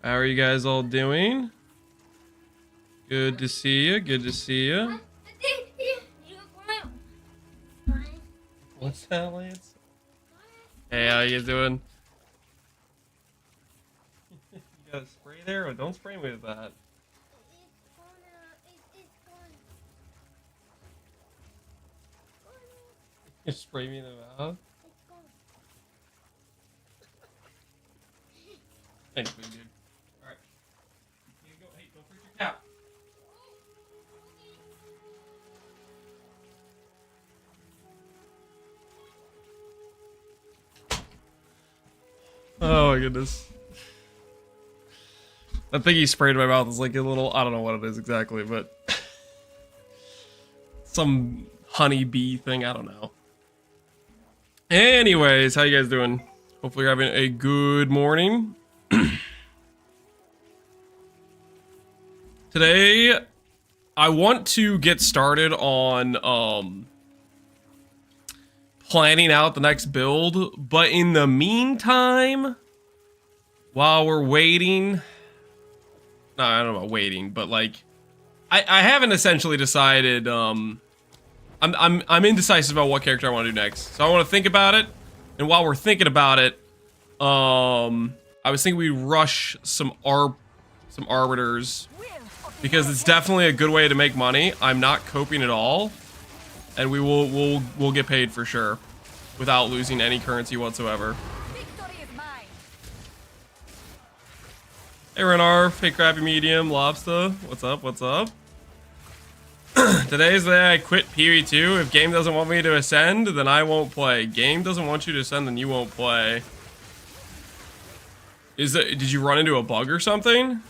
How are you guys all doing? Good to see you. Good to see you. What's that, Lance? Hey, how you doing? You got a spray there? Oh, don't spray me with that. You spray me in the mouth? Thanks, big dude. Alright. You can't go. Hey, don't break your cap. Oh my goodness. That thing he sprayed in my mouth is like a little, I don't know what it is exactly, but some honeybee thing, I don't know. Anyways, how you guys doing? Hopefully you're having a good morning. Today, I want to get started on planning out the next build, but in the meantime, while we're waiting, no, I don't know about waiting, but like, I haven't essentially decided. I'm indecisive about what character I want to do next, so I want to think about it. And while we're thinking about it, I was thinking we rush some arbiters because it's definitely a good way to make money. I'm not coping at all, and we'll get paid for sure without losing any currency whatsoever. Hey Renar, hey Crappy Medium, Lobster, what's up, what's up? Today's the day I quit PvE2. If game doesn't want me to ascend, then I won't play. Game doesn't want you to ascend, then you won't play. Did you run into a bug or something?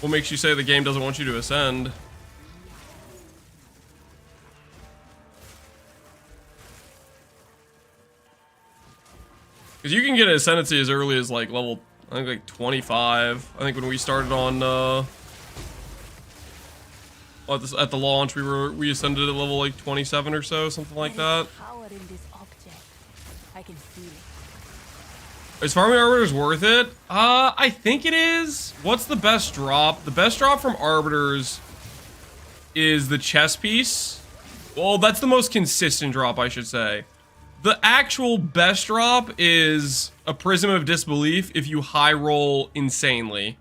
What makes you say the game doesn't want you to ascend? Because you can get an ascendancy as early as like level, I think like 25. I think when we started on at the launch, we ascended at level like 27 or so, something like that. Is farming Arbiters worth it? I think it is. What's the best drop? The best drop from Arbiters is the chess piece. Well, that's the most consistent drop, I should say. The actual best drop is a Prism of Disbelief if you high roll insanely.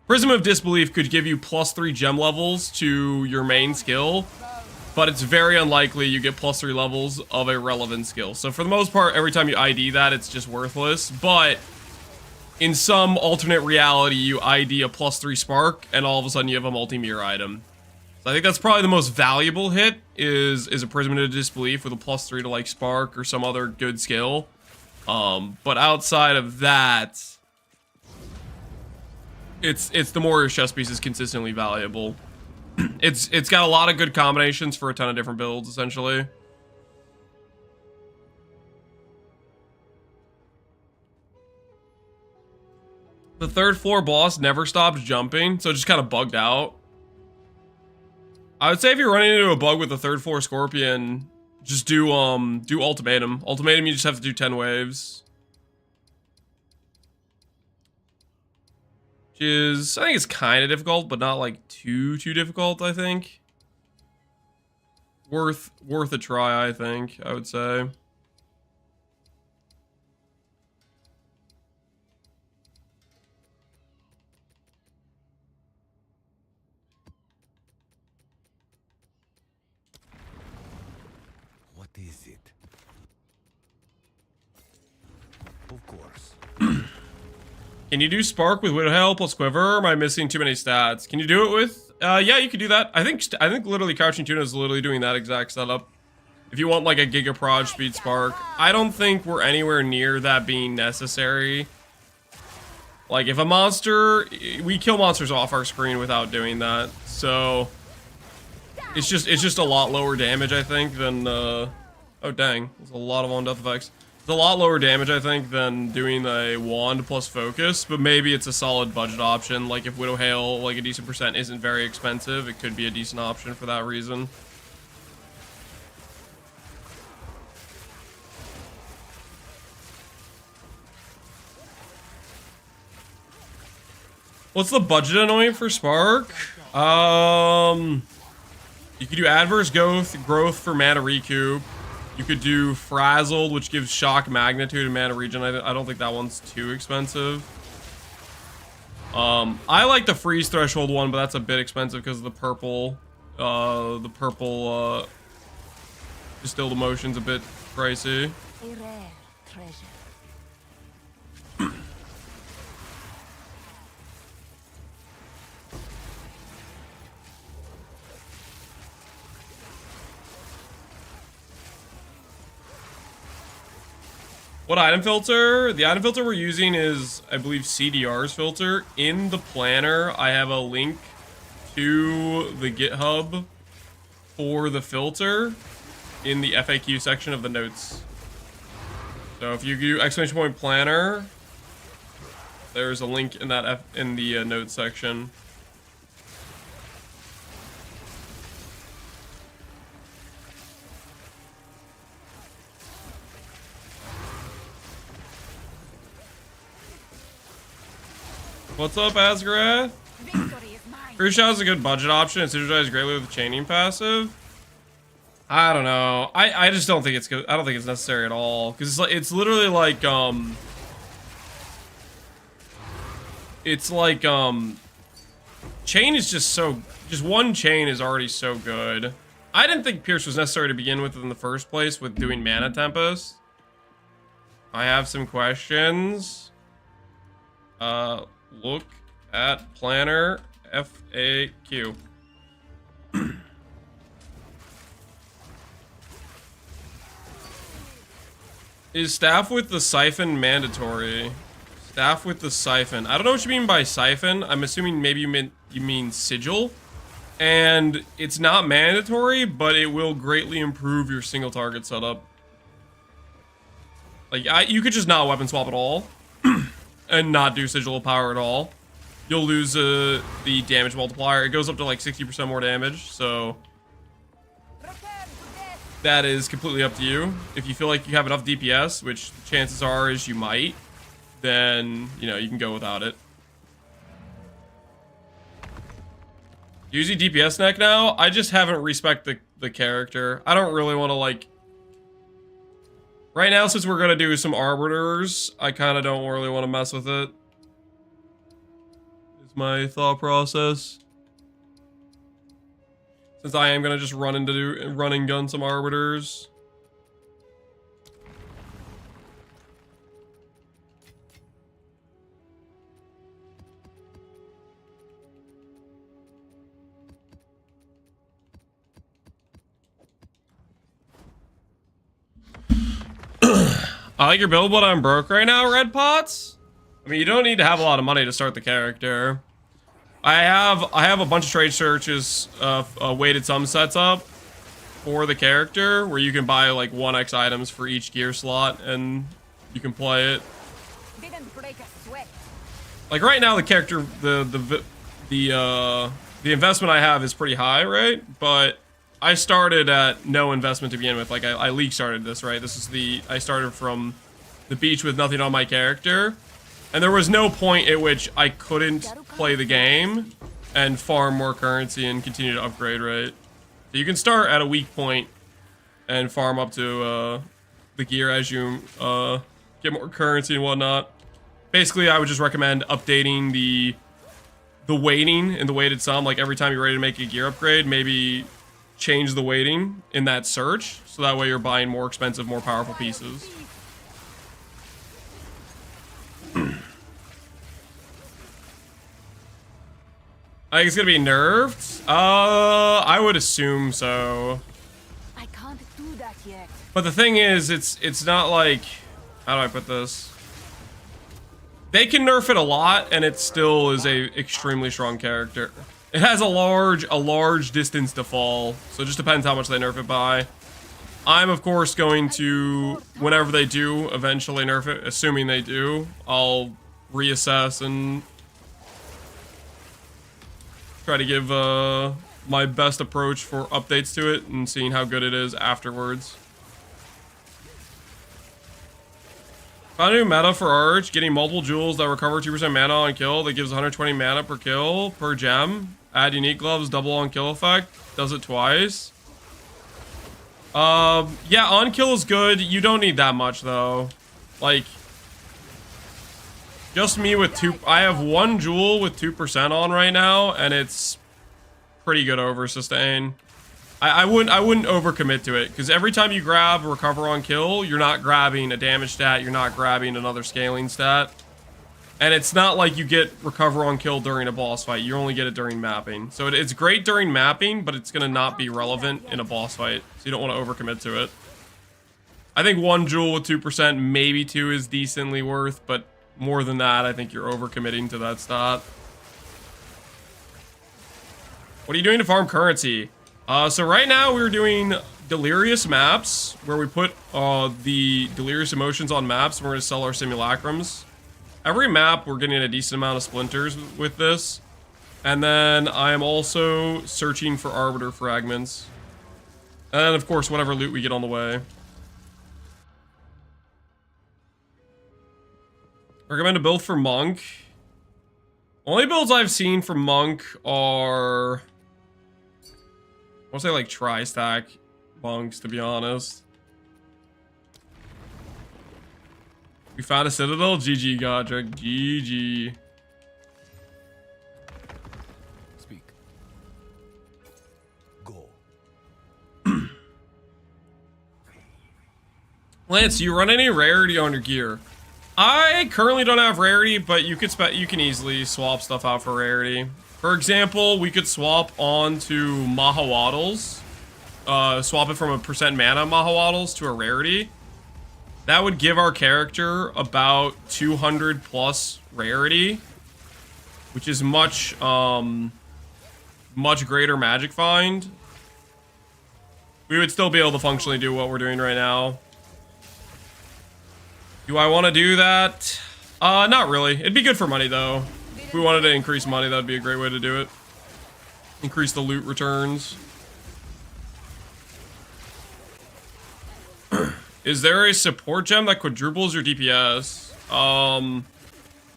Prism of Disbelief could give you +3 gem levels to your main skill, but it's very unlikely you get +3 levels of a relevant skill. So for the most part, every time you ID that, it's just worthless. But in some alternate reality, you ID a +3 spark, and all of a sudden you have a multi-mirror item. So I think that's probably the most valuable hit, is a Prism of Disbelief with a +3 to like spark or some other good skill. But outside of that, it's the Warrior's chess piece is consistently valuable. It's got a lot of good combinations for a ton of different builds, essentially. The third floor boss never stopped jumping, so it just kind of bugged out. I would say if you're running into a bug with the third floor scorpion, just do ultimatum. Ultimatum, you just have to do 10 waves. Which is, I think it's kind of difficult, but not like too difficult, I think. Worth a try, I think, I would say. What is it? Of course. Can you do Spark with Widowhail plus Quiver, or am I missing too many stats? Can you do it with... yeah, you can do that. I think literally Crouching Tuna is literally doing that exact setup. If you want like a Giga Proj speed Spark, I don't think we're anywhere near that being necessary. Like if a monster... We kill monsters off our screen without doing that, so... It's just a lot lower damage, I think, than... Oh dang, there's a lot of on-death effects. It's a lot lower damage, I think, than doing a wand plus focus, but maybe it's a solid budget option. Like if Widowhail, like a decent percent, isn't very expensive, it could be a decent option for that reason. What's the budget annoying for Spark? You could do adverse growth for mana recoup. You could do frazzled, which gives shock magnitude and mana regen. I don't think that one's too expensive. I like the freeze threshold one, but that's a bit expensive because of the purple. Distilled emotion's a bit pricey. A rare treasure. What item filter? The item filter we're using is, I believe, CDR's filter. In the planner, I have a link to the GitHub for the filter in the FAQ section of the notes. So if you do ! planner, there's a link in that in the notes section. What's up, Asgarath? Free shot is a good budget option. It synergizes greatly with the chaining passive. I don't know. I just don't think it's good. I don't think it's necessary at all because it's literally like chain is just one chain is already so good. I didn't think Pierce was necessary to begin with in the first place with doing Mana Tempest. I have some questions. Look at planner FAQ. Is staff with the siphon mandatory? Staff with the siphon. I don't know what you mean by siphon. I'm assuming maybe you mean sigil. And it's not mandatory, but it will greatly improve your single target setup. Like you could just not weapon swap at all. And not do sigil power at all. You'll lose the damage multiplier. It goes up to like 60% more damage, so that is completely up to you. If you feel like you have enough DPS, which chances are is you might, then you know you can go without it. Using DPS neck now, I just haven't respect the character. I don't really want to like. Right now, since we're gonna do some Arbiters, I kind of don't really want to mess with it. Is my thought process. Since I am gonna just run and gun some Arbiters. I like your build, but I'm broke right now, Red Pots. I mean, you don't need to have a lot of money to start the character. I have a bunch of trade searches of weighted sum sets up for the character where you can buy like 1x items for each gear slot and you can play it. Like right now, the character, the investment I have is pretty high, right? But I started at no investment to begin with. Like I league started this, right? This is I started from the beach with nothing on my character. And there was no point at which I couldn't play the game and farm more currency and continue to upgrade, right? So you can start at a weak point and farm up to the gear as you get more currency and whatnot. Basically, I would just recommend updating the weighting in the weighted sum. Like every time you're ready to make a gear upgrade, maybe change the weighting in that search, so that way you're buying more expensive, more powerful pieces. I think it's gonna be nerfed. I would assume so. I can't do that yet. But the thing is, it's not like, how do I put this? They can nerf it a lot, and it still is a extremely strong character. It has a large distance to fall, so it just depends how much they nerf it by. I'm of course going to, whenever they do eventually nerf it, assuming they do, I'll reassess and try to give my best approach for updates to it and seeing how good it is afterwards. Found a new meta for Arch, getting multiple jewels that recover 2% mana on kill. That gives 120 mana per kill per gem. Add unique gloves, double on kill effect. Does it twice. Yeah, on kill is good. You don't need that much though. Like, just me with I have 1 jewel with 2% on right now, and it's pretty good over sustain. I wouldn't overcommit to it, because every time you grab recover on kill, you're not grabbing a damage stat, you're not grabbing another scaling stat. And it's not like you get recover on kill during a boss fight, you only get it during mapping. So it's great during mapping, but it's gonna not be relevant in a boss fight, so you don't want to overcommit to it. I think 1 jewel with 2%, maybe 2 is decently worth, but more than that, I think you're overcommitting to that stat. What are you doing to farm currency? So right now we're doing delirious maps, where we put the delirious emotions on maps, and we're going to sell our simulacrums. Every map, we're getting a decent amount of splinters with this. And then I am also searching for Arbiter fragments. And of course, whatever loot we get on the way. Recommend a build for Monk. Only builds I've seen for Monk are... I want to say like tri-stack monks, to be honest. We found a citadel. GG, Godric. GG. Speak. Go. Lance, do you run any rarity on your gear? I currently don't have rarity, but you can easily swap stuff out for rarity. For example, we could swap onto Mahawaddles. Swap it from a % mana Mahawaddles to a rarity. That would give our character about 200 plus rarity, which is much greater magic find. We would still be able to functionally do what we're doing right now. Do I want to do that? Not really. It'd be good for money though. If we wanted to increase money, that'd be a great way to do it. Increase the loot returns. Is there a support gem that quadruples your DPS?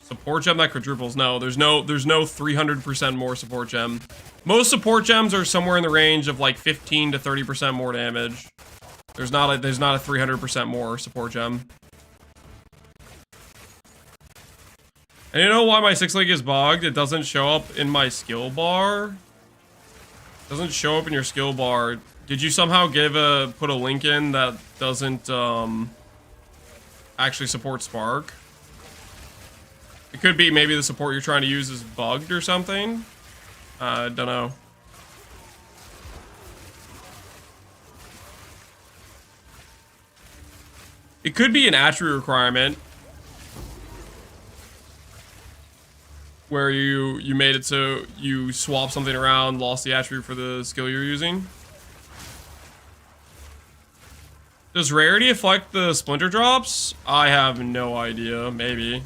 Support gem that quadruples? No, there's no 300% more support gem. Most support gems are somewhere in the range of like 15 to 30% more damage. There's not a 300% more support gem. And you know why my 6-link is bogged? It doesn't show up in my skill bar. It doesn't show up in your skill bar. Did you somehow put a link in that doesn't actually support Spark? It could be maybe the support you're trying to use is bugged or something. I don't know. It could be an attribute requirement where you made it so you swap something around, lost the attribute for the skill you're using. Does rarity affect the splinter drops? I have no idea. Maybe.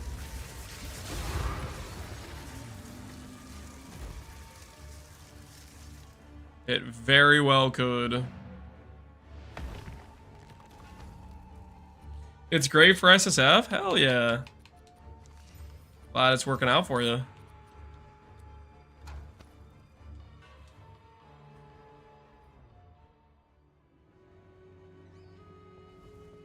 It very well could. It's great for SSF? Hell yeah. Glad it's working out for you.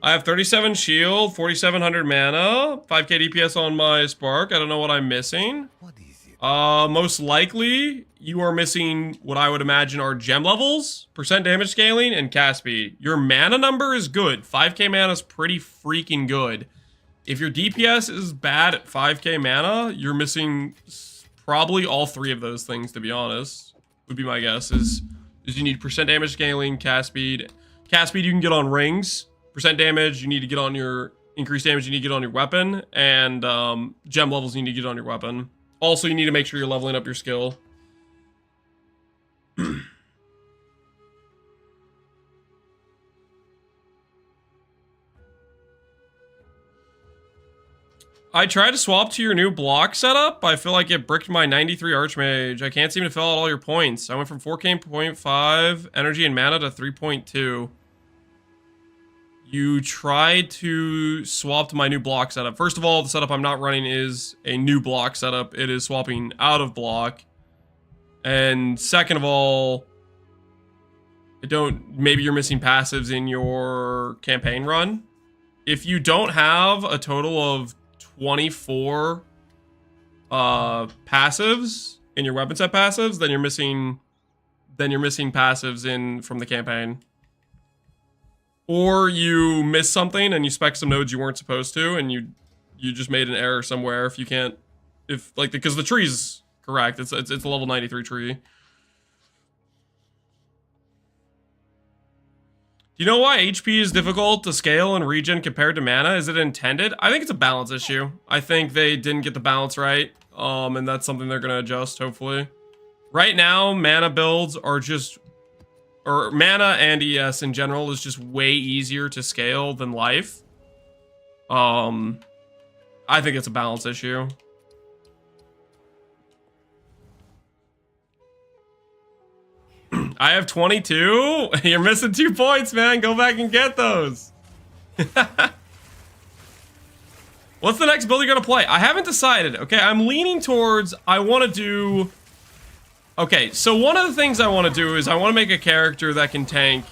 I have 37 shield, 4,700 mana, 5k DPS on my Spark. I don't know what I'm missing. What is it? Most likely, you are missing what I would imagine are gem levels, % damage scaling, and cast speed. Your mana number is good. 5k mana is pretty freaking good. If your DPS is bad at 5k mana, you're missing probably all 3 of those things, to be honest. Would be my guess, is you need % damage scaling, cast speed. Cast speed you can get on rings. % damage you need to get on your... Increased damage you need to get on your weapon. And gem levels you need to get on your weapon. Also, you need to make sure you're leveling up your skill. I tried to swap to your new block setup. I feel like it bricked my 93 Archmage. I can't seem to fill out all your points. I went from 4k.5 energy and mana to 3.2. you try to swap to my new block setup. First of all, the setup I'm not running is a new block setup. It is swapping out of block. And second of all, maybe you're missing passives in your campaign run. If you don't have a total of 24 passives in your weapon set passives, then you're missing passives in from the campaign. Or you missed something and you spec some nodes you weren't supposed to, and you just made an error somewhere. Because the tree's correct. It's a level 93 tree. Do you know why HP is difficult to scale and regen compared to mana? Is it intended? I think it's a balance issue. I think they didn't get the balance right. And that's something they're gonna adjust, hopefully. Right now, mana builds are just, or mana and ES in general is just way easier to scale than life. I think it's a balance issue. I have 22. You're missing 2 points, man. Go back and get those. What's the next build you're gonna play? I haven't decided. Okay, I'm leaning towards, I want to do... Okay, so one of the things I want to do is I want to make a character that can tank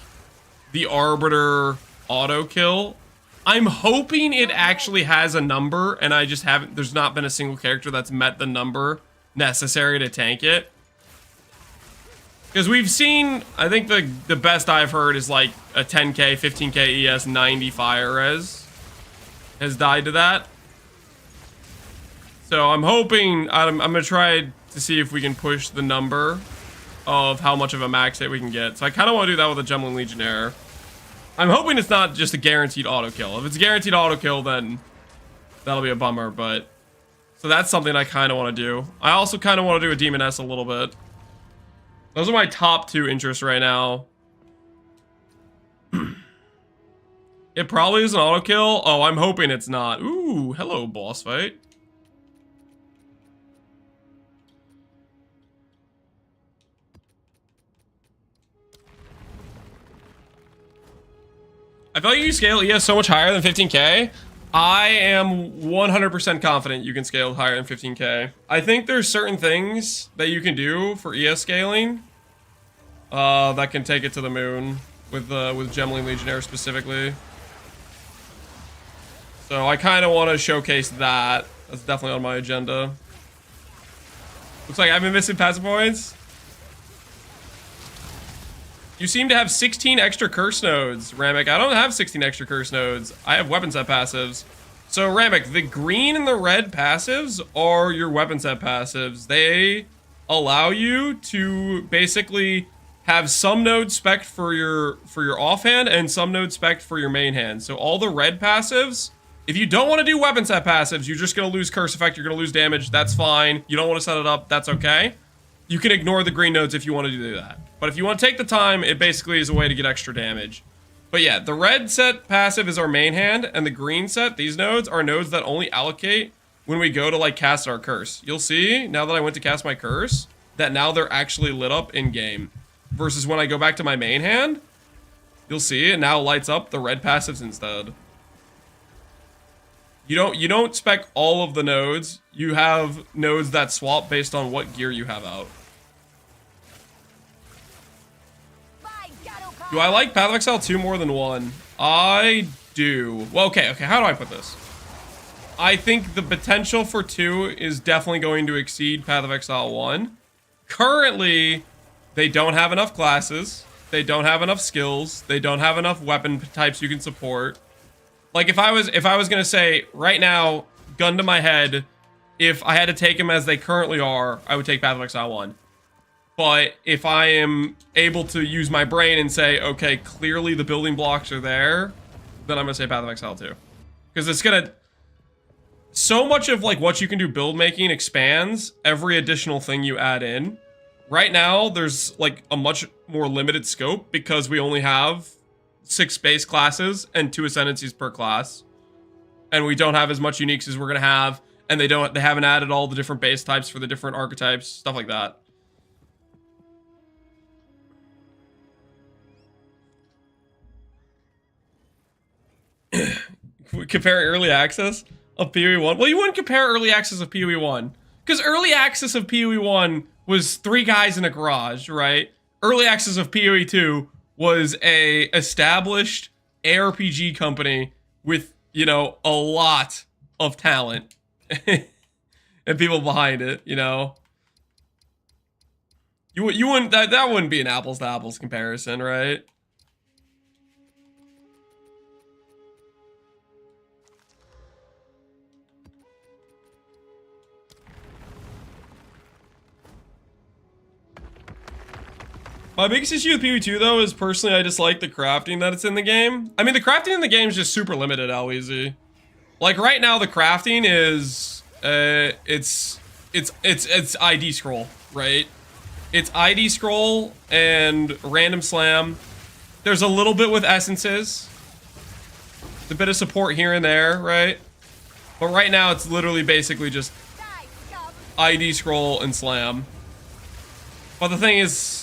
the Arbiter auto kill. I'm hoping it actually has a number, and I just haven't... There's not been a single character that's met the number necessary to tank it. Because we've seen, I think the best I've heard is like a 10k, 15k ES, 90 fire res has died to that. So I'm hoping, I'm going to try to see if we can push the number of how much of a max hit we can get. So I kind of want to do that with a Gembling Legionnaire. I'm hoping it's not just a guaranteed auto kill. If it's a guaranteed auto kill, then that'll be a bummer, but... So that's something I kind of want to do. I also kind of want to do a Demoness a little bit. Those are my top 2 interests right now. It probably is an auto kill. Oh, I'm hoping it's not. Ooh, hello, boss fight. I feel like you scale ES so much higher than 15k. I am 100% confident you can scale higher than 15k. I think there's certain things that you can do for ES scaling that can take it to the moon with Gembling Legionnaire specifically. So I kind of want to showcase that. That's definitely on my agenda. Looks like I've been missing passive points. You seem to have 16 extra curse nodes, Ramek. I don't have 16 extra curse nodes. I have weapon set passives. So, Ramek, the green and the red passives are your weapon set passives. They allow you to basically have some nodes spec'd for your offhand and some nodes spec'd for your main hand. So all the red passives, if you don't want to do weapon set passives, you're just going to lose curse effect, you're going to lose damage, that's fine. You don't want to set it up, that's okay. You can ignore the green nodes if you want to do that. But if you want to take the time, it basically is a way to get extra damage. But yeah, the red set passive is our main hand, and the green set, these nodes, are nodes that only allocate when we go to, like, cast our curse. You'll see, now that I went to cast my curse, that now they're actually lit up in-game. Versus when I go back to my main hand, you'll see it now lights up the red passives instead. You don't spec all of the nodes. You have nodes that swap based on what gear you have out. Do I like Path of Exile 2 more than 1? I do. Well, okay, how do I put this? I think the potential for 2 is definitely going to exceed Path of Exile 1. Currently, they don't have enough classes. They don't have enough skills. They don't have enough weapon types you can support. Like, if I was gonna say, right now, gun to my head, if I had to take them as they currently are, I would take Path of Exile 1. But if I am able to use my brain and say, okay, clearly the building blocks are there, then I'm gonna say Path of Exile 2. Because it's gonna... So much of, like, what you can do build making expands every additional thing you add in. Right now, there's, like, a much more limited scope because we only have 6 base classes and 2 ascendancies per class. And we don't have as much uniques as we're gonna have, and they haven't added all the different base types for the different archetypes, stuff like that. Compare early access of PoE 1. Well, you wouldn't compare early access of PoE 1. Because early access of PoE 1 was 3 guys in a garage, right? Early access of PoE 2 was a established ARPG company with, you know, a lot of talent. And people behind it, you know? You wouldn't, that wouldn't be an apples to apples comparison, right? My biggest issue with PoE2 though is personally I dislike the crafting that it's in the game. I mean, the crafting in the game is just super limited how easy. Like right now the crafting is it's ID scroll, right? It's ID scroll and random slam. There's a little bit with essences. A bit of support here and there, right? But right now it's literally basically just ID scroll and slam. But the thing is,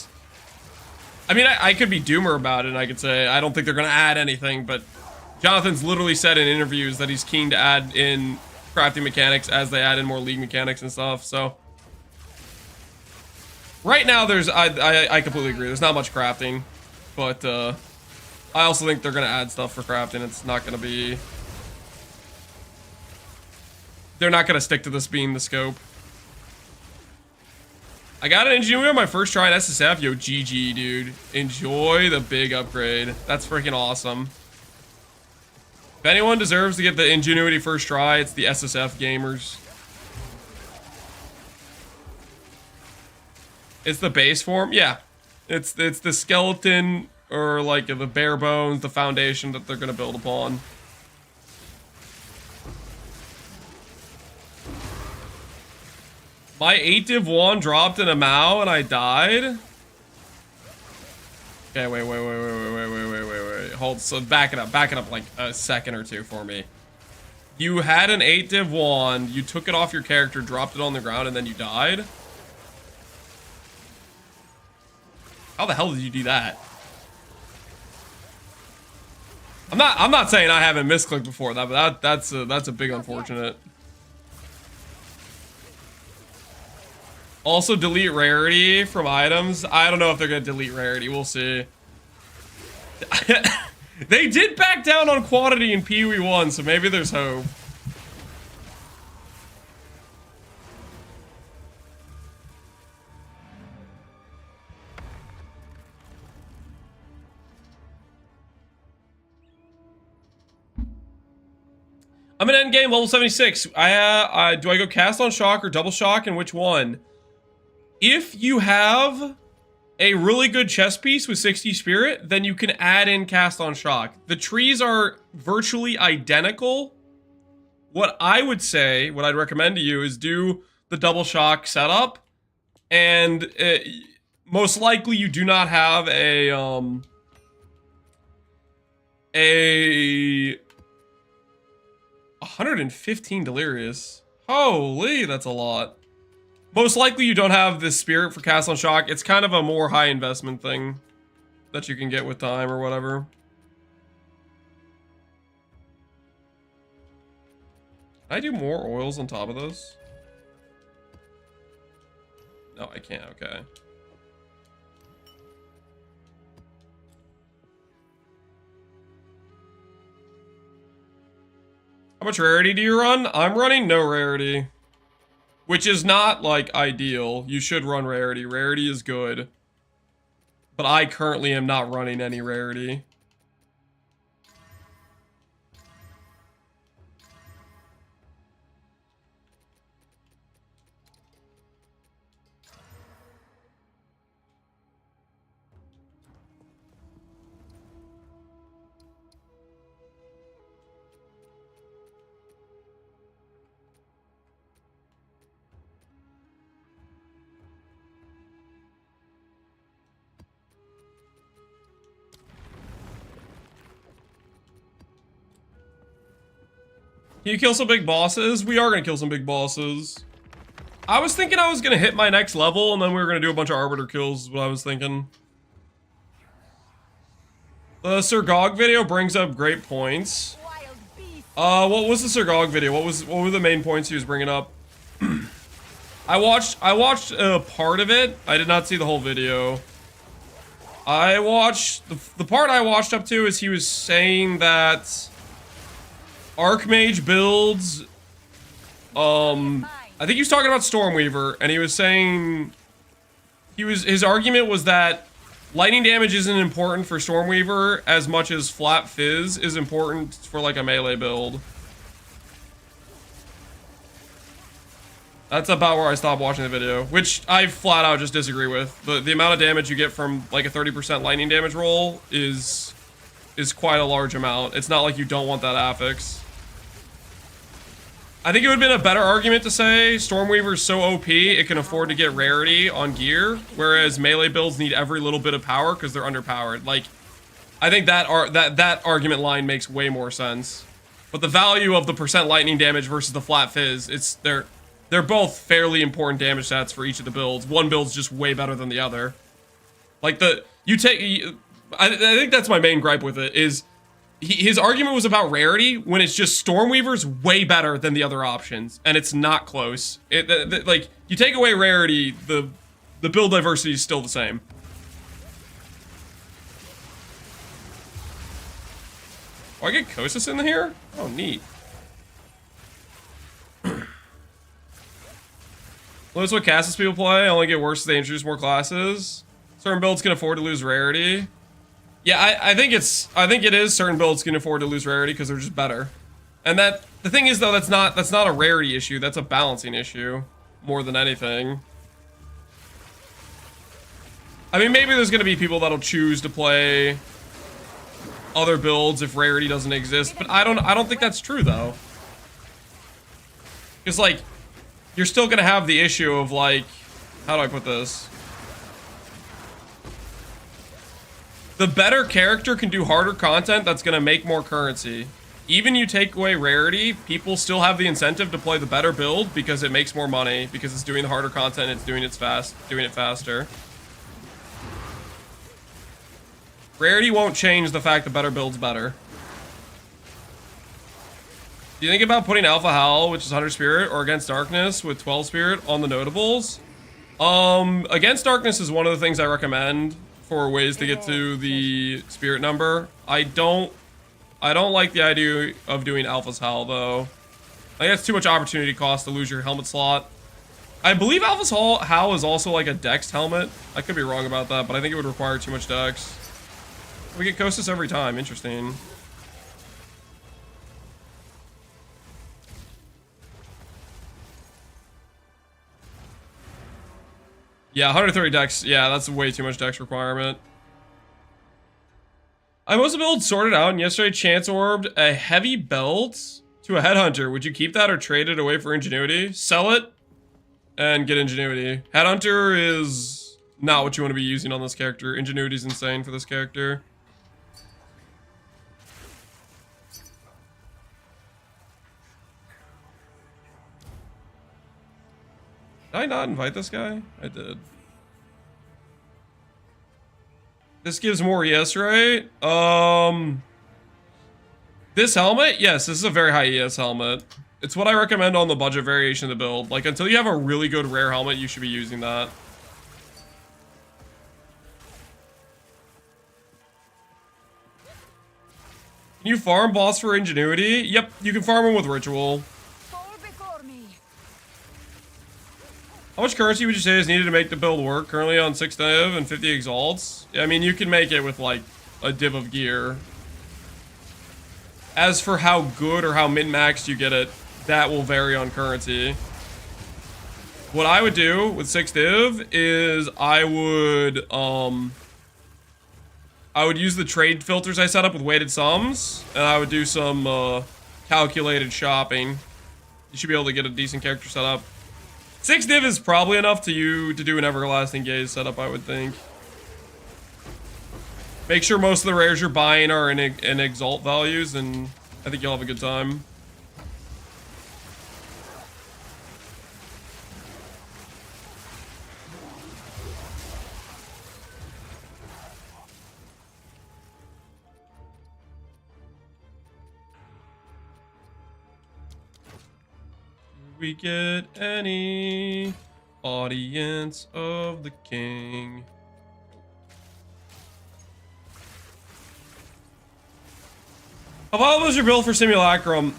I mean, I could be doomer about it and I could say I don't think they're gonna add anything, but Jonathan's literally said in interviews that he's keen to add in crafting mechanics as they add in more league mechanics and stuff, so. Right now there's, I completely agree, there's not much crafting, but I also think they're gonna add stuff for crafting. It's not gonna be, they're not gonna stick to this being the scope. I got an Ingenuity on my first try in SSF. Yo, GG, dude. Enjoy the big upgrade. That's freaking awesome. If anyone deserves to get the Ingenuity first try, it's the SSF gamers. It's the base form? Yeah. It's the skeleton, or like the bare bones, the foundation that they're gonna build upon. My 8 div 1 dropped in a Mao and I died? Okay, wait. Hold, so back it up like a second or two for me. You had an 8 div 1, you took it off your character, dropped it on the ground, and then you died? How the hell did you do that? I'm not saying I haven't misclicked before that, but that's a big unfortunate. Also delete rarity from items. I don't know if they're gonna delete rarity. We'll see. They did back down on quantity in PoE 1, so maybe there's hope. I'm an endgame level 76. Do I go cast on shock or double shock, and which one? If you have a really good chest piece with 60 spirit, then you can add in cast on shock. The trees are virtually identical. What I would say, what I'd recommend to you is do the double shock setup, and most likely you do not have a 115 delirious. Holy, that's a lot. Most likely you don't have this spirit for cast on shock. It's kind of a more high investment thing that you can get with time or whatever. Can I do more oils on top of this? No, I can't. Okay. How much rarity do you run? I'm running no rarity. Which is not, like, ideal. You should run rarity. Rarity is good. But I currently am not running any rarity. Can you kill some big bosses? We are going to kill some big bosses. I was thinking I was going to hit my next level, and then we were going to do a bunch of Arbiter kills, is what I was thinking. The Sir Gog video brings up great points. Wild beast What was the Sergog video? What were the main points he was bringing up? I watched part of it. I did not see the whole video. I watched the part I watched up to is he was saying that Archmage builds. I think he was talking about Stormweaver, and he was saying his argument was that lightning damage isn't important for Stormweaver as much as flat fizz is important for like a melee build. That's about where I stopped watching the video, which I flat out just disagree with. The amount of damage you get from like a 30% lightning damage roll is quite a large amount. It's not like you don't want that affix. I think it would have been a better argument to say Stormweaver is so OP it can afford to get rarity on gear, whereas melee builds need every little bit of power because they're underpowered. Like, I think that argument line makes way more sense. But the value of the percent lightning damage versus the flat fizz, they're both fairly important damage stats for each of the builds. One build's just way better than the other. Like I think that's my main gripe with it is his argument was about rarity when it's just Stormweaver's way better than the other options and it's not close. Like you take away rarity, the build diversity is still the same. Oh, I get Kosis in here? Oh, neat. Notice what classes people play only get worse as they introduce more classes. Certain builds can afford to lose rarity. Yeah, I think it is certain builds can afford to lose rarity because they're just better. And the thing is though, that's not a rarity issue, that's a balancing issue more than anything. I mean, maybe there's gonna be people that'll choose to play other builds if rarity doesn't exist, but I don't think that's true though. Because like you're still gonna have the issue of like, how do I put this? The better character can do harder content that's gonna make more currency. Even you take away rarity, people still have the incentive to play the better build because it makes more money, because it's doing the harder content, it's doing it faster. Rarity won't change the fact the better build's better. Do you think about putting Alpha Howl, which is 100 Spirit, or Against Darkness with 12 Spirit on the notables? Against Darkness is one of the things I recommend for ways to get to the spirit number. I don't like the idea of doing Alpha's Howl though. I think that's too much opportunity cost to lose your helmet slot. I believe Alpha's Howl is also like a dex helmet. I could be wrong about that, but I think it would require too much dex. We get Kosis every time. Interesting. Yeah, 130 dex. Yeah, that's way too much dex requirement. I most build sorted out, and yesterday chance orbed a heavy belt to a headhunter. Would you keep that or trade it away for ingenuity? Sell it and get ingenuity. Headhunter is not what you want to be using on this character. Ingenuity is insane for this character. Did I not invite this guy? I did. This gives more ES, right? This helmet? Yes, this is a very high ES helmet. It's what I recommend on the budget variation of the build. Like, until you have a really good rare helmet, you should be using that. Can you farm boss for ingenuity? Yep, you can farm him with ritual. How much currency would you say is needed to make the build work? Currently on 6 div and 50 exalts. I mean, you can make it with like a div of gear. As for how good or how min-maxed you get it, that will vary on currency. What I would do with 6 div is I would use the trade filters I set up with weighted sums, and I would do some calculated shopping. You should be able to get a decent character set up. 6 div is probably enough to do an Everlasting Gaze setup, I would think. Make sure most of the rares you're buying are in exalt values, and I think you'll have a good time. we get any audience of the king? How about was your build for Simulacrum?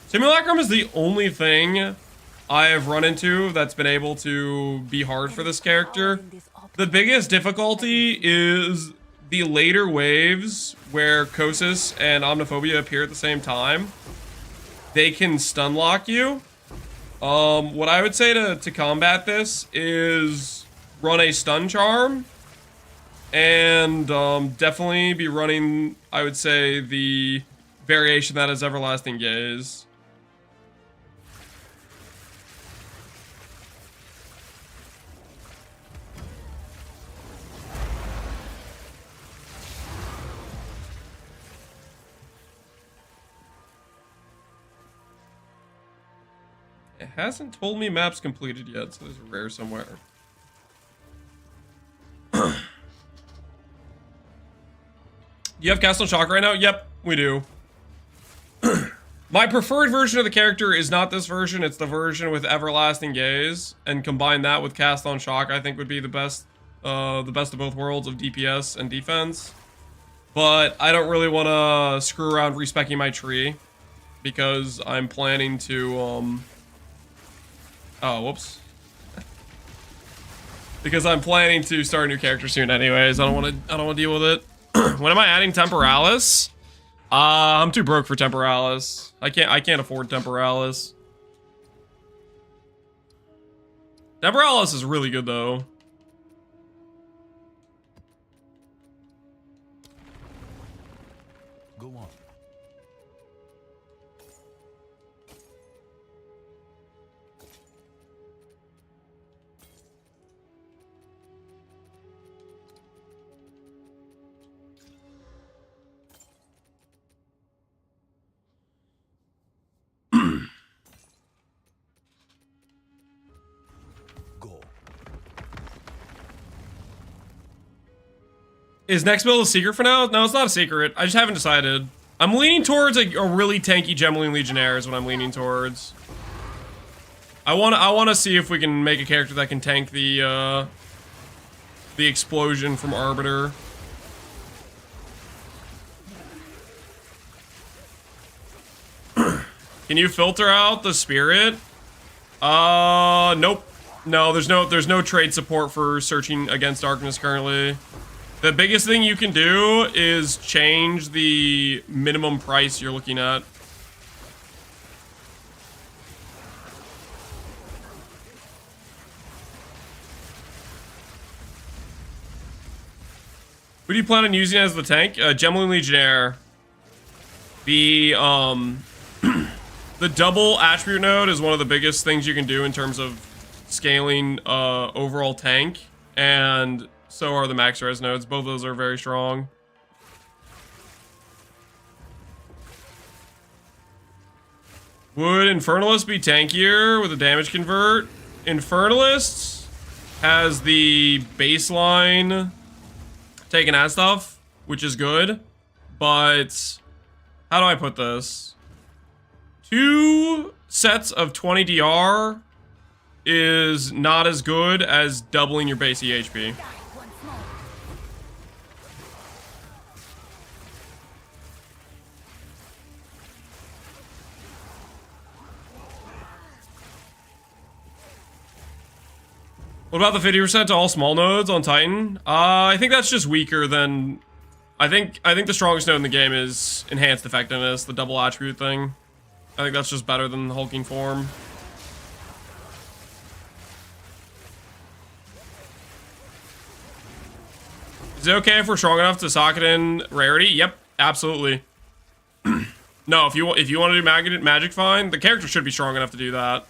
Simulacrum is the only thing I have run into that's been able to be hard for this character. The biggest difficulty is the later waves where Kosis and Omniphobia appear at the same time. They can stun lock you. What I would say to combat this is run a stun charm. And definitely be running, I would say, the variation that is Everlasting Gaze. It hasn't told me map's completed yet, so there's a rare somewhere. You have Cast on Shock right now? Yep, we do. My preferred version of the character is not this version, it's the version with Everlasting Gaze, and combine that with Cast on Shock, I think would be the best of both worlds of DPS and defense. But I don't really want to screw around respecking my tree, because I'm planning to, oh, whoops. Because I'm planning to start a new character soon anyways, I don't want to deal with it. When am I adding Temporalis? I'm too broke for Temporalis. I can't afford Temporalis. Temporalis is really good though. Go on. Is next build a secret for now? No, it's not a secret. I just haven't decided. I'm leaning towards a really tanky Gemelline Legionnaire is what I'm leaning towards. I want to see if we can make a character that can tank the explosion from Arbiter. Can you filter out the spirit? Nope. No, there's no trade support for searching against darkness currently. The biggest thing you can do is change the minimum price you're looking at. Who do you plan on using as the tank? Gemelline Legionnaire. The the double attribute node is one of the biggest things you can do in terms of scaling overall tank, and so are the max res nodes. Both of those are very strong. Would Infernalist be tankier with a damage convert? Infernalist has the baseline taken as stuff, which is good, but how do I put this? 2 sets of 20 DR is not as good as doubling your base EHP. What about the 50% to all small nodes on Titan? I think that's just weaker than... I think the strongest node in the game is Enhanced Effectiveness, the double attribute thing. I think that's just better than the Hulking Form. Is it okay if we're strong enough to socket in rarity? Yep, absolutely. No, if you want to do magic, fine. The character should be strong enough to do that.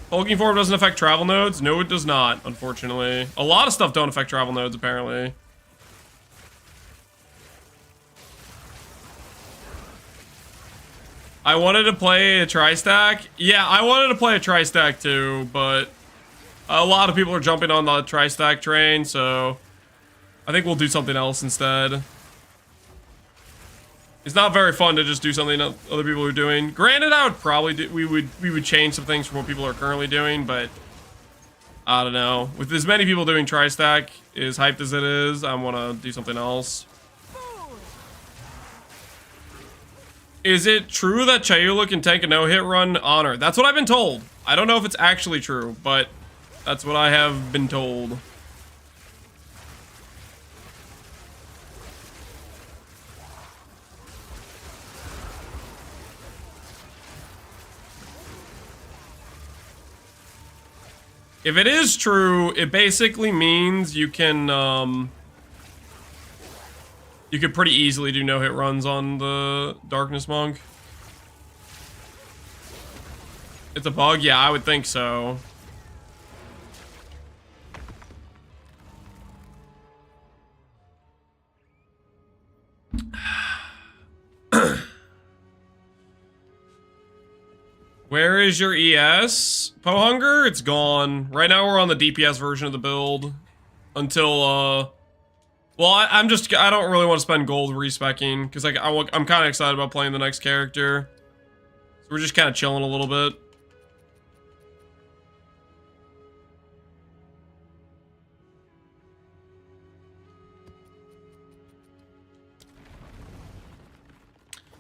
Hulking form doesn't affect travel nodes? No, it does not, unfortunately. A lot of stuff don't affect travel nodes, apparently. I wanted to play a tri-stack. Yeah, I wanted to play a tri-stack too, but a lot of people are jumping on the tri-stack train, so I think we'll do something else instead. It's not very fun to just do something that other people are doing. Granted, I would probably do, we would change some things from what people are currently doing, but I don't know. With as many people doing tri-stack, as hyped as it is, I want to do something else. Is it true that Chayula can tank a no-hit run? Honor. That's what I've been told. I don't know if it's actually true, but that's what I have been told. If it is true, it basically means you can, you could pretty easily do no-hit runs on the Darkness Monk. It's a bug? Yeah, I would think so. Where is your ES? Pohunger? It's gone. Right now we're on the DPS version of the build. Until, well, I don't really want to spend gold respecking, because like, I'm kind of excited about playing the next character. So we're just kind of chilling a little bit.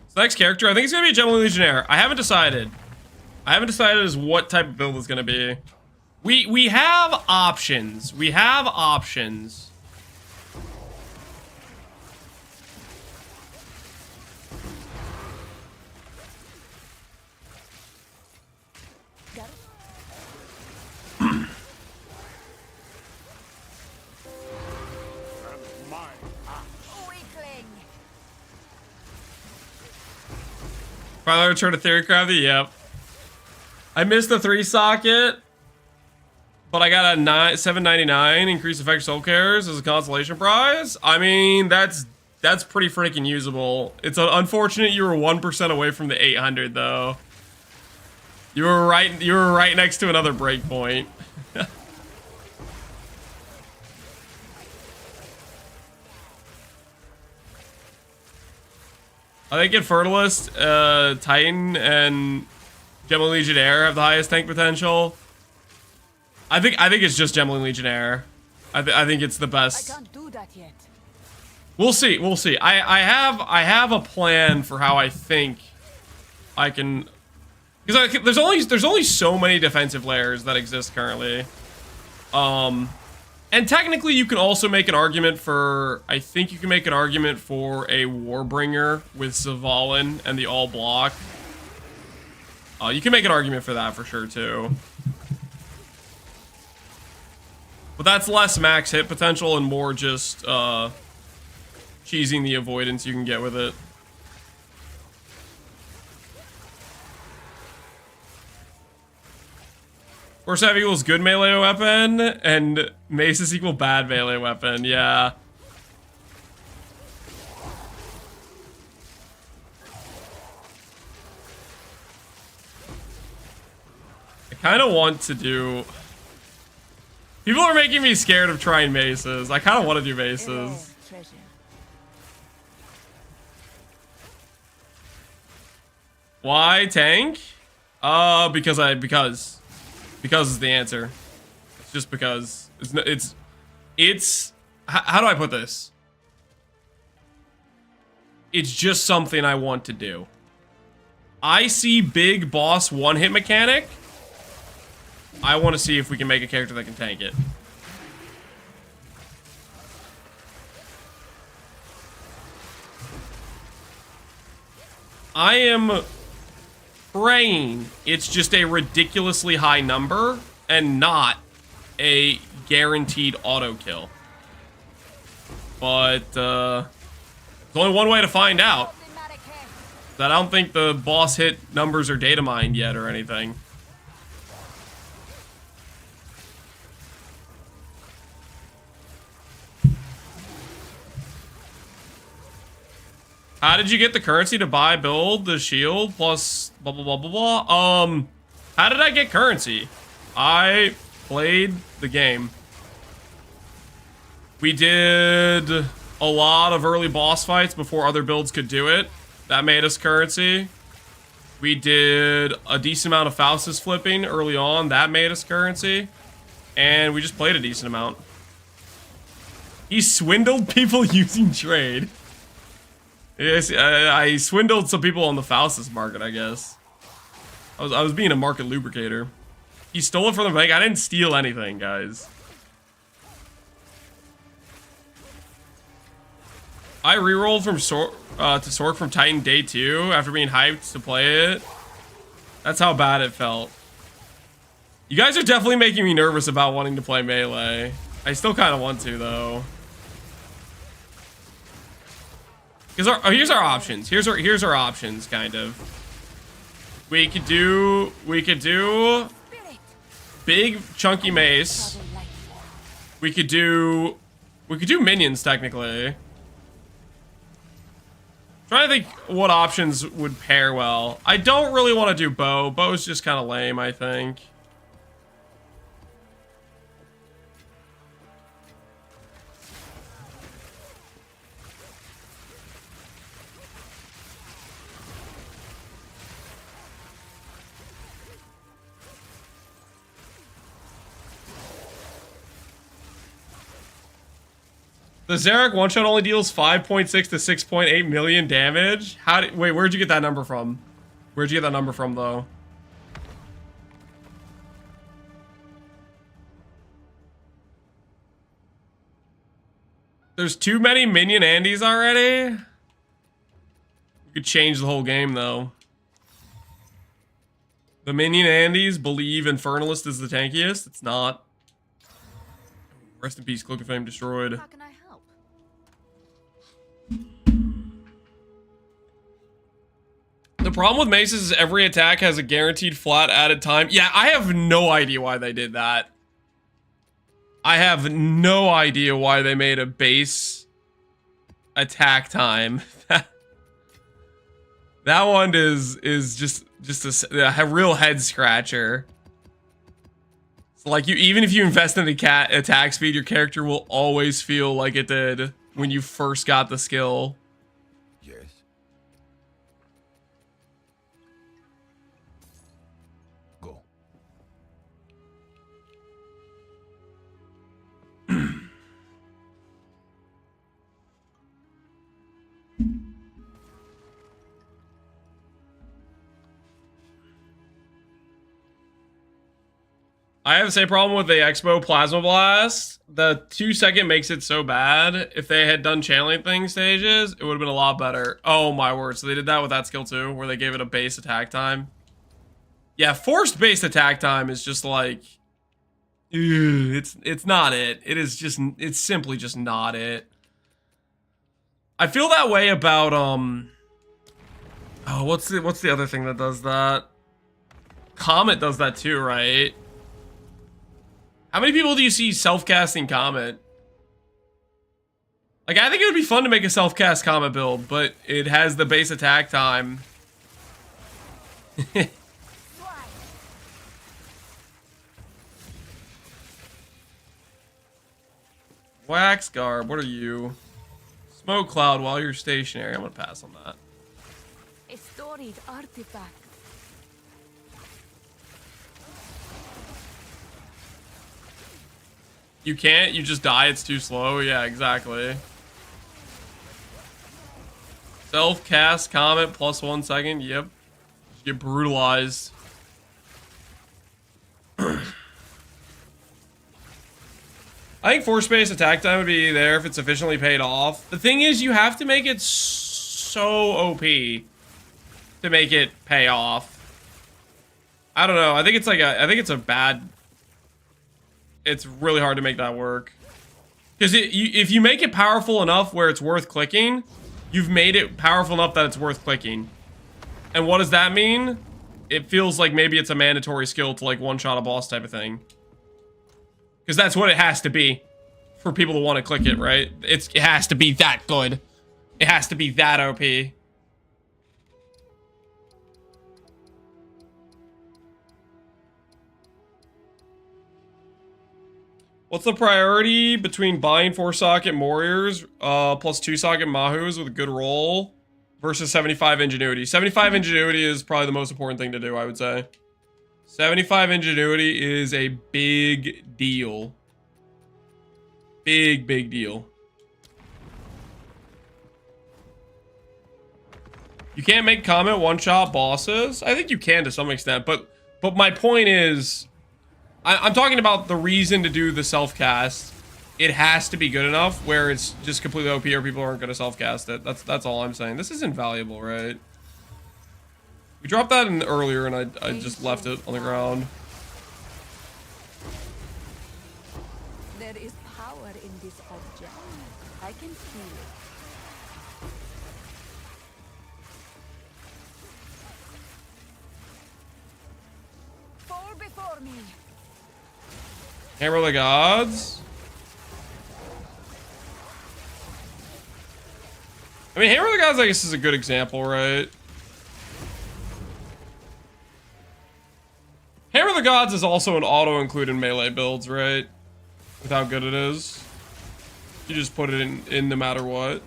So next character, I think it's going to be a Gemini Legionnaire. I haven't decided. I haven't decided as what type of build it's going to be. We have options. We have options. Finally return to theorycrafting. Yep. I missed the 3 socket, but I got a $7.99 increased effect soul cares as a consolation prize. I mean, that's pretty freaking usable. It's unfortunate you were 1% away from the 800 though. You were right next to another breakpoint. I think Infertilist, Titan, and Gemini Legionnaire have the highest tank potential. I think it's just Gemini Legionnaire. I think it's the best. I can't do that yet. We'll see. We'll see. I have a plan for how I think I can, because there's only so many defensive layers that exist currently. And technically you can also make an argument for, I think you can make an argument for a Warbringer with Zavalin and the all block. You can make an argument for that for sure too. But that's less max hit potential and more just cheesing the avoidance you can get with it. Force Heavy equals good melee weapon, and Mace is equal bad melee weapon, yeah. I kind of want to do... People are making me scared of trying maces. I kind of want to do maces. Why tank? Because is the answer. It's just because. It's how do I put this? It's just something I want to do. I see big boss one-hit mechanic. I want to see if we can make a character that can tank it. I am praying it's just a ridiculously high number and not a guaranteed auto kill. But there's only one way to find out. That I don't think the boss hit numbers are data mined yet or anything. How did you get the currency to buy, build the shield plus blah blah blah blah blah? How did I get currency? I played the game. We did a lot of early boss fights before other builds could do it. That made us currency. We did a decent amount of Faustus flipping early on. That made us currency. And we just played a decent amount. He swindled people using trade. Yes, I swindled some people on the Faustus market, I guess. I was being a market lubricator. He stole it from the bank. I didn't steal anything, guys. I rerolled from to Sork from Titan day 2 after being hyped to play it. That's how bad it felt. You guys are definitely making me nervous about wanting to play melee. I still kind of want to, though. Because here's our options. Here's our options, kind of. We could do big chunky mace. We could do minions technically. Trying to think what options would pair well. I don't really want to do bow. Bow's just kind of lame, I think. The Zarek one-shot only deals 5.6 to 6.8 million damage. Wait, where'd you get that number from? Where'd you get that number from, though? There's too many minion Andes already? You could change the whole game, though. The minion Andes believe Infernalist is the tankiest. It's not. Rest in peace, Cloak of Fame destroyed. How can I help? The problem with maces is every attack has a guaranteed flat added time. Yeah, I have no idea why they did that. I have no idea why they made a base attack time. That one is just a real head scratcher. So like even if you invest in the attack speed, your character will always feel like it did when you first got the skill. Yes. Go. I have the same problem with the Expo Plasma Blast. The 2-second makes it so bad. If they had done channeling thing stages, it would have been a lot better. Oh my word. So they did that with that skill too, where they gave it a base attack time. Yeah, forced base attack time is just like... It's not it. It's simply just not it. I feel that way about, oh, what's the other thing that does that? Comet does that too, right? How many people do you see self-casting Comet? Like, I think it would be fun to make a self-cast Comet build, but it has the base attack time. Wax Garb, what are you? Smoke Cloud while you're stationary. I'm gonna pass on that. A storied artifact. You can't, you just die, it's too slow. Yeah, exactly. Self-cast Comet plus 1 second, yep. Just get brutalized. I think force space attack time would be there if it's sufficiently paid off. The thing is, you have to make it so OP to make it pay off. I don't know. I think it's like it's really hard to make that work. Because if you make it powerful enough where it's worth clicking, you've made it powerful enough that it's worth clicking. And what does that mean? It feels like maybe it's a mandatory skill to like one-shot a boss type of thing. Because that's what it has to be for people to want to click it, right? It has to be that good. It has to be that OP. What's the priority between buying 4-socket Warriors plus 2-socket Mahus with a good roll? versus 75 ingenuity. 75 ingenuity is probably the most important thing to do, I would say. 75 ingenuity is a big deal. Big deal. You can't make comment one-shot bosses. I think you can to some extent, but my point is, I'm talking about the reason to do the self-cast. It has to be good enough where it's just completely OP or people aren't going to self-cast it. That's all I'm saying. This is invaluable, right? We dropped that in earlier and I just left it on the ground. There is power in this object. I can feel it. Fall before me. Hammer of the Gods. I mean, Hammer of the Gods, I guess, is a good example, right? Hammer of the Gods is also an auto-include in melee builds, right? With how good it is. You just put it in no matter what.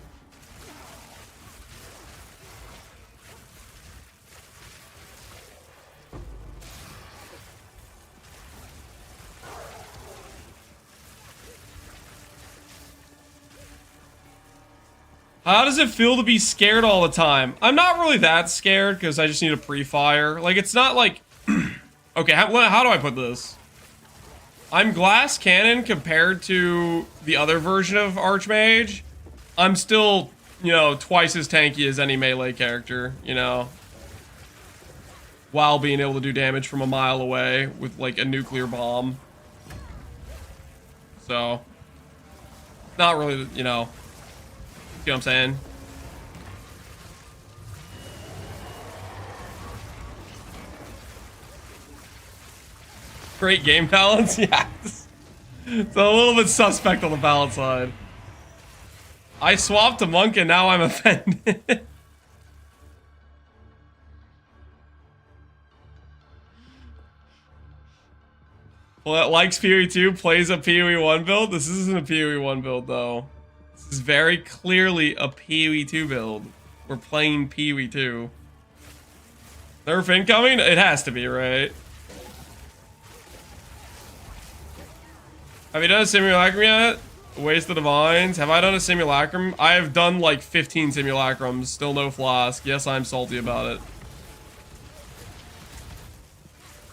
How does it feel to be scared all the time? I'm not really that scared because I just need a pre-fire. Like, it's not like... Okay, how do I put this? I'm glass cannon compared to the other version of Archmage. I'm still, you know, twice as tanky as any melee character, you know? While being able to do damage from a mile away with, like, a nuclear bomb. So... Not really, you know... You know what I'm saying? Great game balance? Yeah. It's a little bit suspect on the balance side. I swapped to monk and now I'm offended. Well, likes PoE 2, plays a PoE 1 build? This isn't a PoE 1 build though. This is very clearly a PoE 2 build. We're playing PoE 2. Nerf incoming? It has to be, right? Have you done a simulacrum yet? Waste the Divines. Have I done a simulacrum? I have done like 15 simulacrums. Still no flask. Yes, I'm salty about it.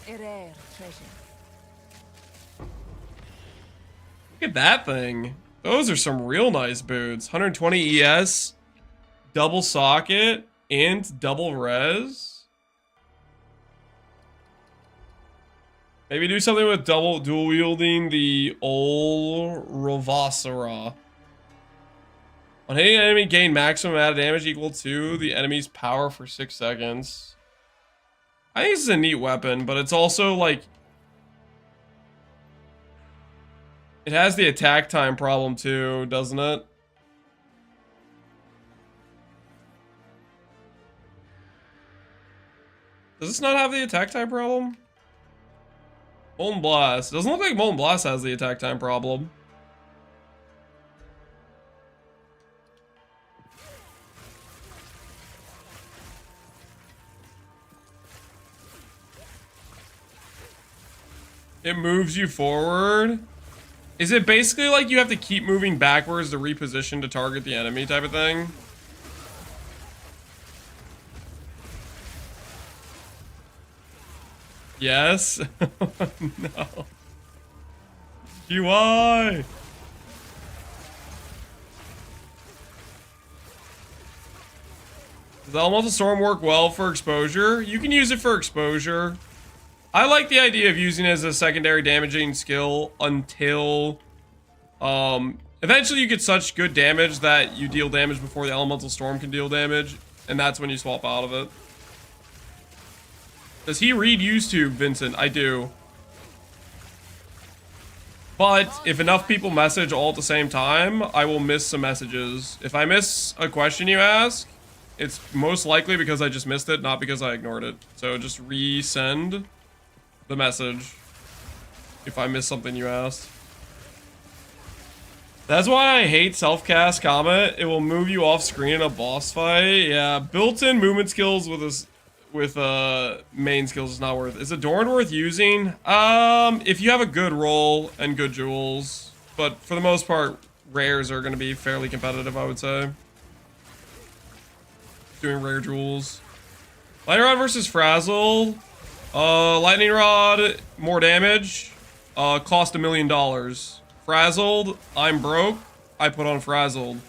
A rare treasure. Look at that thing. Those are some real nice boots. 120 ES, double socket, and double res. Maybe do something with dual wielding the old Ravasara. On hitting an enemy, gain maximum amount of damage equal to the enemy's power for 6 seconds. I think this is a neat weapon, but it's also like... It has the attack time problem too, doesn't it? Does this not have the attack time problem? Molten Blast. Doesn't look like Molten Blast has the attack time problem. It moves you forward. Is it basically like you have to keep moving backwards to reposition to target the enemy type of thing? Yes? No. UI! Does Elemental Storm work well for exposure? You can use it for exposure. I like the idea of using it as a secondary damaging skill until... eventually you get such good damage that you deal damage before the Elemental Storm can deal damage. And that's when you swap out of it. Does he read YouTube, Vincent? I do. But if enough people message all at the same time, I will miss some messages. If I miss a question you ask, it's most likely because I just missed it, not because I ignored it. So just resend the message if I miss something you asked. That's why I hate self-cast Comet. It will move you off screen in a boss fight. Yeah, built-in movement skills with main skills is not worth. Is Adorn worth using? If you have a good roll and good jewels, but for the most part, rares are going to be fairly competitive, I would say. Doing rare jewels. Lightning Rod versus Frazzle. Lightning Rod, more damage. Cost $1 million. Frazzled, I'm broke. I put on Frazzled.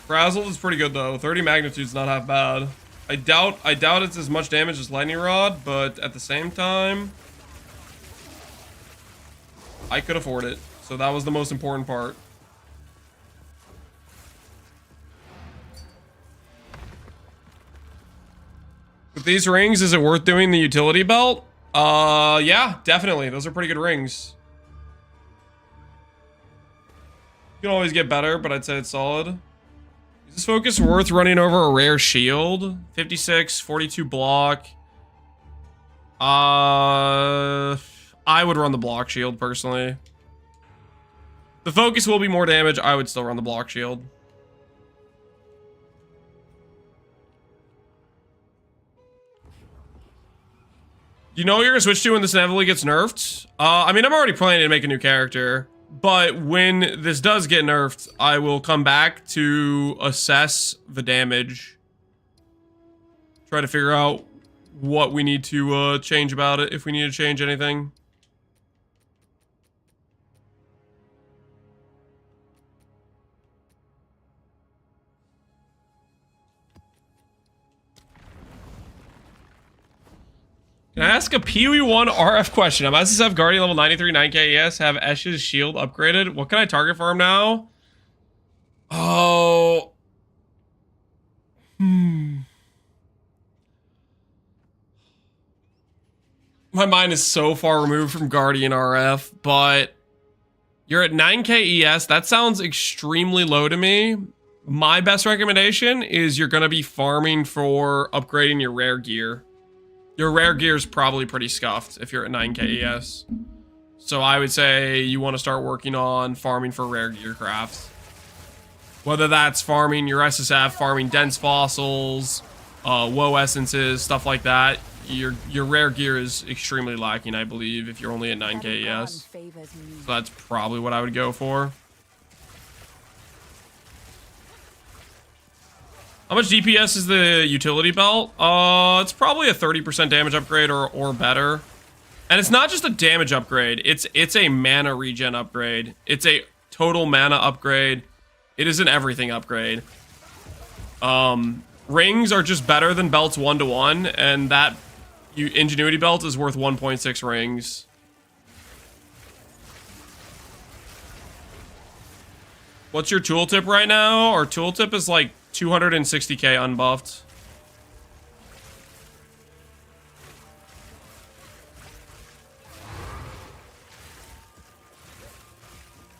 Frazzled is pretty good though. 30 magnitude's not half bad. I doubt it's as much damage as Lightning Rod, but at the same time, I could afford it. So that was the most important part. With these rings, is it worth doing the utility belt? Yeah, definitely. Those are pretty good rings. You can always get better, but I'd say it's solid. Is this focus worth running over a rare shield? 56, 42 block. I would run the block shield, personally. The focus will be more damage. I would still run the block shield. You know what you're gonna switch to when this inevitably gets nerfed? I mean, I'm already planning to make a new character, but when this does get nerfed, I will come back to assess the damage. Try to figure out what we need to change about it, if we need to change anything. Can I ask a PoE1 RF question? I'm SSF Guardian level 93, 9k ES, have Esh's shield upgraded. What can I target for him now? Oh. My mind is so far removed from Guardian RF, but you're at 9k ES. That sounds extremely low to me. My best recommendation is you're going to be farming for upgrading your rare gear. Your rare gear is probably pretty scuffed if you're at 9k ES. So I would say you want to start working on farming for rare gear crafts. Whether that's farming your SSF, farming dense fossils, woe essences, stuff like that. Your rare gear is extremely lacking, I believe, if you're only at 9k ES. So that's probably what I would go for. How much DPS is the utility belt? It's probably a 30% damage upgrade or better. And it's not just a damage upgrade. It's a mana regen upgrade. It's a total mana upgrade. It is an everything upgrade. Rings are just better than belts 1-to-1, and that ingenuity belt is worth 1.6 rings. What's your tooltip right now? Our tooltip is like 260k unbuffed.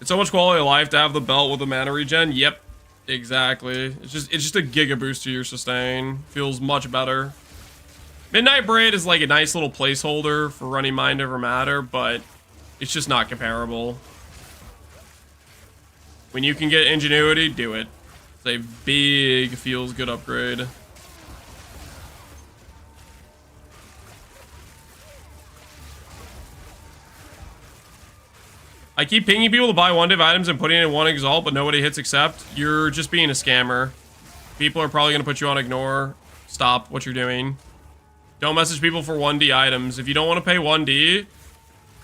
It's so much quality of life to have the belt with the mana regen. Yep, exactly. It's just a giga boost to your sustain. Feels much better. Midnight Braid is like a nice little placeholder for running Mind Over Matter, but it's just not comparable. When you can get Ingenuity, do it. It's a big feels good upgrade. I keep pinging people to buy one-div items and putting in one exalt, but nobody hits accept. You're just being a scammer. People are probably going to put you on ignore. Stop what you're doing. Don't message people for 1D items. If you don't want to pay 1D,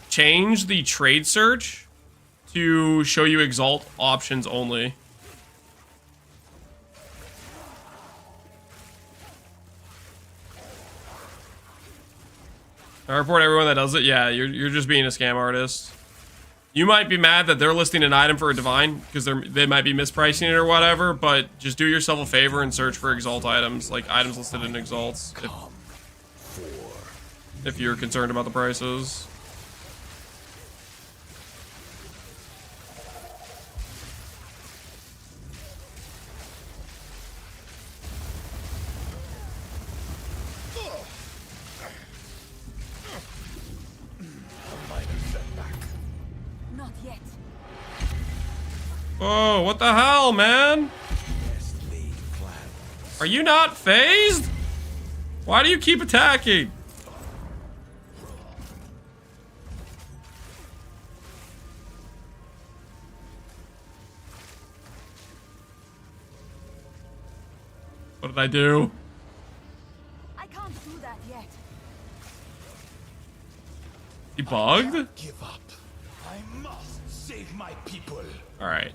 change the trade search to show you exalt options only. I report everyone that does it. Yeah, you're just being a scam artist. You might be mad that they're listing an item for a divine because they might be mispricing it or whatever, but just do yourself a favor and search for exalt items, like items listed in exalts, if you're concerned about the prices. go. What the hell, man? Are you not phased? Why do you keep attacking? What did I do? I can't do that yet. He bugged? Give up. I must save my people. All right.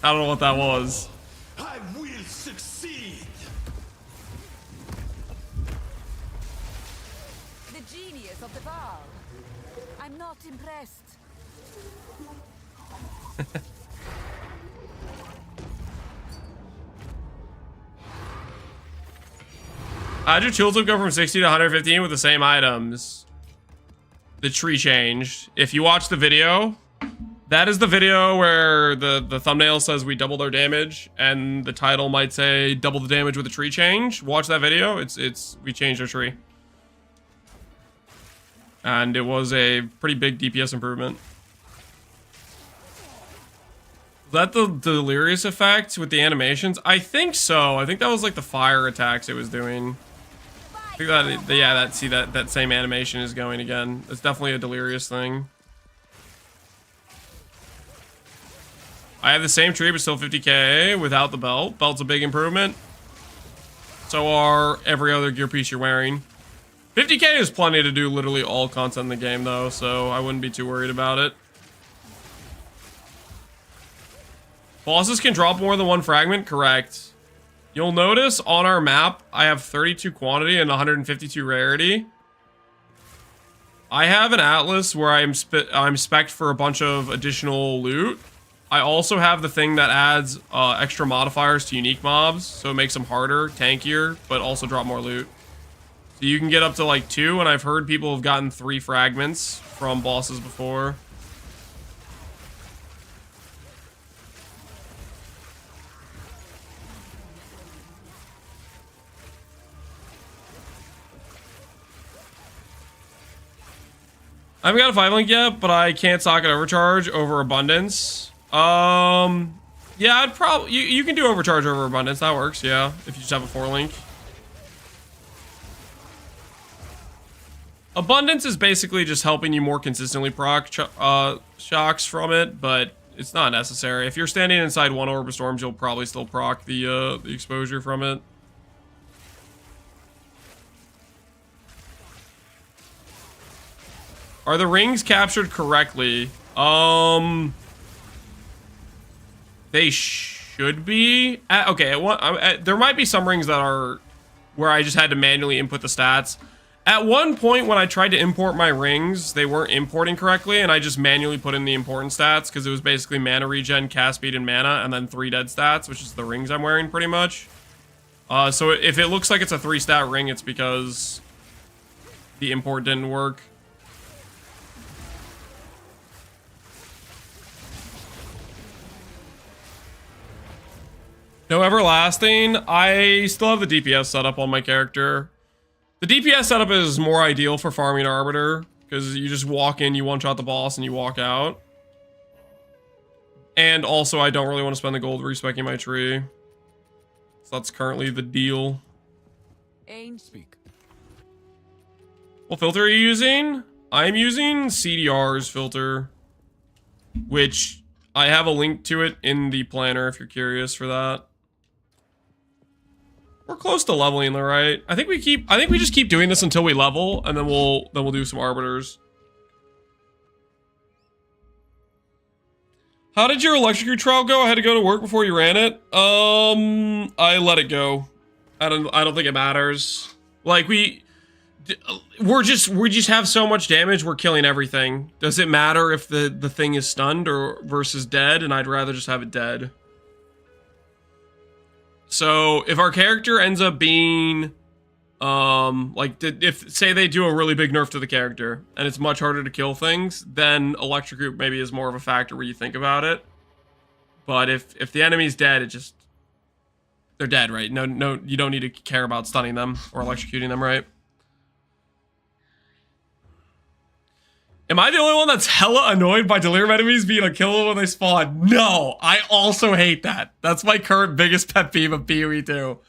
I don't know what that was. I will succeed. The genius of the ball. I'm not impressed. How'd your chill tip go from 60 to 115 with the same items? The tree changed. If you watch the video, that is the video where the thumbnail says we doubled our damage, and the title might say double the damage with a tree change. Watch that video. We changed our tree. And it was a pretty big DPS improvement. Was that the delirious effect with the animations? I think so. I think that was like the fire attacks it was doing. I think that, yeah, that same animation is going again. It's definitely a delirious thing. I have the same tree, but still 50k without the belt. Belt's a big improvement. So are every other gear piece you're wearing. 50k is plenty to do literally all content in the game, though, so I wouldn't be too worried about it. Bosses can drop more than one fragment, correct. You'll notice on our map, I have 32 quantity and 152 rarity. I have an atlas where I'm spec'd for a bunch of additional loot. I also have the thing that adds extra modifiers to unique mobs, so it makes them harder, tankier, but also drop more loot. So you can get up to like 2, and I've heard people have gotten 3 fragments from bosses before. I haven't got a 5 link yet, but I can't socket overcharge over abundance. Yeah, I'd probably you can do overcharge over abundance. That works, yeah. If you just have a 4 link. Abundance is basically just helping you more consistently proc shocks from it, but it's not necessary. If you're standing inside one orb of storms, you'll probably still proc the exposure from it. Are the rings captured correctly? They should be. Okay, there might be some rings that are where I just had to manually input the stats. At one point when I tried to import my rings, they weren't importing correctly, and I just manually put in the important stats because it was basically mana regen, cast speed, and mana, and then 3 dead stats, which is the rings I'm wearing pretty much. So if it looks like it's a 3-stat ring, it's because the import didn't work. No everlasting. I still have the DPS setup on my character. The DPS setup is more ideal for farming Arbiter, because you just walk in, you one-shot the boss, and you walk out. And also, I don't really want to spend the gold respecking my tree. So that's currently the deal. Speak. What filter are you using? I'm using CDR's filter, which I have a link to it in the planner if you're curious for that. We're close to leveling though, right? I think we just keep doing this until we level, and then we'll do some arbiters. How did your electric trial go? I had to go to work before you ran it. I let it go. I don't think it matters. Like we just have so much damage, we're killing everything. Does it matter if the thing is stunned or versus dead? And I'd rather just have it dead. So if our character ends up being, if say they do a really big nerf to the character and it's much harder to kill things, then electric group maybe is more of a factor where you think about it. But if the enemy's dead, they're dead, right? No, you don't need to care about stunning them or electrocuting them, right? Am I the only one that's hella annoyed by delirium enemies being unkillable when they spawn? No, I also hate that. That's my current biggest pet peeve of PoE 2.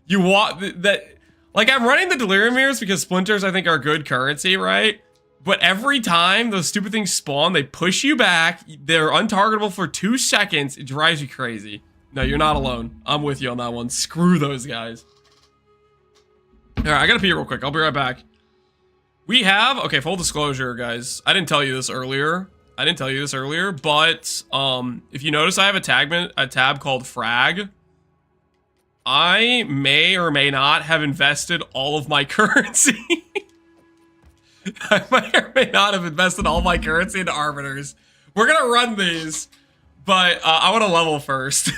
You want that, like, I'm running the delirium mirrors because splinters I think are good currency, right? But every time those stupid things spawn, they push you back. They're untargetable for 2 seconds. It drives you crazy. No, you're not alone. I'm with you on that one. Screw those guys. All right, I gotta pee real quick. I'll be right back. We have, okay, full disclosure, guys. I didn't tell you this earlier. But if you notice, I have a tab called Frag. I may or may not have invested all of my currency. I may or may not have invested all my currency into Arbiters. We're gonna run these, but I want to level first.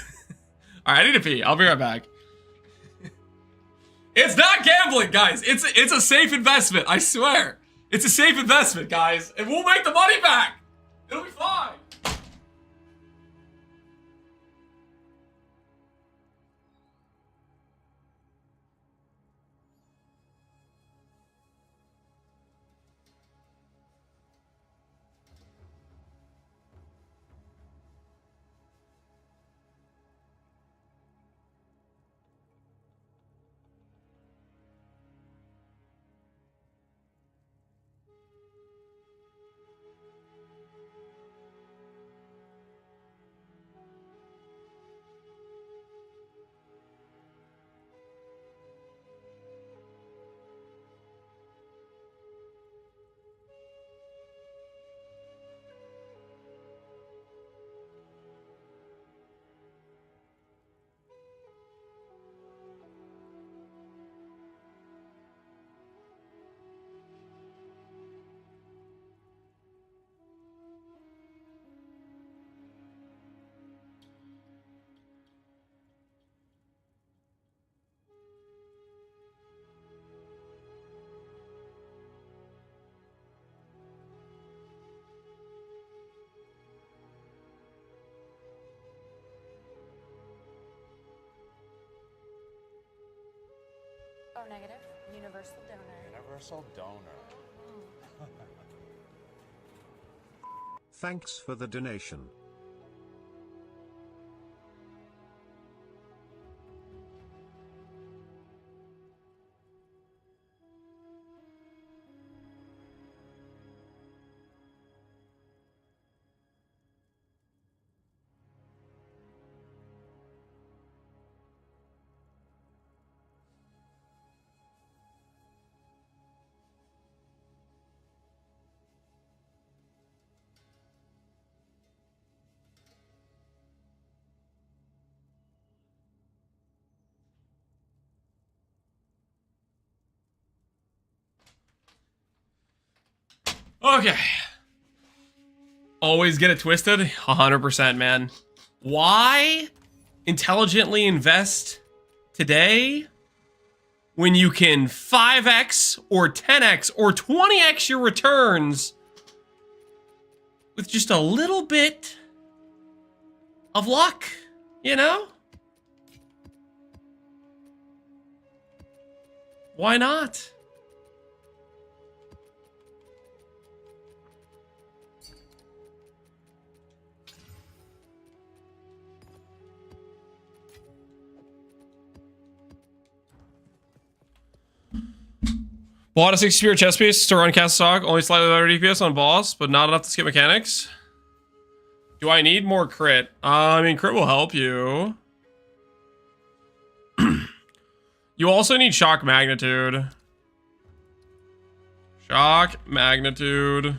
All right, I need to pee. I'll be right back. It's not gambling, guys. It's a safe investment. I swear. It's a safe investment, guys. And we'll make the money back. It'll be fine. Oh, negative. Universal donor. Universal donor. Thanks for the donation. Okay. Always get it twisted? 100%, man. Why intelligently invest today when you can 5x or 10x or 20x your returns with just a little bit of luck, you know? Why not? Bought a 60 spirit chest piece to run cast stock, only slightly better DPS on boss, but not enough to skip mechanics. Do I need more crit? I mean, crit will help you. You also need shock magnitude. Shock magnitude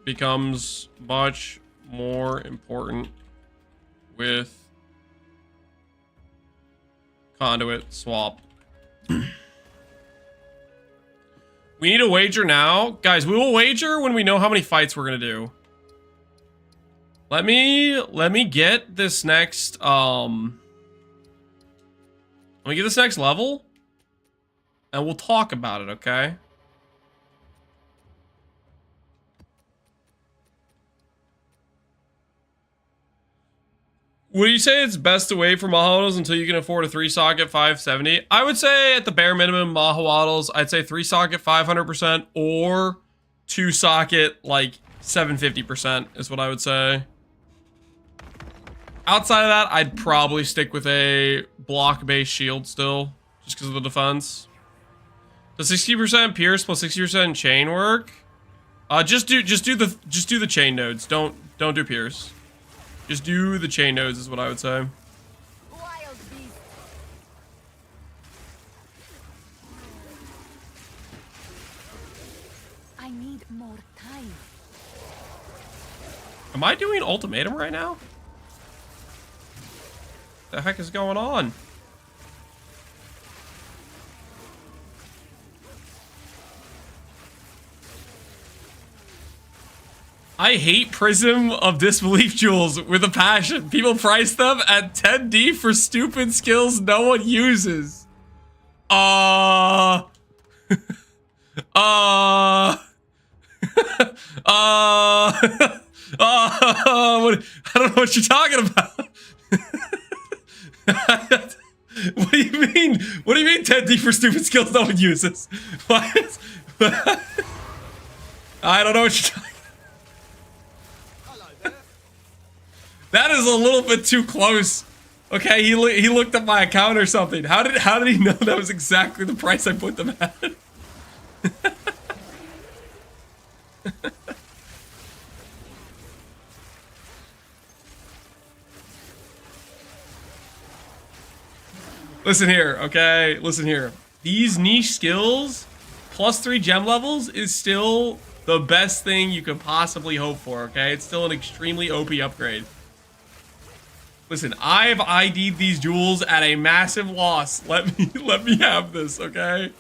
becomes much more important with conduit swap. We need a wager now. Guys, we will wager when we know how many fights we're gonna do. Let me get this next let me get this next level and we'll talk about it, okay? Would you say it's best to wait for Mahawaddles until you can afford a 3-socket 570? I would say at the bare minimum, Mahawaddles, I'd say 3-socket 500% or 2 socket, like 750% is what I would say. Outside of that, I'd probably stick with a block-based shield still, just because of the defense. Does 60% pierce plus 60% chain work? Just do the chain nodes. Don't do pierce. Just do the chain nodes is what I would say. Wild beast. I need more time. Am I doing ultimatum right now? The heck is going on? I hate Prism of Disbelief jewels with a passion. People price them at 10D for stupid skills no one uses. What, I don't know what you're talking about. What do you mean? What do you mean 10D for stupid skills no one uses? What? I don't know what you're talking about. That is a little bit too close. Okay, he looked at my account or something. How did he know that was exactly the price I put them at? Listen here, okay? Listen here. These niche skills plus 3 gem levels is still the best thing you could possibly hope for, okay? It's still an extremely OP upgrade. Listen, I've ID'd these jewels at a massive loss. Let me have this, okay?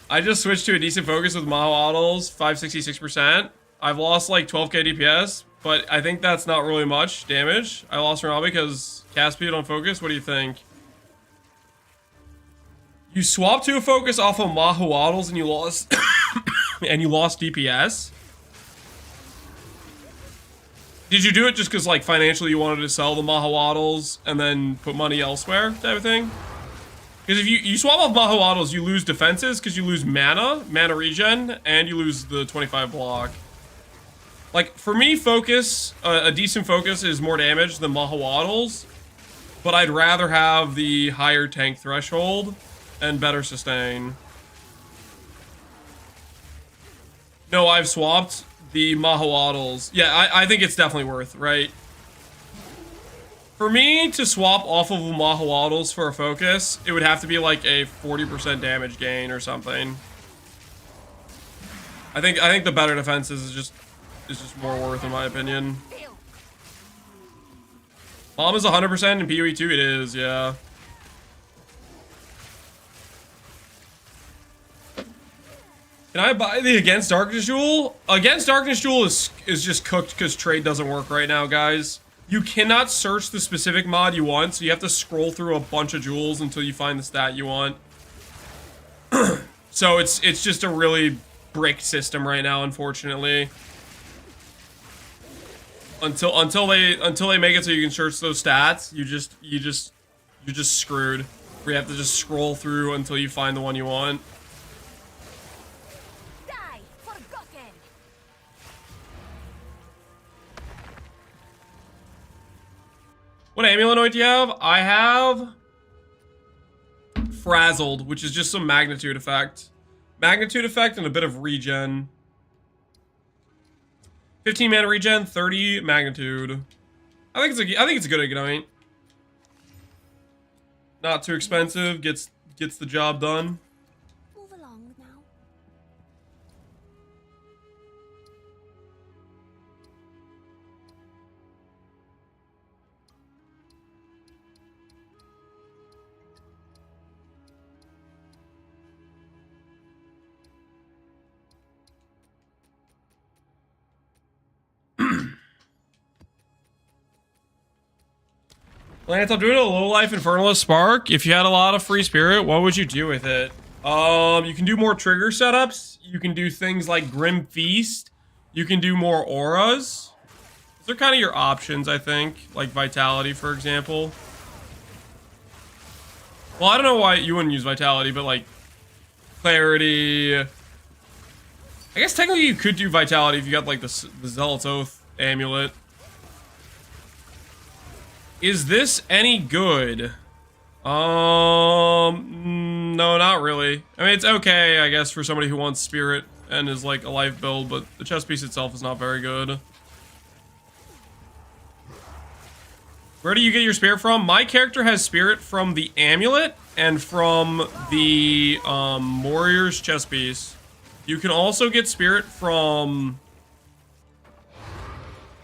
I just switched to a decent focus with Maho Autos, 566%. I've lost like 12k DPS, but I think that's not really much damage. I lost Ronaldo because cast speed on focus. What do you think? You swapped to a focus off of Maho Autos and you lost and you lost DPS. Did you do it just because like financially you wanted to sell the Maho Autos and then put money elsewhere type of thing? Because if you swap off Maho Autos, you lose defenses because you lose mana regen, and you lose the 25 block. Like, for me, focus, a decent focus is more damage than Maho Autos, but I'd rather have the higher tank threshold and better sustain. No, I've swapped the Maho Autos. Yeah, I think it's definitely worth, right? For me to swap off of Maho Autos for a focus, it would have to be like a 40% damage gain or something. I think the better defenses is just more worth in my opinion. Bomb is 100% in PoE 2, it is, yeah. Can I buy the Against Darkness Jewel? Against Darkness Jewel is just cooked because trade doesn't work right now, guys. You cannot search the specific mod you want, so you have to scroll through a bunch of jewels until you find the stat you want. So it's just a really brick system right now, unfortunately. Until they make it so you can search those stats, you're just screwed. Where you have to just scroll through until you find the one you want. Die, forgotten. What amulenoid do you have? I have Frazzled, which is just some magnitude effect. Magnitude effect and a bit of regen. 15 mana regen, 30 magnitude. I think it's a good ignite. Not too expensive, gets the job done. Move along now. Lance, I'm doing a low life Infernalist Spark. If you had a lot of free spirit, what would you do with it? You can do more trigger setups. You can do things like Grim Feast. You can do more auras. Those are kind of your options, I think. Like Vitality, for example. Well, I don't know why you wouldn't use vitality, but like clarity. I guess technically you could do vitality if you got like the Zealot's Oath amulet. Is this any good? No, not really. I mean, it's okay, I guess, for somebody who wants spirit and is like a life build, but the chest piece itself is not very good. Where do you get your spirit from? My character has spirit from the amulet and from the warrior's chest piece. You can also get spirit from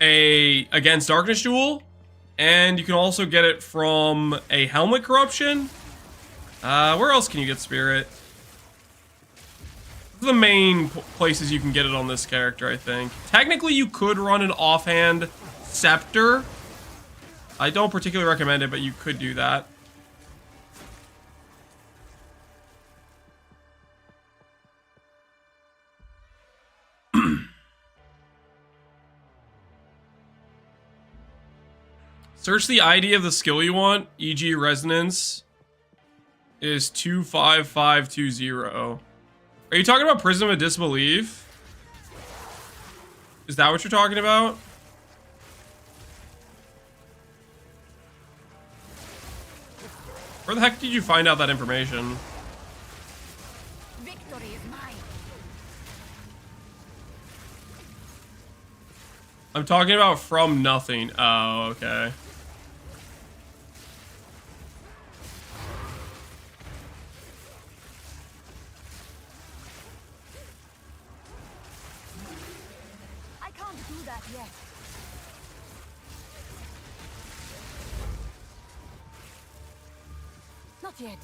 a Against Darkness duel, and you can also get it from a helmet corruption. Where else can you get spirit? These are the main places you can get it on this character, I think. Technically, you could run an offhand scepter. I don't particularly recommend it, but you could do that. Search the ID of the skill you want, e.g. resonance is 25520. Are you talking about Prism of Disbelief? Is that what you're talking about? Where the heck did you find out that information? Victory is mine. I'm talking about from nothing. Oh, okay. I can't do that yet. Not yet.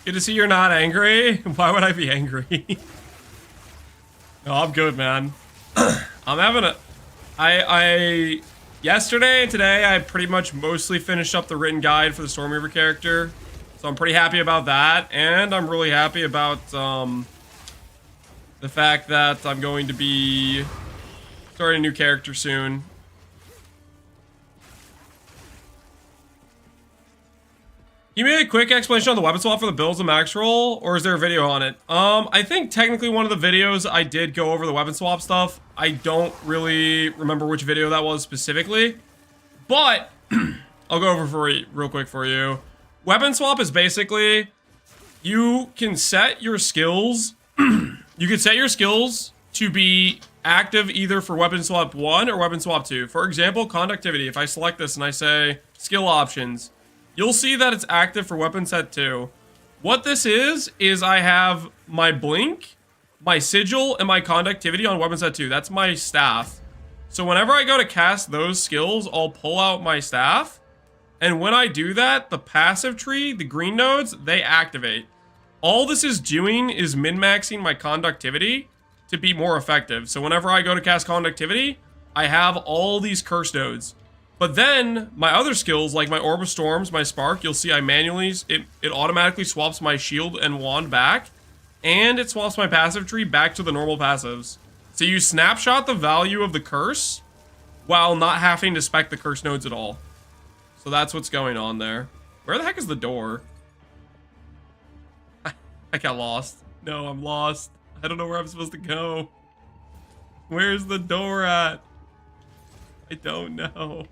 Good to see you're not angry. Why would I be angry? No, I'm good, man. I'm having a... Yesterday and today, I pretty much mostly finished up the written guide for the Stormweaver character. So I'm pretty happy about that. And I'm really happy about, the fact that I'm going to be starting a new character soon. You made a quick explanation on the weapon swap for the builds and max roll, or is there a video on it? I think technically one of the videos I did go over the weapon swap stuff. I don't really remember which video that was specifically, but I'll go over for real quick for you. Weapon swap is basically you can set your skills. You can set your skills to be active either for weapon swap 1 or weapon swap 2. For example, conductivity. If I select this and I say skill options, you'll see that it's active for weapon set 2. What this is I have my blink, my sigil, and my conductivity on weapon set 2. That's my staff. So whenever I go to cast those skills, I'll pull out my staff. And when I do that, the passive tree, the green nodes, they activate. All this is doing is min-maxing my conductivity to be more effective. So whenever I go to cast conductivity, I have all these curse nodes. But then, my other skills, like my Orb of Storms, my Spark, you'll see I manually, it automatically swaps my shield and wand back, and it swaps my passive tree back to the normal passives. So you snapshot the value of the curse, while not having to spec the curse nodes at all. So that's what's going on there. Where the heck is the door? I got lost. No, I'm lost. I don't know where I'm supposed to go. Where's the door at? I don't know.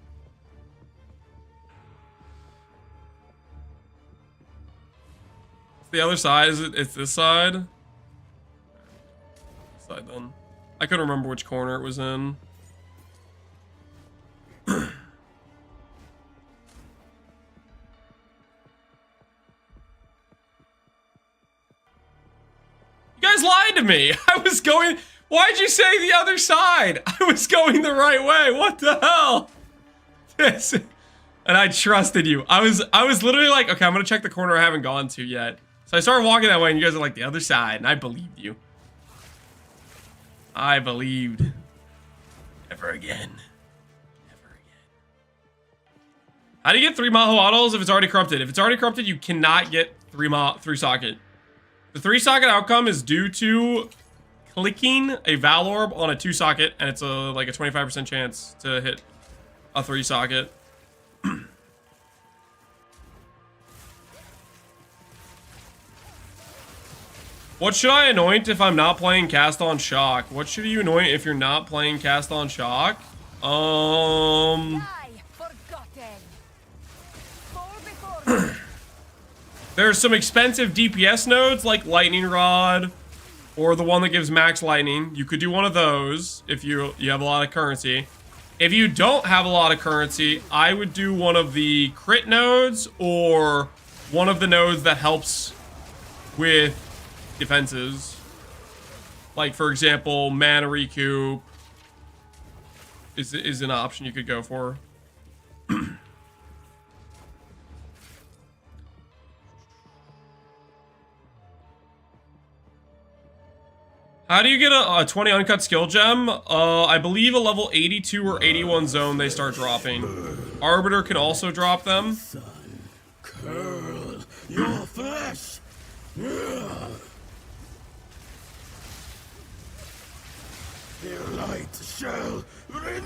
The other side, is it? It's this side? This side then. I couldn't remember which corner it was in. You guys lied to me. I was going... Why'd you say the other side? I was going the right way. What the hell? This... And I trusted you. I was literally like, okay, I'm gonna check the corner I haven't gone to yet. So I started walking that way, and you guys are like, the other side, and I believed you. I believed. Never again. Never again. How do you get 3 Maho autos if it's already corrupted? If it's already corrupted, you cannot get 3 socket. The 3 socket outcome is due to clicking a Val Orb on a 2 socket, and it's like a 25% chance to hit a 3 socket. What should I anoint if I'm not playing Cast on Shock? What should you anoint if you're not playing Cast on Shock? Die, forgotten. Fall before me. There's some expensive DPS nodes like Lightning Rod or the one that gives max lightning. You could do one of those if you have a lot of currency. If you don't have a lot of currency, I would do one of the crit nodes or one of the nodes that helps with defenses. Like, for example, mana recoup is an option you could go for. How do you get a 20 uncut skill gem? I believe a level 82 or 81 zone they start dropping. Arbiter can also drop them. Son, curl your flesh. The light shall remain.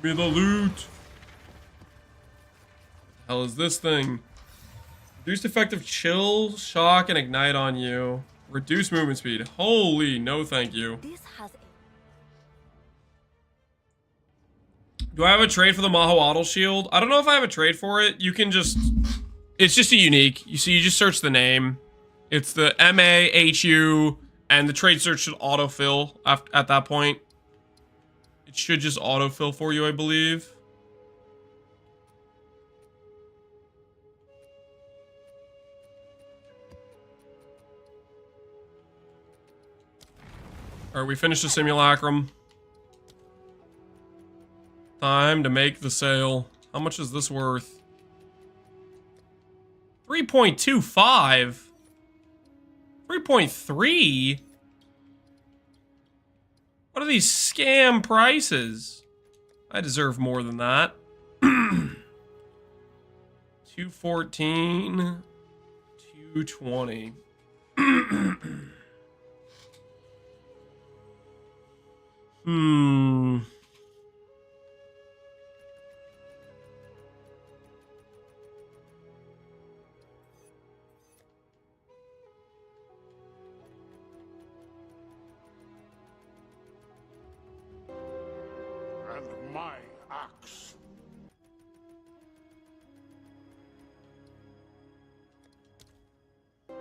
Give me the loot. Hell is this thing? Reduced effective chill, shock, and ignite on you. Reduce movement speed. Holy no, thank you. This has Do I have a trade for the Mahoatl shield? I don't know if I have a trade for it. You can just... It's just a unique. You see, you just search the name. It's the MAHU, and the trade search should autofill at that point. It should just autofill for you, I believe. Alright, we finished the simulacrum. Time to make the sale. How much is this worth? 3.25? 3.3? What are these scam prices? I deserve more than that. 214, 220. And my axe. And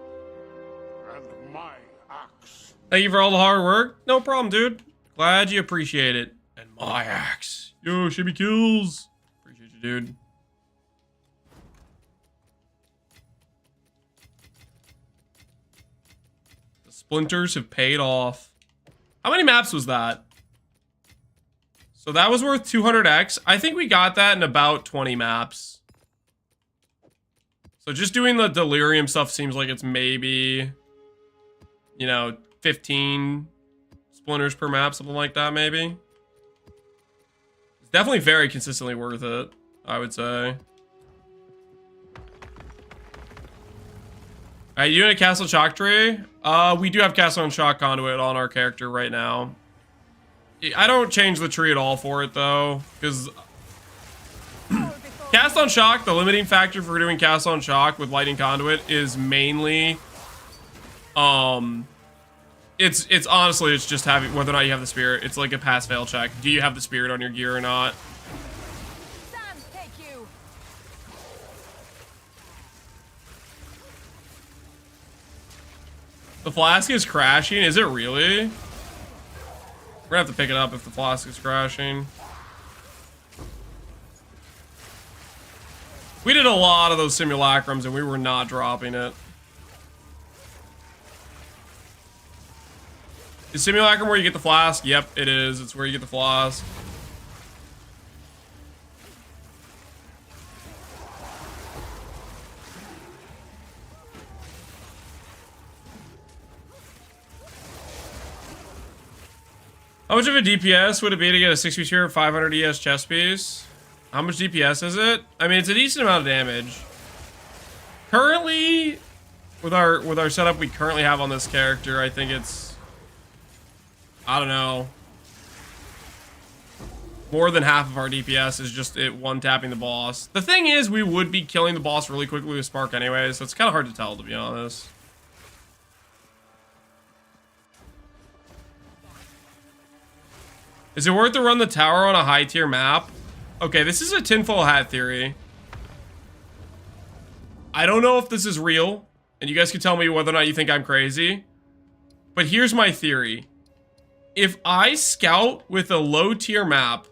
my axe. Thank you for all the hard work. No problem, dude. Glad you appreciate it. And my axe. Yo, shibby kills. Appreciate you, dude. The splinters have paid off. How many maps was that? So that was worth 200x. I think we got that in about 20 maps. So just doing the delirium stuff seems like it's maybe, you know, 15 splinters per map, something like that, maybe. It's definitely very consistently worth it, I would say. Alright, you doing a Castle Shock tree? We do have Castle and Shock Conduit on our character right now. I don't change the tree at all for it, though, because Cast on Shock, the limiting factor for doing Cast on Shock with Lightning Conduit is mainly, it's honestly, it's just having, whether or not you have the spirit. It's like a pass-fail check. Do you have the spirit on your gear or not? Sam, take you. The flask is crashing? Is it really? We're gonna have to pick it up if the flask is crashing. We did a lot of those simulacrums and we were not dropping it. Is simulacrum where you get the flask? Yep, it is. It's where you get the flask. How much of a DPS would it be to get a 6-piece here 500 ES chest piece? How much DPS is it? I mean, it's a decent amount of damage. Currently, with our setup we currently have on this character, I think it's, I don't know, more than half of our DPS is just it one-tapping the boss. The thing is, we would be killing the boss really quickly with Spark anyway, so it's kind of hard to tell, to be honest. Is it worth to run the tower on a high-tier map? Okay, this is a tinfoil hat theory. I don't know if this is real, and you guys can tell me whether or not you think I'm crazy. But here's my theory. If I scout with a low-tier map,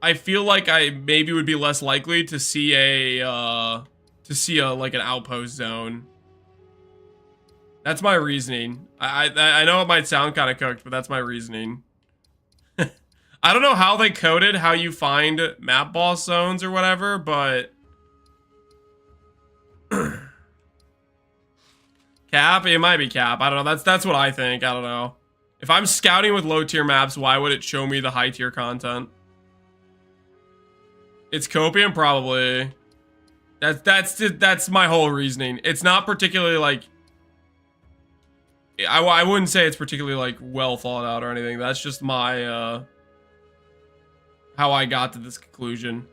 I feel like I maybe would be less likely to see like an outpost zone. That's my reasoning. I know it might sound kind of cooked, but that's my reasoning. I don't know how they coded how you find map boss zones or whatever, but cap, it might be cap. I don't know. That's what I think. I don't know. If I'm scouting with low tier maps, why would it show me the high tier content? It's copium, probably. That's my whole reasoning. It's not particularly like I wouldn't say it's particularly like well thought out or anything. That's just my how I got to this conclusion.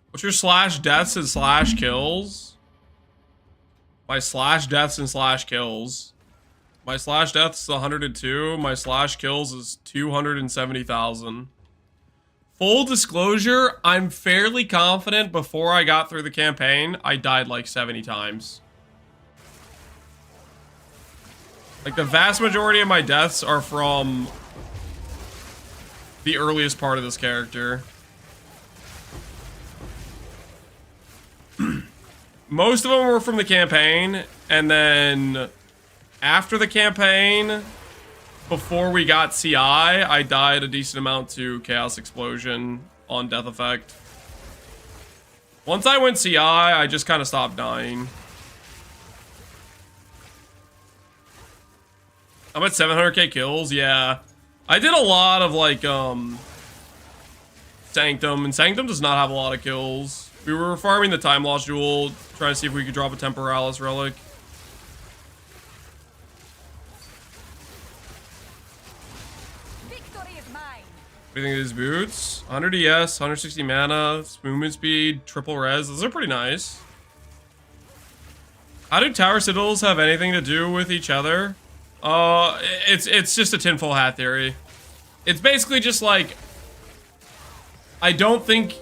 What's your slash deaths and slash kills? My slash deaths and slash kills. My slash deaths is 102. My slash kills is 270,000. Full disclosure, I'm fairly confident before I got through the campaign, I died like 70 times. Like the vast majority of my deaths are from the earliest part of this character. Most of them were from the campaign, and then after the campaign, before we got CI, I died a decent amount to Chaos Explosion on Death Effect. Once I went CI, I just kind of stopped dying. I'm at 700k kills, yeah. I did a lot of like, Sanctum, and Sanctum does not have a lot of kills. We were farming the Time Lost Jewel, trying to see if we could drop a Temporalis Relic. Victory is mine. What do you think of these boots? 100 ES, 160 mana, movement speed, triple res. Those are pretty nice. How do Tower Citadels have anything to do with each other? It's just a tinfoil hat theory. It's basically just like, I don't think,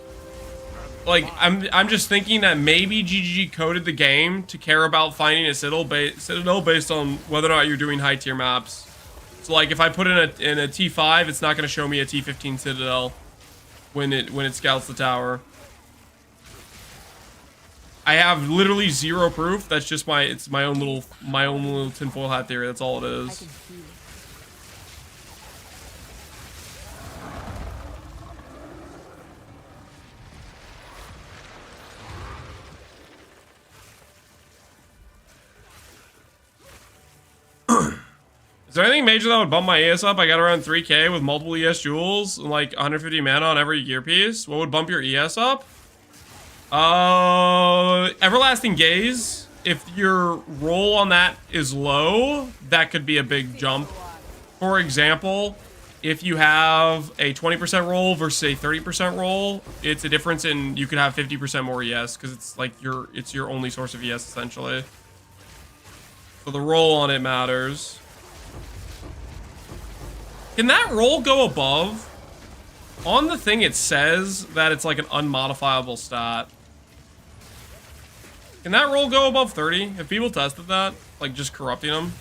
like, I'm just thinking that maybe GGG coded the game to care about finding a citadel based on whether or not you're doing high tier maps. So like if I put in a T5, it's not going to show me a T15 citadel when it scouts the tower. I have literally zero proof. That's just my own little tinfoil hat theory. That's all it is. Is there anything major that would bump my ES up? I got around 3k with multiple ES jewels and like 150 mana on every gear piece. What would bump your ES up? Everlasting Gaze. If your roll on that is low, that could be a big jump. For example, if you have a 20% roll versus a 30% roll, it's a difference in, you could have 50% more ES because it's like it's your only source of ES essentially. So the roll on it matters. Can that roll go above? On the thing it says that it's like an unmodifiable stat. Can that roll go above 30? Have people tested that? Like just corrupting them?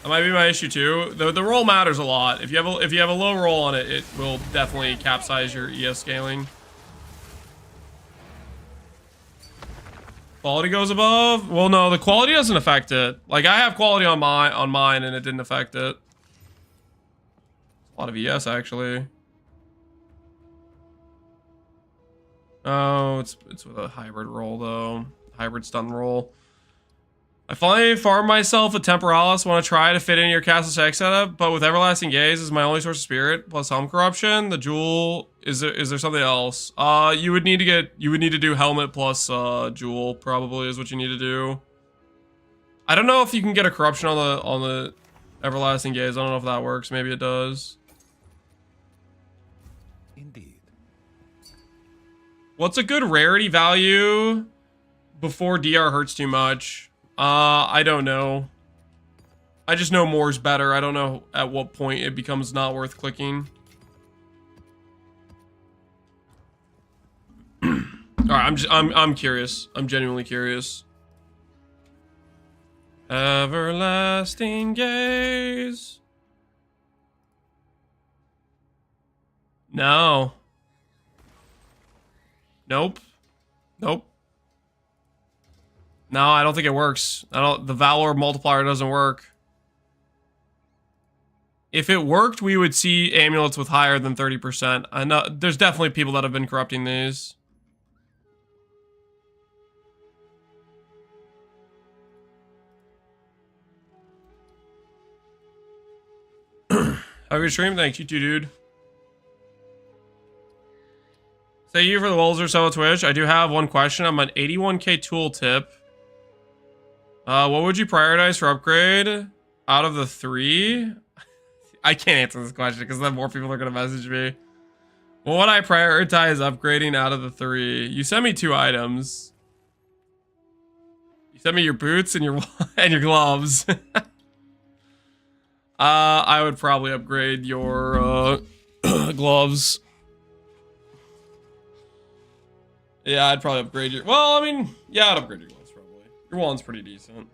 That might be my issue too. The roll matters a lot. If you have a low roll on it, it will definitely capsize your ES scaling. Quality goes above? Well, no, the quality doesn't affect it. Like I have quality on mine and it didn't affect it. A lot of ES actually. Oh, it's with a hybrid roll though. Hybrid stun roll. I finally farmed myself a Temporalis. Want to try to fit in your Castle Check setup, but with Everlasting Gaze is my only source of spirit plus Helm Corruption. The Jewel is there something else? You would need to do Helmet plus Jewel probably is what you need to do. I don't know if you can get a corruption on the Everlasting Gaze. I don't know if that works. Maybe it does. Indeed. What's a good rarity value before DR hurts too much? I don't know. I just know more's better. I don't know at what point it becomes not worth clicking. All right, I'm curious. I'm genuinely curious. Everlasting Gaze. No. Nope. Nope. No, I don't think it works. The Valor multiplier doesn't work. If it worked, we would see amulets with higher than 30%. I know there's definitely people that have been corrupting these. Have a good stream. Thanks, you too, dude. Thank you for the lulls or so on Twitch. I do have one question. I'm an 81k tooltip. What would you prioritize for upgrade out of the 3? I can't answer this question because then more people are going to message me. What would I prioritize upgrading out of the 3? You sent me 2 items. You sent me your boots and your and your gloves. I would probably upgrade your gloves. Yeah, I'd probably upgrade your... Well, I mean, yeah, I'd upgrade your gloves probably. Your wand's pretty decent.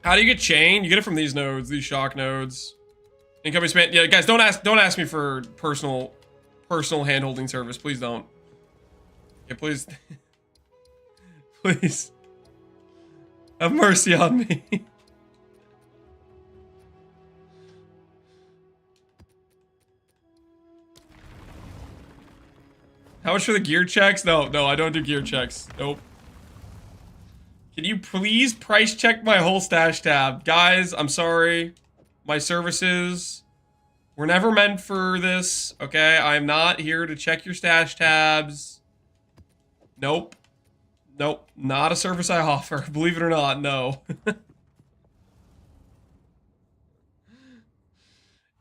How do you get chain? You get it from these nodes, these shock nodes. Incoming span. Yeah, guys, don't ask me for personal hand-holding service. Please don't. Yeah, please. Please. Have mercy on me. How much for the gear checks? No, I don't do gear checks. Nope. Can you please price check my whole stash tab? Guys, I'm sorry. My services were never meant for this, okay? I'm not here to check your stash tabs. Nope. Nope. Not a service I offer. Believe it or not, no.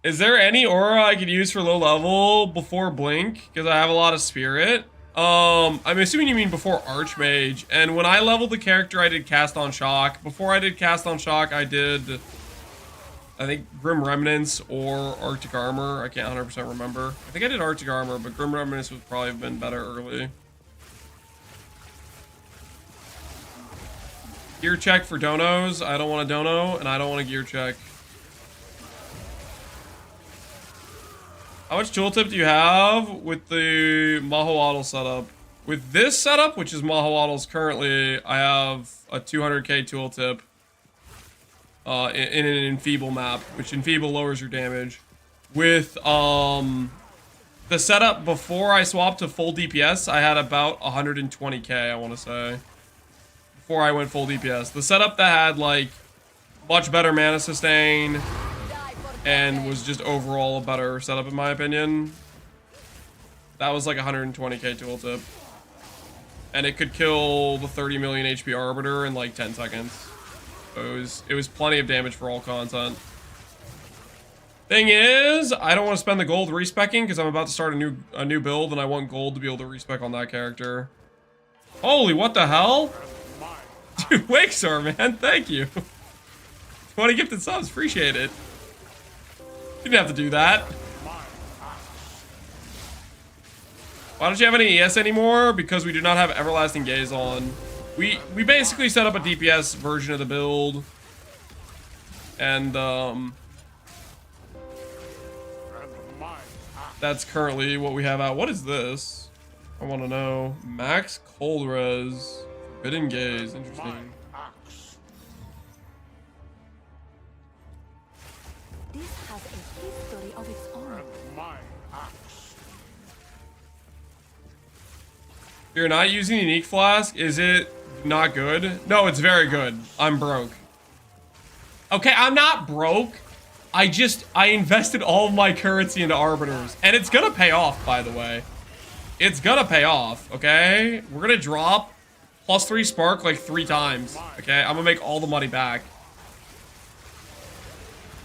Is there any aura I could use for low level before Blink? Because I have a lot of spirit. I'm assuming you mean before Archmage. And when I leveled the character, I did Cast on Shock. Before I did Cast on Shock, I did, I think, Grim Remnants or Arctic Armor. I can't 100% remember. I think I did Arctic Armor, but Grim Remnants would probably have been better early. Gear check for donos. I don't want a dono, and I don't want a gear check. How much tooltip do you have with the Mahoatl setup? With this setup, which is Mahoatl's currently, I have a 200k tooltip in an Enfeeble map, which Enfeeble lowers your damage. With the setup before I swapped to full DPS, I had about 120k, I want to say. Before I went full DPS. The setup that had, like, much better mana sustain and was just overall a better setup in my opinion. That was like 120k tooltip. And it could kill the 30 million HP Arbiter in like 10 seconds. So it was plenty of damage for all content. Thing is, I don't want to spend the gold respecking because I'm about to start a new build and I want gold to be able to respec on that character. Holy, what the hell? Dude, Wakestar, man, thank you. 20 gifted subs, appreciate it. You didn't have to do that. Why don't you have any ES anymore? Because we do not have Everlasting Gaze on. We basically set up a DPS version of the build. And, that's currently what we have out. What is this? I want to know. Max Cold Res. Forbidden Gaze. Interesting. This has a history of its own. If you're not using Unique Flask, is it not good? No, it's very good. I'm broke. Okay, I'm not broke. I invested all of my currency into Arbiters. And it's gonna pay off, by the way. It's gonna pay off, okay? We're gonna drop +3 spark like 3 times, okay? I'm gonna make all the money back.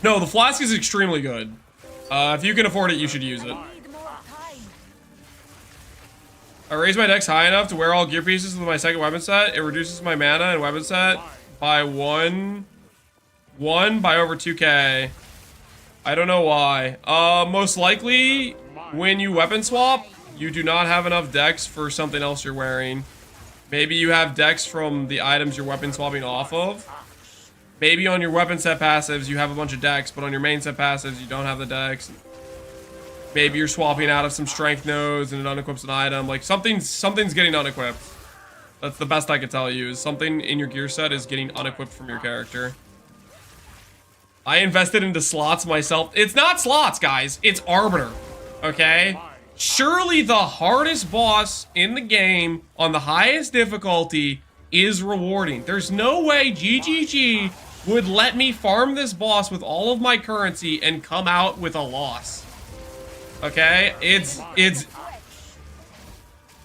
No, the flask is extremely good. If you can afford it, you should use it. I raise my dex high enough to wear all gear pieces with my second weapon set. It reduces my mana and weapon set by one by over 2k. I don't know why. Most likely, when you weapon swap, you do not have enough dex for something else you're wearing. Maybe you have dex from the items you're weapon swapping off of. Maybe on your weapon set passives, you have a bunch of dex, but on your main set passives, you don't have the dex. Maybe you're swapping out of some strength nodes and it unequips an item. Like, something's getting unequipped. That's the best I can tell you, is something in your gear set is getting unequipped from your character. I invested into slots myself. It's not slots, guys. It's Arbiter, okay? Surely the hardest boss in the game on the highest difficulty is rewarding. There's no way GGG would let me farm this boss with all of my currency and come out with a loss. Okay? It's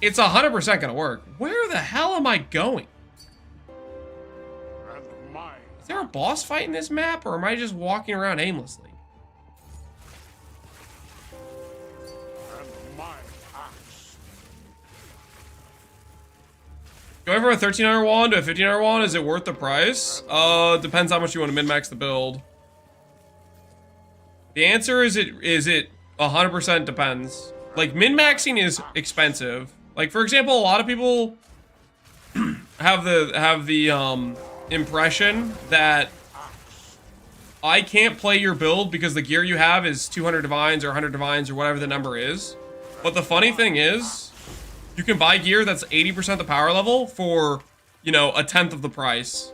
100% gonna work. Where the hell am I going? Is there a boss fight in this map, or am I just walking around aimlessly? Going from a 1300 wand to a 1500 wand, is it worth the price? Depends how much you want to min-max the build. The answer is it 100% depends. Like, min-maxing is expensive. Like, for example, a lot of people have the impression that I can't play your build because the gear you have is 200 divines or 100 divines or whatever the number is. But the funny thing is, you can buy gear that's 80% the power level for, you know, 1/10 of the price.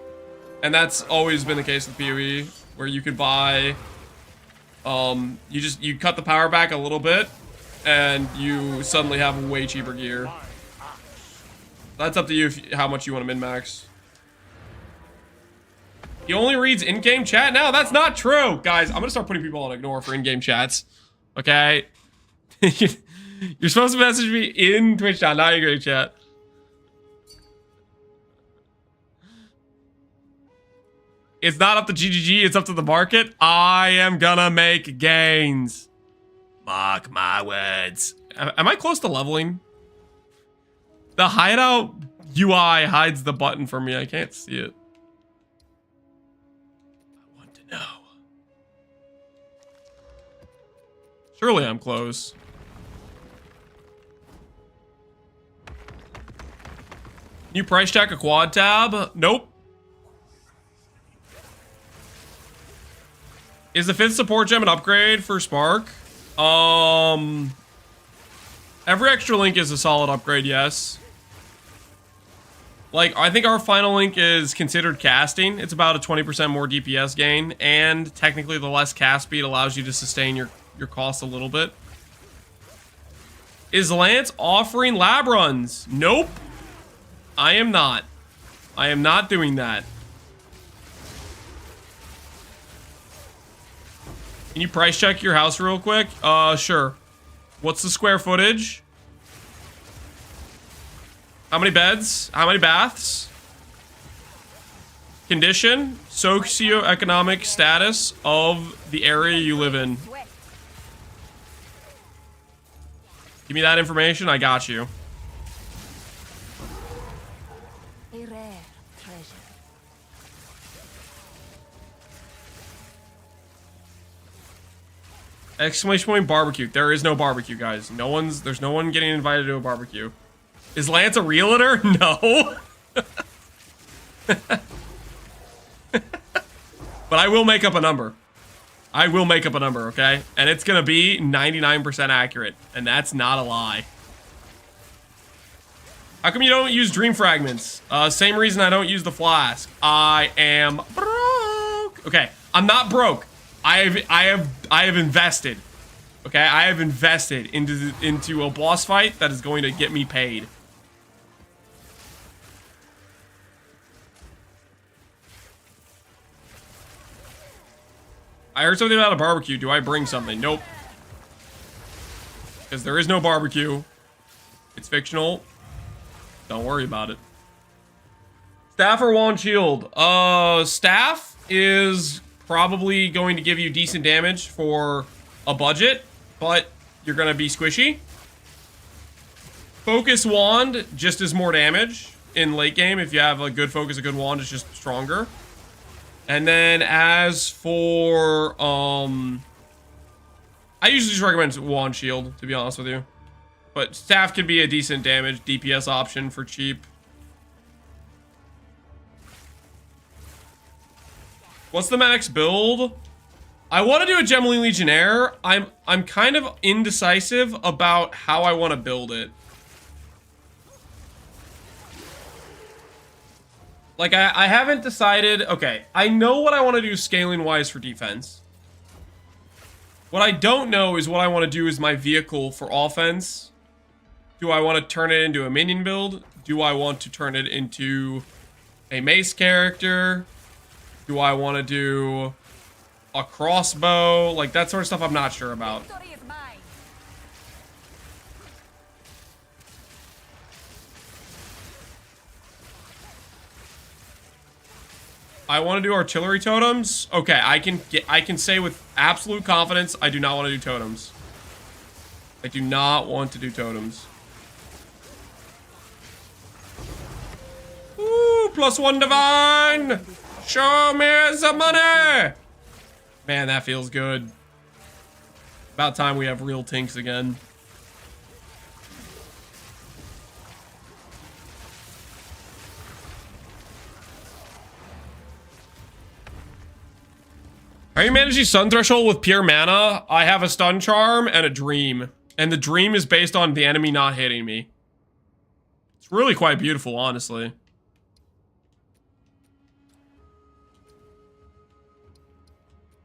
And that's always been the case with PoE, where you could buy, you cut the power back a little bit, and you suddenly have way cheaper gear. That's up to you how much you want to min-max. He only reads in-game chat? No, that's not true! Guys, I'm gonna start putting people on ignore for in-game chats. Okay? You're supposed to message me in Twitch chat, not in game chat. It's not up to GGG, it's up to the market. I am gonna make gains. Mark my words. Am I close to leveling? The hideout UI hides the button for me. I can't see it. I want to know. Surely I'm close. New price check a quad tab? Nope. Is the 5th support gem an upgrade for Spark? Every extra link is a solid upgrade, yes. Like, I think our final link is considered casting. It's about a 20% more DPS gain, and technically the less cast speed allows you to sustain your costs a little bit. Is Lance offering lab runs? Nope. I am not. I am not doing that. Can you price check your house real quick? Sure. What's the square footage? How many beds? How many baths? Condition? Socioeconomic status of the area you live in. Give me that information, I got you. A rare treasure. Exclamation point barbecue. There is no barbecue, guys. There's no one getting invited to a barbecue. Is Lance a realtor? No. But I will make up a number. I will make up a number, okay? And it's gonna be 99% accurate. And that's not a lie. How come you don't use dream fragments? Same reason I don't use the flask. I am broke. Okay, I'm not broke. I have invested. Okay, I have invested into a boss fight that is going to get me paid. I heard something about a barbecue. Do I bring something? Nope. Because there is no barbecue. It's fictional. Don't worry about it. Staff or wand shield? Staff is probably going to give you decent damage for a budget, but you're going to be squishy. Focus wand just is more damage in late game. If you have a good focus, a good wand, it's just stronger. And then as for, I usually just recommend wand shield, to be honest with you. But staff could be a decent damage DPS option for cheap. What's the max build? I want to do a Gemini Legionnaire. I'm kind of indecisive about how I want to build it. Like, I haven't decided. Okay, I know what I want to do scaling-wise for defense. What I don't know is what I want to do as my vehicle for offense. Do I want to turn it into a minion build? Do I want to turn it into a mace character? Do I want to do a crossbow? Like, that sort of stuff I'm not sure about. I want to do artillery totems. Okay, I can say with absolute confidence I do not want to do totems. I do not want to do totems. Ooh, +1 divine. Show me the money. Man, that feels good. About time we have real tinks again. Are you managing Sun Threshold with pure mana? I have a Stun Charm and a Dream. And the Dream is based on the enemy not hitting me. It's really quite beautiful, honestly.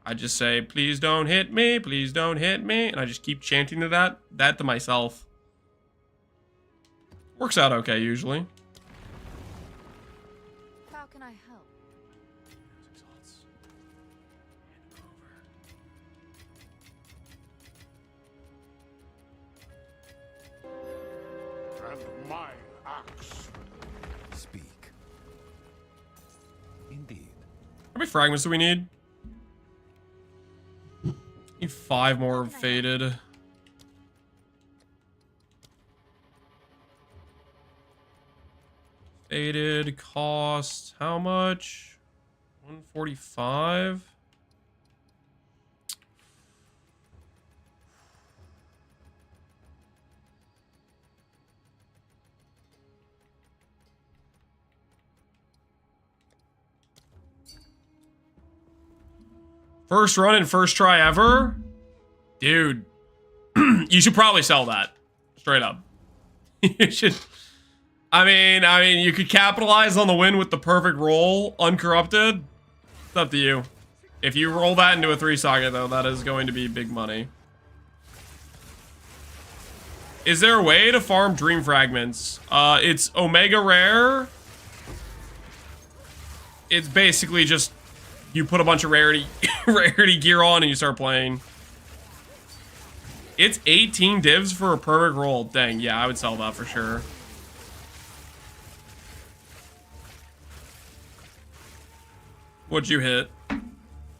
I just say, please don't hit me, please don't hit me. And I just keep chanting to that to myself. Works out okay, usually. How can I help? And my axe. Speak. Indeed. How many fragments do we need? Need 5 more faded. Faded cost how much? 145. First run and first try ever? Dude. You should probably sell that. Straight up. You should. I mean, you could capitalize on the win with the perfect roll, uncorrupted. It's up to you. If you roll that into a 3-socket, though, that is going to be big money. Is there a way to farm dream fragments? It's Omega Rare. It's basically just you put a bunch of rarity gear on and you start playing. It's 18 divs for a perfect roll. Dang, yeah, I would sell that for sure. What'd you hit? You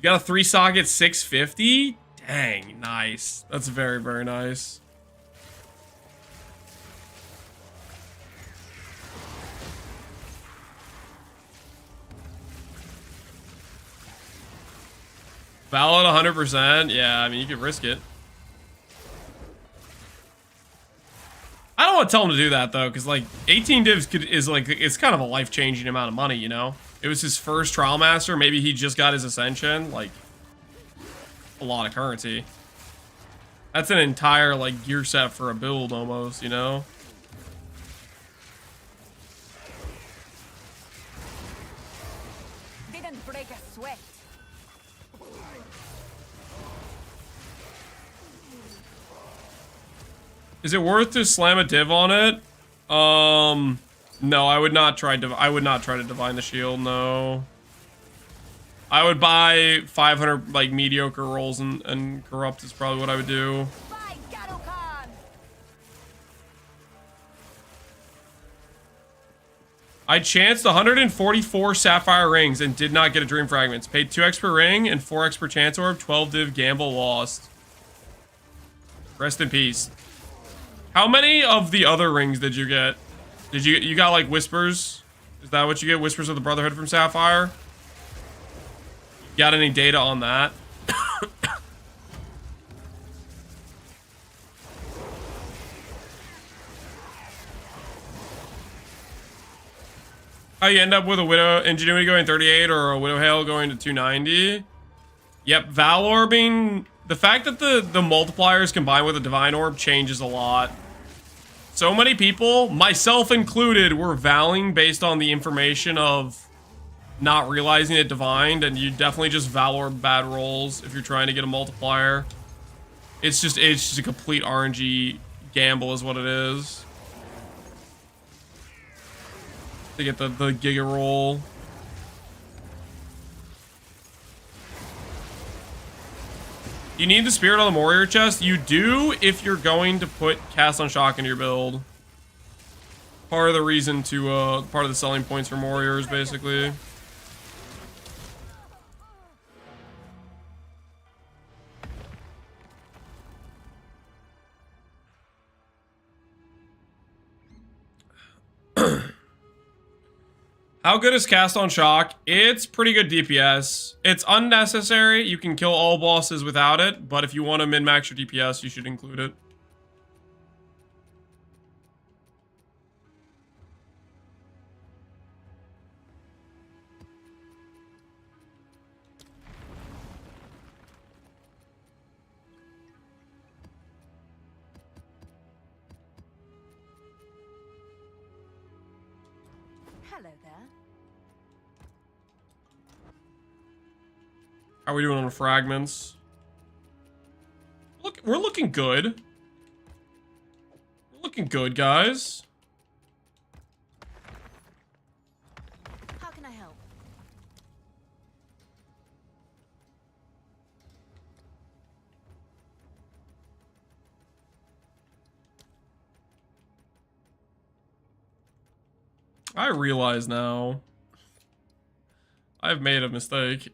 got a 3-socket 650? Dang, nice. That's very, very nice. Valid 100%. Yeah, I mean, you could risk it. I don't want to tell him to do that, though, because, like, 18 divs is, like, it's kind of a life-changing amount of money, you know? It was his first Trial Master. Maybe he just got his Ascension. Like, a lot of currency. That's an entire, like, gear set for a build, almost, you know? Didn't break a sweat. Is it worth to slam a div on it? No, I would not try to divine the shield, no. I would buy 500 like mediocre rolls and corrupt is probably what I would do. By Gadokan! I chanced 144 sapphire rings and did not get a dream fragments. Paid 2x per ring and 4x per chance orb. 12 div gamble lost. Rest in peace. How many of the other rings did you get? Did you got like whispers? Is that what you get? Whispers of the Brotherhood from Sapphire? Got any data on that? How you end up with a Widow Ingenuity going 38 or a Widow Hail going to 290? Yep, Val Orbing. The fact that the multipliers combined with a Divine Orb changes a lot. So many people, myself included, were valing based on the information of not realizing it divined, and you definitely just Val Orb bad rolls if you're trying to get a multiplier. It's just a complete RNG gamble is what it is. To get the Giga roll. You need the Spirit on the Warrior chest? You do if you're going to put Cast on Shock into your build. Part of the reason to, part of the selling points for Warriors, basically. How good is Cast on Shock? It's pretty good DPS. It's unnecessary. You can kill all bosses without it, but if you want to min-max your DPS, you should include it. Hello there. How are we doing on the fragments? Look, we're looking good. We're looking good, guys. How can I help? I realize now I've made a mistake.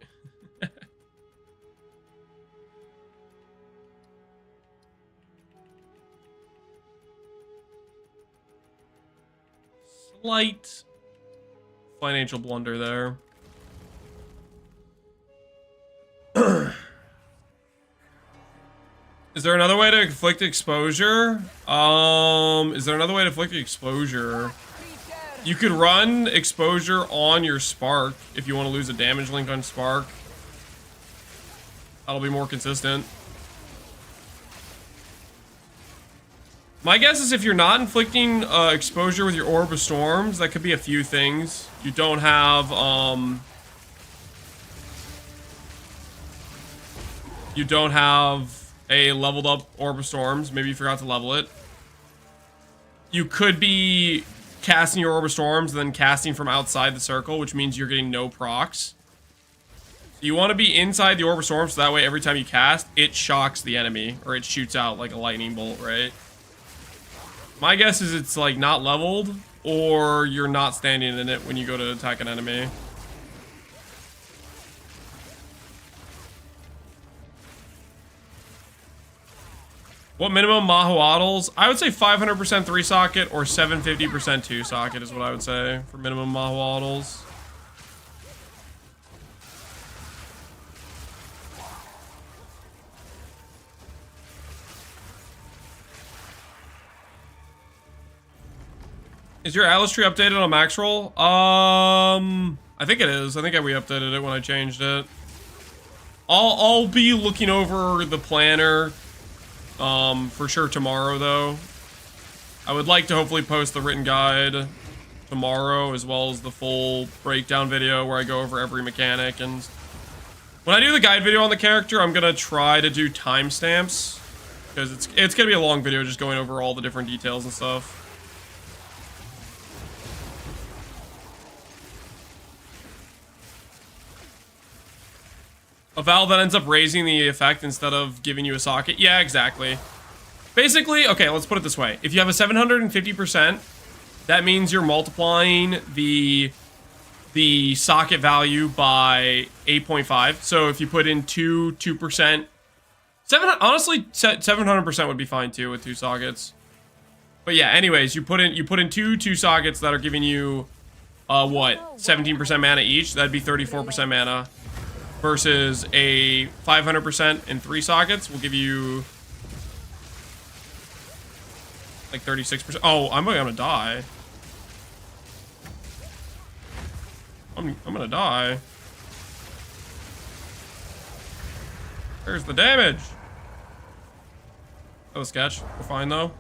Slight financial blunder there. Is there another way to inflict exposure? Is there another way to inflict exposure? You could run exposure on your Spark if you want to lose a damage link on Spark. That'll be more consistent. My guess is if you're not inflicting exposure with your Orb of Storms, that could be a few things. You don't have, you don't have a leveled up Orb of Storms. Maybe you forgot to level it. You could be casting your Orb of Storms and then casting from outside the circle, which means you're getting no procs. So you want to be inside the Orb of Storms so that way every time you cast, it shocks the enemy, or it shoots out like a lightning bolt, right? My guess is it's like not leveled, or you're not standing in it when you go to attack an enemy. What minimum Mahuatls? I would say 500% 3 socket or 750% 2 socket is what I would say for minimum Mahuatls. Is your Atlas tree updated on max roll? I think it is. I think we updated it when I changed it. I'll be looking over the planner for sure tomorrow though. I would like to hopefully post the written guide tomorrow as well as the full breakdown video where I go over every mechanic, and when I do the guide video on the character, I'm gonna try to do timestamps because it's gonna be a long video just going over all the different details and stuff. A valve that ends up raising the effect instead of giving you a socket. Yeah, exactly. Basically, okay, let's put it this way. If you have a 750%, that means you're multiplying the socket value by 8.5. So if you put in 2%, honestly, 700% would be fine too with 2 sockets. But yeah, anyways, you put in two sockets that are giving you what? 17% mana each. That'd be 34% mana. Versus a 500% in 3 sockets will give you like 36%. Oh, I'm gonna die. I'm gonna die. There's the damage. That was sketch. We're fine though.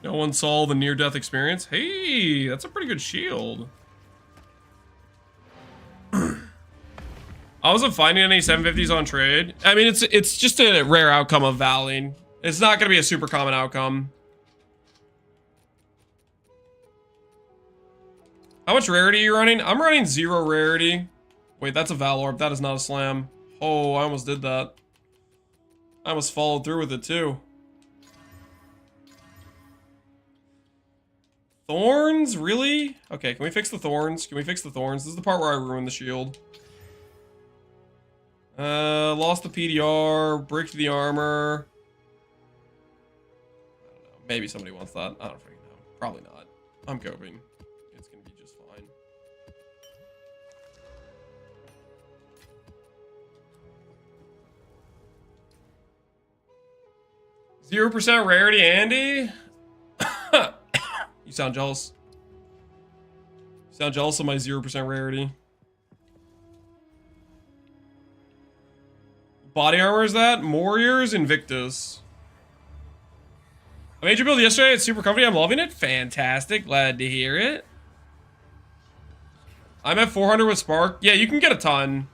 No one saw the near-death experience. Hey, that's a pretty good shield. I wasn't finding any 750s on trade. I mean, it's just a rare outcome of valing. It's not going to be a super common outcome. How much rarity are you running? I'm running 0 rarity. Wait, that's a Val Orb. That is not a slam. Oh, I almost did that. I almost followed through with it too. Thorns? Really? Okay, can we fix the thorns? Can we fix the thorns? This is the part where I ruined the shield. Lost the PDR, bricked the armor. I don't know. Maybe somebody wants that. I don't freaking know. Probably not. I'm coping. It's gonna be just fine. %0 rarity, Andy? You sound jealous. You sound jealous of my 0% rarity. Body armor is that? Warriors Invictus. I made your build yesterday. It's super comfy. I'm loving it. Fantastic. Glad to hear it. I'm at 400 with Spark. Yeah, you can get a ton.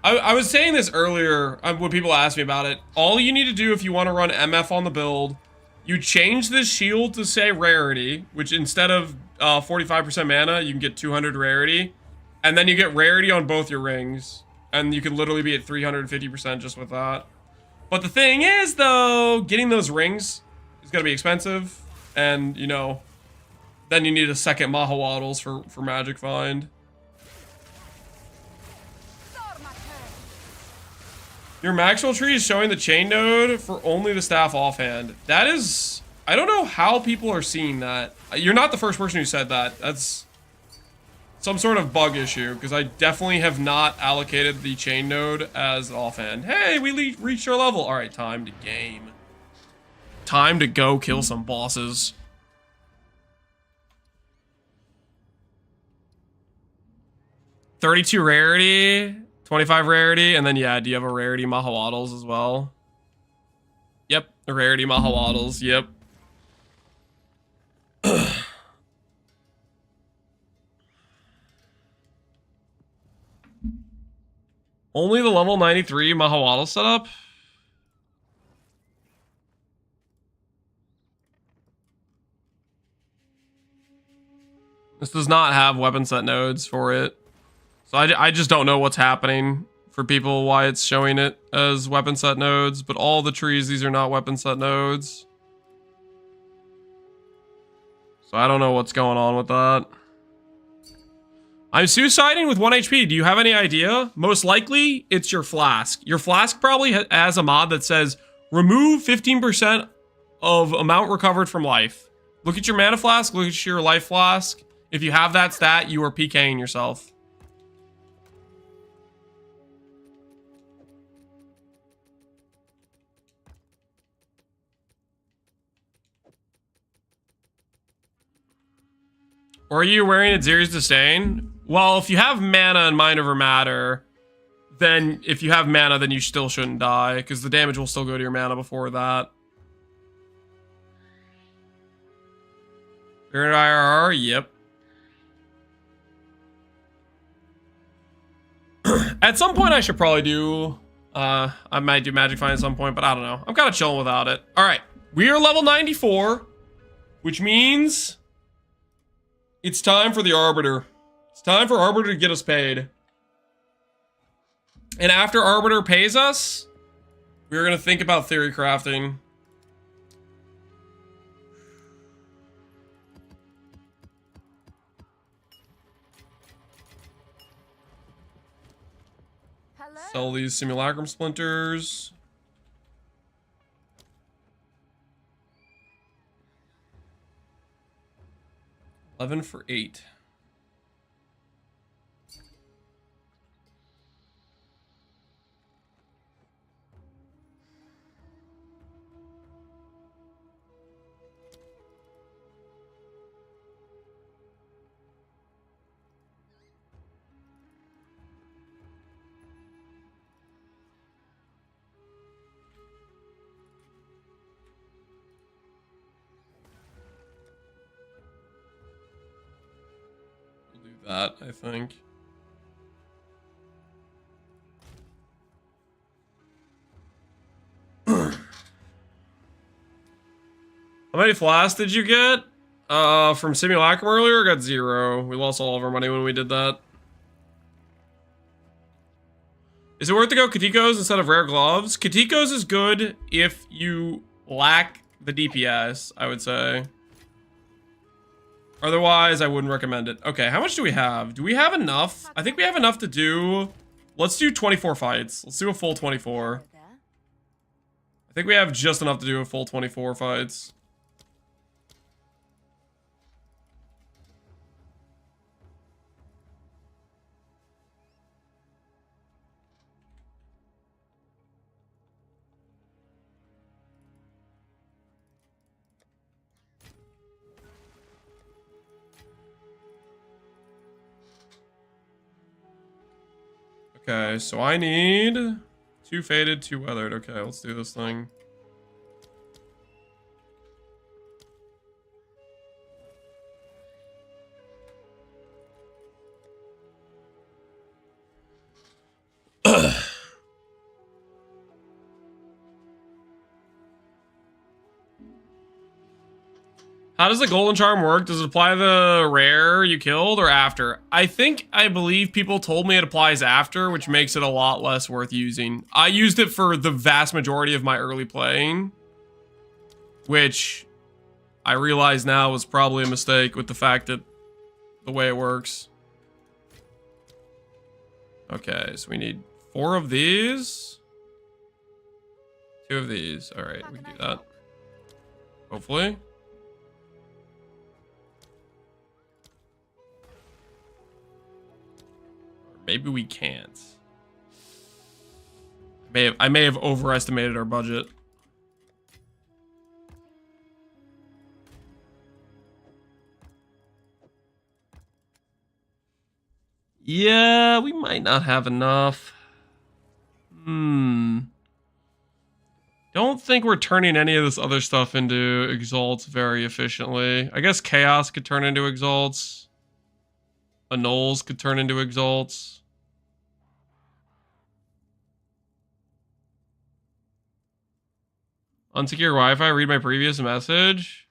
I was saying this earlier when people asked me about it. All you need to do if you want to run MF on the build, you change this shield to say rarity, which instead of 45% mana, you can get 200 rarity. And then you get rarity on both your rings. And you can literally be at 350% just with that. But the thing is, though, getting those rings is going to be expensive. And, you know, then you need a second Mahawaddles for Magic Find. Your Maxwell tree is showing the chain node for only the staff offhand. That is... I don't know how people are seeing that. You're not the first person who said that. That's some sort of bug issue, because I definitely have not allocated the chain node as offhand. Hey, we reached our level. All right, time to game. Time to go kill some bosses. $32 rarity, 25 rarity, and then yeah, do you have a rarity Mahawaddles as well? Yep, a rarity Mahawaddles, yep. Only the level 93 Mahawaddle setup? This does not have weapon set nodes for it. So I just don't know what's happening for people, why it's showing it as weapon set nodes, but all the trees, these are not weapon set nodes. So I don't know what's going on with that. I'm suiciding with 1 HP. Do you have any idea? Most likely, it's your flask. Your flask probably has a mod that says, remove 15% of amount recovered from life. Look at your mana flask, look at your life flask. If you have that stat, you are PKing yourself. Or are you wearing Aziri's Disdain? Well, if you have mana and mind over matter, then if you have mana, then you still shouldn't die, because the damage will still go to your mana before that. You're an IRR? Yep. At some point, I should probably do... I might do Magic Find at some point, but I don't know. I'm kind of chilling without it. All right. We are level 94, which means... It's time for the Arbiter. It's time for Arbiter to get us paid. And after Arbiter pays us, we're going to think about theory crafting. Hello. Sell these Simulacrum splinters. $11 for 8. That, I think. How many flasks did you get? From Simulacrum earlier? I got 0. We lost all of our money when we did that. Is it worth to go Katikos instead of rare gloves? Katikos is good if you lack the DPS, I would say. Otherwise, I wouldn't recommend it. Okay, how much do we have? Do we have enough? I think we have enough to do... Let's do 24 fights. Let's do a full 24. I think we have just enough to do a full 24 fights. Okay, so I need 2 faded, 2 weathered. Okay, let's do this thing. How does the golden charm work? Does it apply the rare you killed or after? I believe people told me it applies after, which makes it a lot less worth using. I used it for the vast majority of my early playing, which I realize now was probably a mistake with the fact that the way it works. Okay, so we need 4 of these. 2 of these. All right, we can do that. Hopefully. Maybe we can't. I may have overestimated our budget. Yeah, we might not have enough. Don't think we're turning any of this other stuff into exalts very efficiently. I guess chaos could turn into exalts. Annuls could turn into exalts. Unsecure Wi-Fi, read my previous message.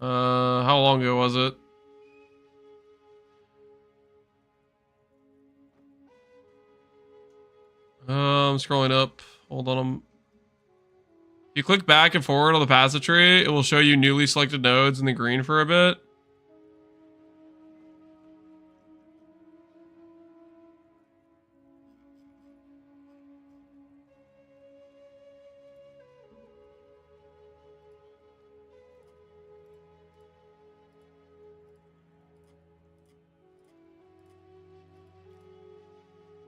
How long ago was it? I'm scrolling up. Hold on. If you click back and forward on the passage tree, it will show you newly selected nodes in the green for a bit.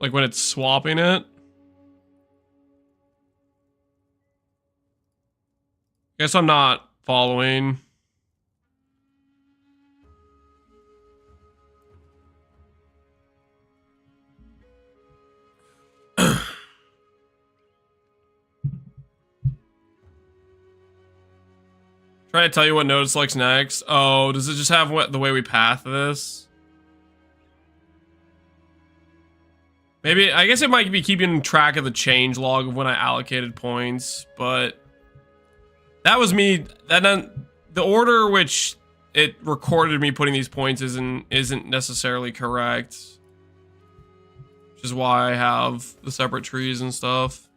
Like when it's swapping it. Guess I'm not following. Trying to tell you what node it selects next. Oh, does it just have the way we path this? Maybe, I guess it might be keeping track of the change log of when I allocated points, but that was me. The order which it recorded me putting these points isn't necessarily correct. Which is why I have the separate trees and stuff.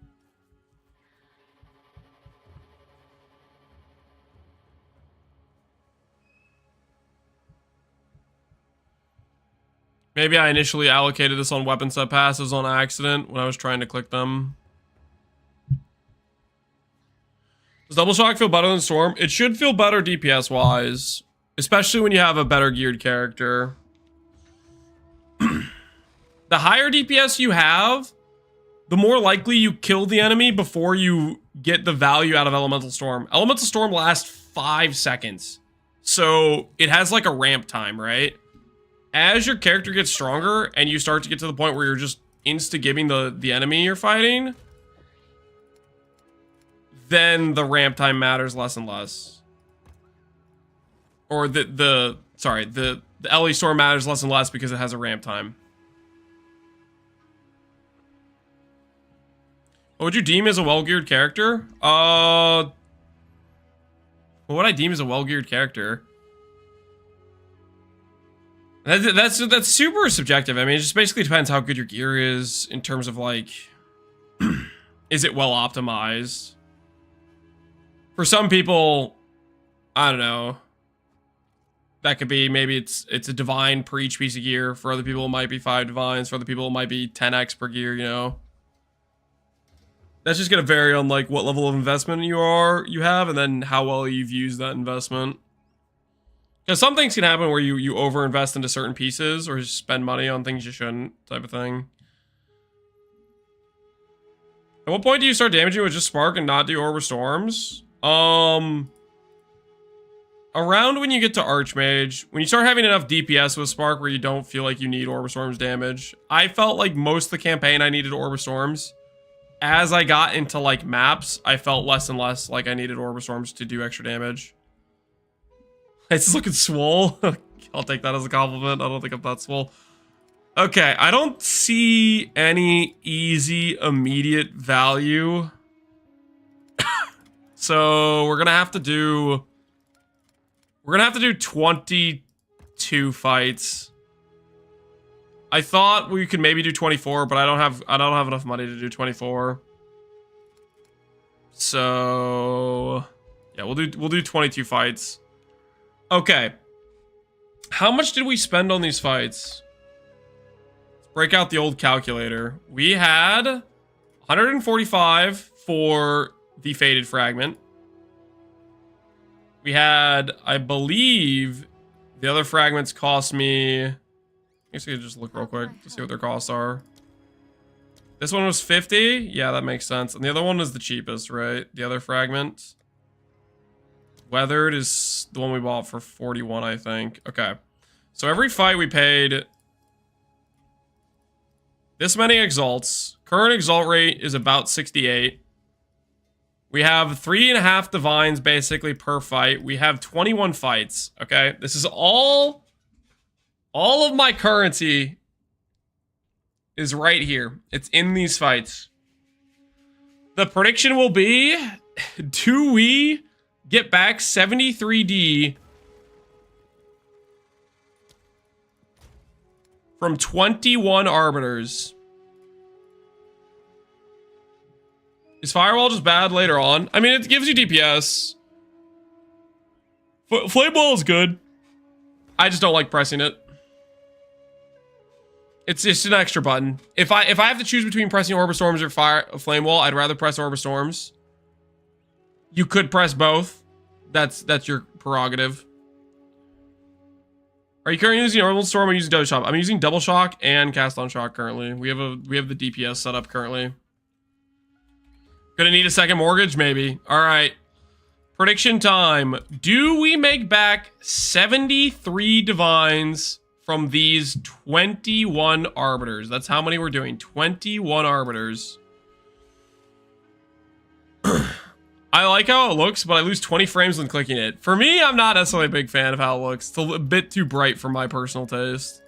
Maybe I initially allocated this on weapon set passes on accident when I was trying to click them. Does Double Shock feel better than Storm? It should feel better DPS wise, especially when you have a better geared character. The higher DPS you have, the more likely you kill the enemy before you get the value out of Elemental Storm. Elemental Storm lasts 5 seconds. So it has like a ramp time, right? As your character gets stronger and you start to get to the point where you're just insta-giving the enemy you're fighting, then the ramp time matters less and less. Or the LE Storm matters less and less because it has a ramp time. What would you deem as a well-geared character? What would I deem as a well-geared character? That's super subjective. I mean, it just basically depends how good your gear is in terms of like, is it well optimized? For some people, I don't know. That could be maybe it's a divine per each piece of gear. For other people, it might be 5 divines. For other people, it might be 10x per gear. You know, that's just gonna vary on like what level of investment you have, and then how well you've used that investment. Because some things can happen where you overinvest into certain pieces or just spend money on things you shouldn't, type of thing. At what point do you start damaging with just Spark and not do Orb of Storms? Around when you get to Archmage, when you start having enough DPS with Spark where you don't feel like you need Orb of Storms damage. I felt like most of the campaign I needed Orb of Storms. As I got into like maps, I felt less and less like I needed Orb of Storms to do extra damage. It's just looking swole. I'll take that as a compliment. I don't think I'm that swole. Okay, I don't see any easy, immediate value. So we're gonna have to do 22 fights. I thought we could maybe do 24, but I don't have enough money to do 24. So yeah, we'll do 22 fights. Okay. How much did we spend on these fights? Let's break out the old calculator. We had 145 for the Faded Fragment. We had, I believe, the other fragments cost me... I guess I could just look real quick to see what their costs are. This one was 50? Yeah, that makes sense. And the other one is the cheapest, right? The other fragment. Weathered is the one we bought for 41, I think. Okay. So every fight we paid this many exalts. Current exalt rate is about 68. We have 3.5 divines basically per fight. We have 21 fights. Okay. This is all of my currency is right here. It's in these fights. The prediction will be, do we get back 73D from 21 Arbiters? Is Firewall just bad later on? I mean, it gives you DPS. Flame Wall is good. I just don't like pressing it. It's just an extra button. If I have to choose between pressing Orb of Storms or Flame Wall, I'd rather press Orb of Storms. You could press both. That's your prerogative. Are you currently using Orbital Storm or using Double Shock? I'm using Double Shock and Cast on Shock currently. We have the DPS set up currently. Gonna need a second mortgage, maybe. All right. Prediction time. Do we make back 73 divines from these 21 Arbiters? That's how many we're doing. 21 Arbiters. I like how it looks, but I lose 20 frames when clicking it. For me, I'm not necessarily a big fan of how it looks. It's a bit too bright for my personal taste.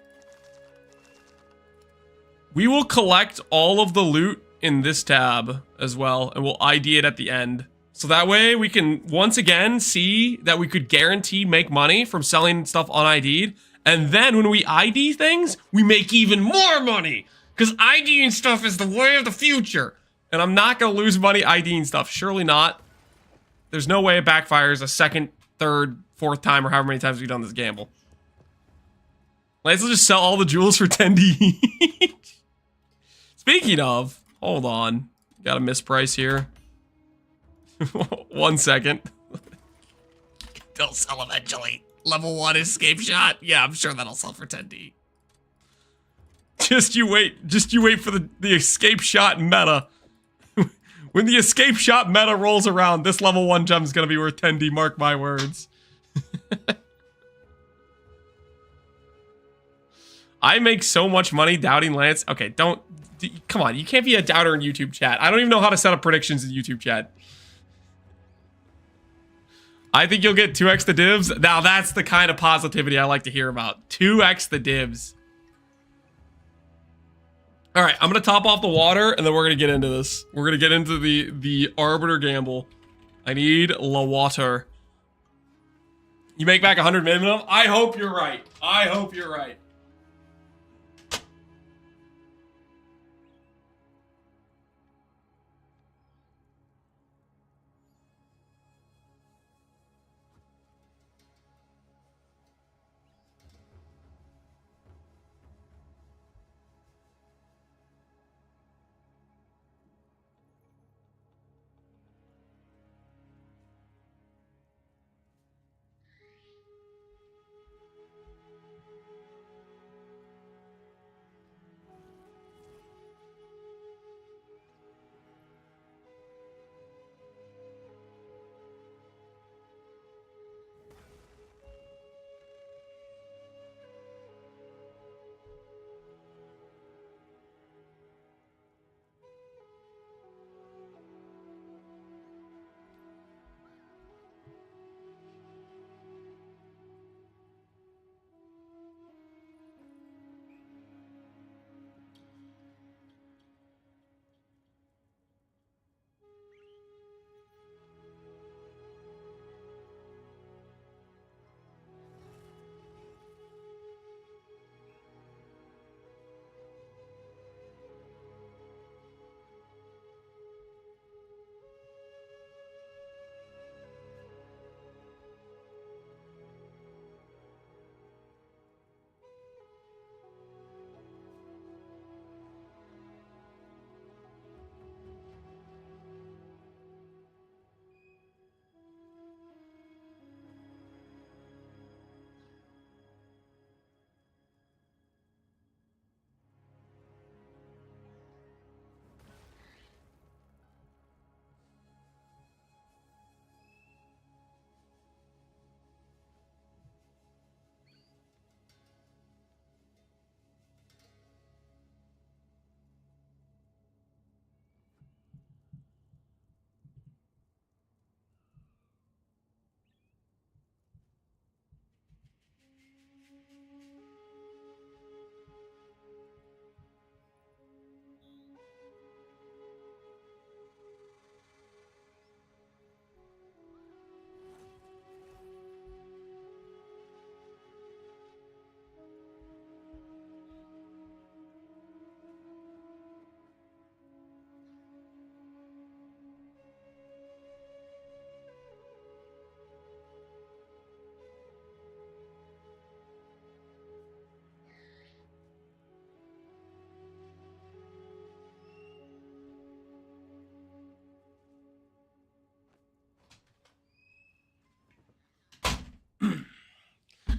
We will collect all of the loot in this tab as well, and we'll ID it at the end. So that way we can once again see that we could guarantee make money from selling stuff unID'd. And then when we ID things, we make even more money. Because IDing stuff is the way of the future. And I'm not going to lose money IDing stuff. Surely not. There's no way it backfires a second, third, fourth time, or however many times we've done this gamble. Let's just sell all the jewels for 10D each. Speaking of, hold on. Got a misprice here. 1 second. They'll sell eventually. Level 1 escape shot. Yeah, I'm sure that'll sell for 10D. Just you wait for the escape shot meta. When the escape shot meta rolls around, this level 1 gem is going to be worth 10D, mark my words. I make so much money doubting Lance. Okay, come on, you can't be a doubter in YouTube chat. I don't even know how to set up predictions in YouTube chat. I think you'll get 2x the divs. Now that's the kind of positivity I like to hear about. 2x the divs. All right, I'm gonna top off the water, and then we're gonna get into this. We're gonna get into the Arbiter gamble. I need la water. You make back 100 minimum? I hope you're right. I hope you're right.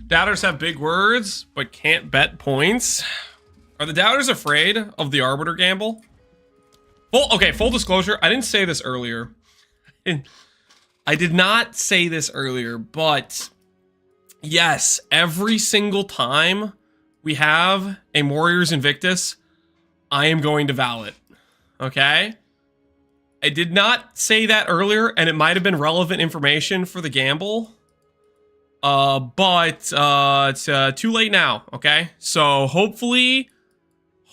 Doubters have big words, but can't bet points. Are the doubters afraid of the Arbiter gamble? Okay, full disclosure, I didn't say this earlier. I did not say this earlier, but yes, every single time we have a Warriors Invictus, I am going to vow it. Okay? I did not say that earlier, and it might have been relevant information for the gamble. But it's too late now, okay? So hopefully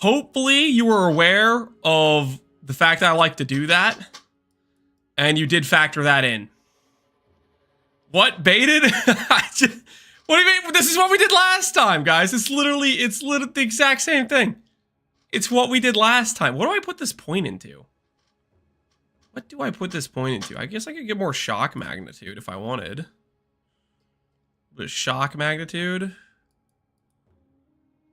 you were aware of the fact that I like to do that. And you did factor that in. What? Baited? What do you mean? This is what we did last time, guys. It's literally the exact same thing. It's what we did last time. What do I put this point into? What do I put this point into? I guess I could get more shock magnitude if I wanted. But shock magnitude?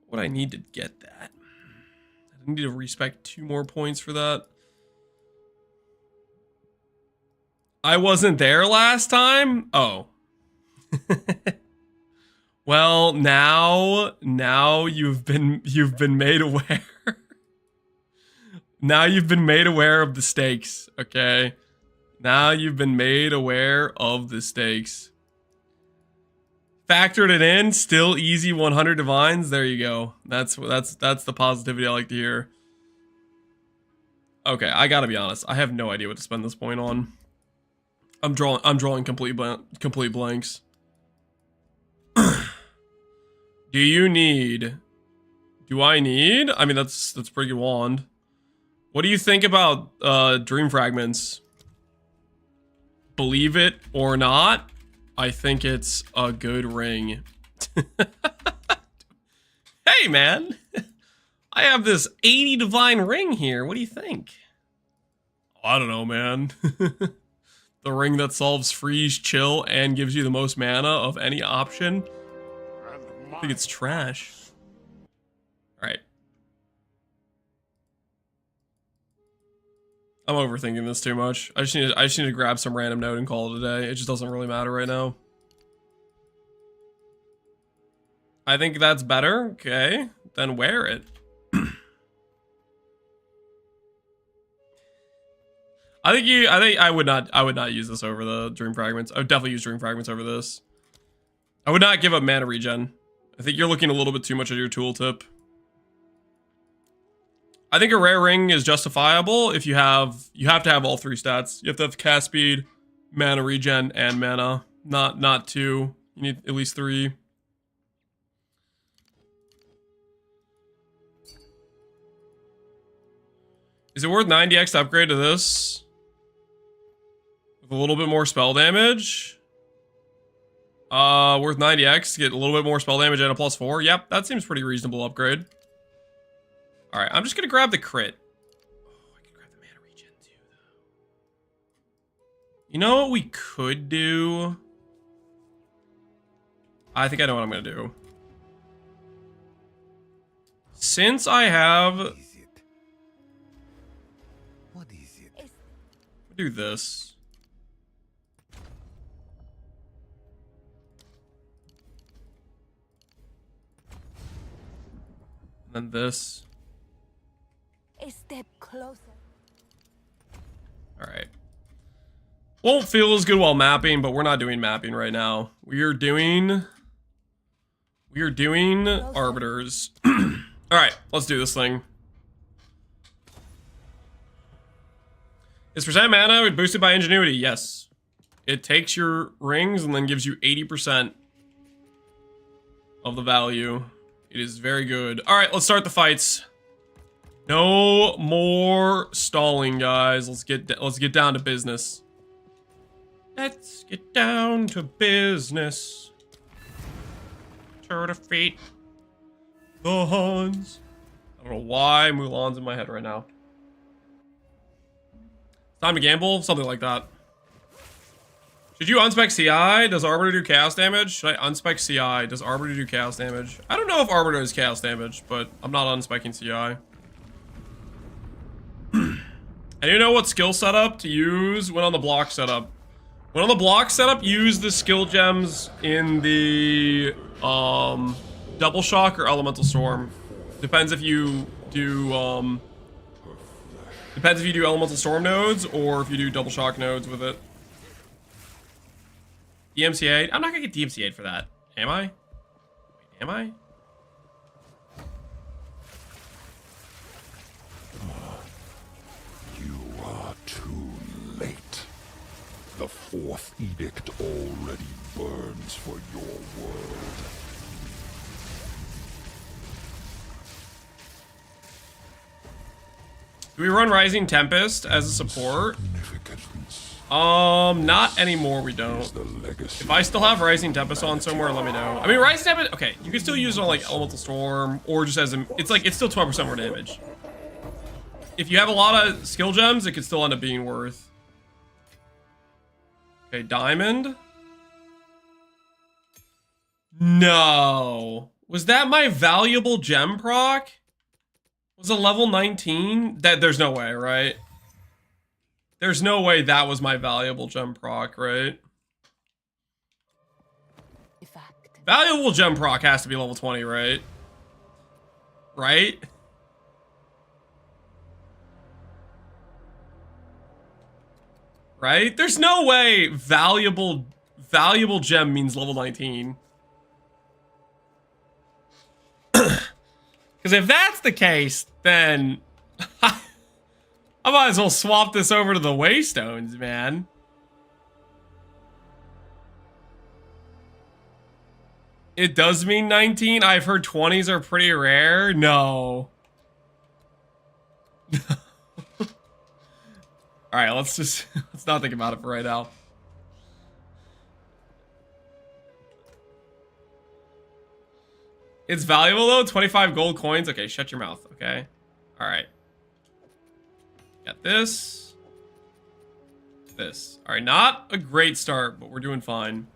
What do I need to get that? I need to respec 2 more points for that. I wasn't there last time? Oh. Well, now you've been made aware. Now you've been made aware of the stakes, okay? Now you've been made aware of the stakes. Factored it in, still easy 100 divines. There you go. That's the positivity I like to hear. Okay, I gotta be honest. I have no idea what to spend this point on. I'm drawing complete blanks. Do I need? I mean, that's pretty good wand. What do you think about dream fragments? Believe it or not, I think it's a good ring. Hey man, I have this 80 divine ring here. What do you think? I don't know, man. The ring that solves freeze, chill, and gives you the most mana of any option. I think it's trash. Alright. I'm overthinking this too much. I just need to grab some random node and call it a day. It just doesn't really matter right now. I think that's better. Okay. Then wear it. I think I would not use this over the dream fragments. I would definitely use dream fragments over this. I would not give up mana regen. I think you're looking a little bit too much at your tooltip. I think a rare ring is justifiable if you have to have all 3 stats. You have to have cast speed, mana regen, and mana. Not 2. You need at least 3. Is it worth 90x to upgrade to this? With a little bit more spell damage? Worth 90x to get a little bit more spell damage and a +4. Yep, that seems pretty reasonable upgrade. Alright, I'm just gonna grab the crit. Oh, I could grab the mana regen too, though. You know what we could do? I think I know what I'm gonna do. Since I have... What is it? Do this. And then this. A step closer. Alright. Won't feel as good while mapping, but we're not doing mapping right now. We are doing Arbiters. Alright, let's do this thing. Is percent mana boosted by ingenuity? Yes. It takes your rings and then gives you 80% of the value. It is very good. Alright, let's start the fights. No more stalling, guys. Let's get down to business. Let's get down to business. To defeat the Huns. I don't know why Mulan's in my head right now. Time to gamble? Something like that. Should you unspec CI? Does Arbiter do chaos damage? Should I unspec CI? Does Arbiter do chaos damage? I don't know if Arbiter is chaos damage, but I'm not unspecking CI. And you know what skill setup to use when on the block setup? When on the block setup, use the skill gems in the double shock or elemental storm. Depends if you do elemental storm nodes or if you do double shock nodes with it. DMCA? I'm not gonna get DMCA'd for that. Am I? Am I? You are too late. The fourth edict already burns for your world. Do we run Rising Tempest as a support? Significance. Not anymore, we don't. If I still have Rising Tempest on somewhere, let me know. I mean, Rising Tempest, okay, you can still use it on like Elemental Storm, or just as a, it's still 12% more damage. If you have a lot of skill gems, it could still end up being worth. Okay, Diamond. No. Was that my valuable gem proc? Was it level 19? There's no way, right? There's no way that was my valuable gem proc, right? Valuable gem proc has to be level 20, right? Right? Right? There's no way valuable gem means level 19. Because if that's the case, then I might as well swap this over to the Waystones, man. It does mean 19? I've heard 20s are pretty rare. No. Alright, let's not think about it for right now. It's valuable though, 25 gold coins. Okay, shut your mouth, okay? Alright. Got this. This. Alright, not a great start, but we're doing fine.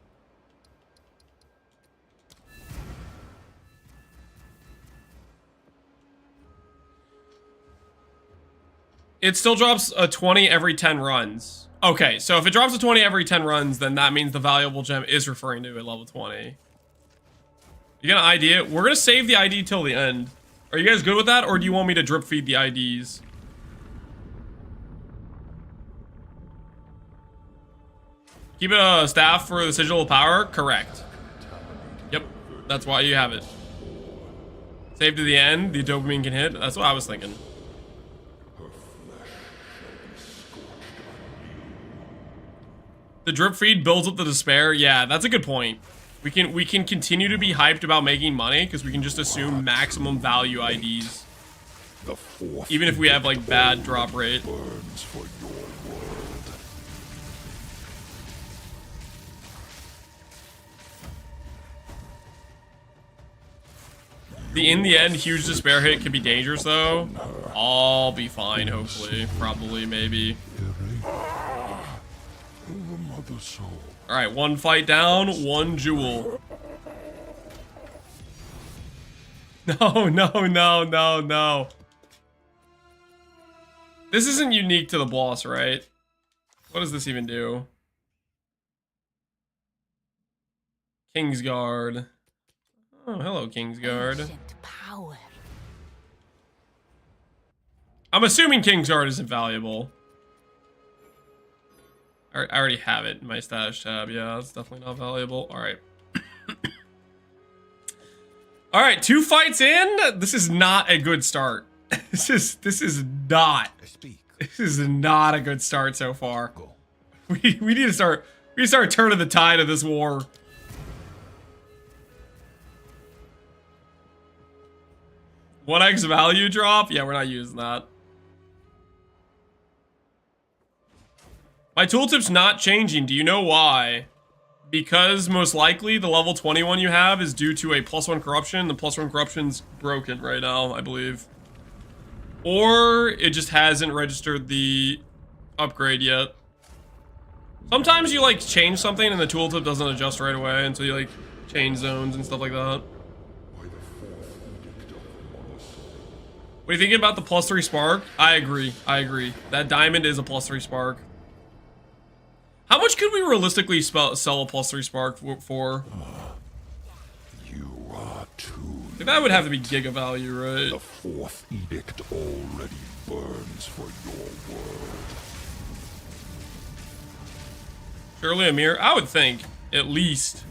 It still drops a 20 every 10 runs. Okay, so if it drops a 20 every 10 runs, then that means the valuable gem is referring to a level 20. You got an idea? We're gonna save the ID till the end. Are you guys good with that, or do you want me to drip feed the IDs? Keep it a staff for the sigil of power? Correct. Yep, that's why you have it. Save to the end, the dopamine can hit. That's what I was thinking. The drip feed builds up the despair. Yeah, that's a good point. We can continue to be hyped about making money because we can just assume maximum value IDs. Even if we have like bad drop rate. Burns for your world. In the end, huge despair hit can be dangerous though. I'll be fine, hopefully. Probably, maybe. Alright, one fight down, one jewel. No, no, no, no, no. This isn't unique to the boss, right? What does this even do? Kingsguard. Oh, hello, Kingsguard. I'm assuming Kingsguard isn't valuable. I already have it in my stash tab. Yeah, it's definitely not valuable. All right. All right, 2 fights in. This is not a good start. This is not a good start so far. We need to start turning the tide of this war. One X value drop? Yeah, we're not using that. My tooltip's not changing. Do you know why? Because most likely the level 21 you have is due to a +1 corruption. The +1 corruption's broken right now, I believe. Or it just hasn't registered the upgrade yet. Sometimes you like change something and the tooltip doesn't adjust right away until you like change zones and stuff like that. What do you think about the +3 spark? I agree. That diamond is a +3 spark. How much could we realistically sell a +3 spark for? You are too. That would have to be giga value, right? The 4th edict already burns for your world. Surely a mirror? I would think, at least.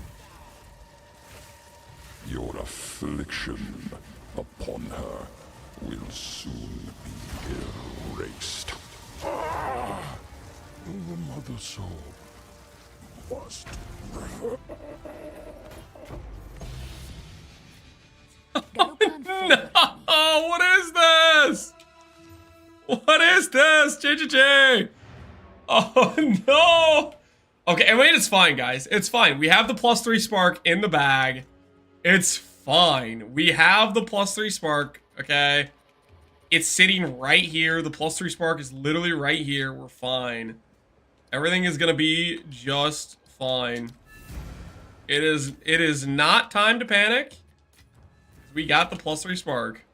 Your affliction upon her will soon be erased. The mother soul must bring. No! What is this? What is this? JJJ! Oh, no. Okay, wait, it's fine, guys. It's fine. We have the +3 spark in the bag. It's fine. We have the +3 spark, okay? It's sitting right here. The +3 spark is literally right here. We're fine. Everything is gonna be just fine. It is not time to panic. We got the +3 spark.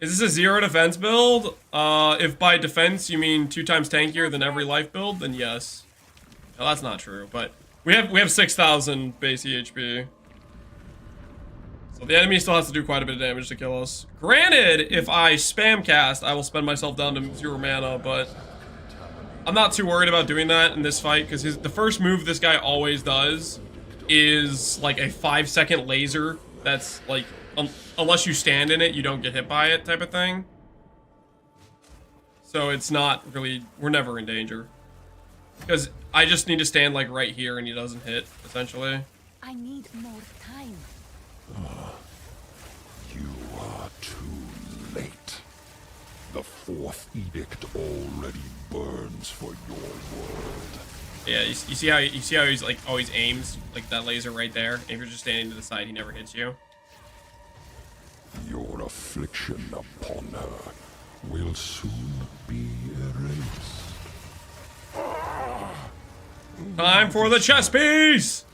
Is this a 0 defense build? If by defense you mean 2 times tankier than every life build, then yes. No, that's not true, but we have 6,000 base EHP. So the enemy still has to do quite a bit of damage to kill us. Granted, if I spam cast, I will spend myself down to 0 mana, but I'm not too worried about doing that in this fight, because the first move this guy always does is like a 5-second laser that's like, unless you stand in it, you don't get hit by it type of thing. So it's not really, we're never in danger. Because I just need to stand like right here and he doesn't hit, essentially. I need more time. You are too late. The 4th edict already burns for your world. Yeah, you see how he's like always aims like that laser right there. If you're just standing to the side, he never hits you. Your affliction upon her will soon be erased. Time for the chess piece!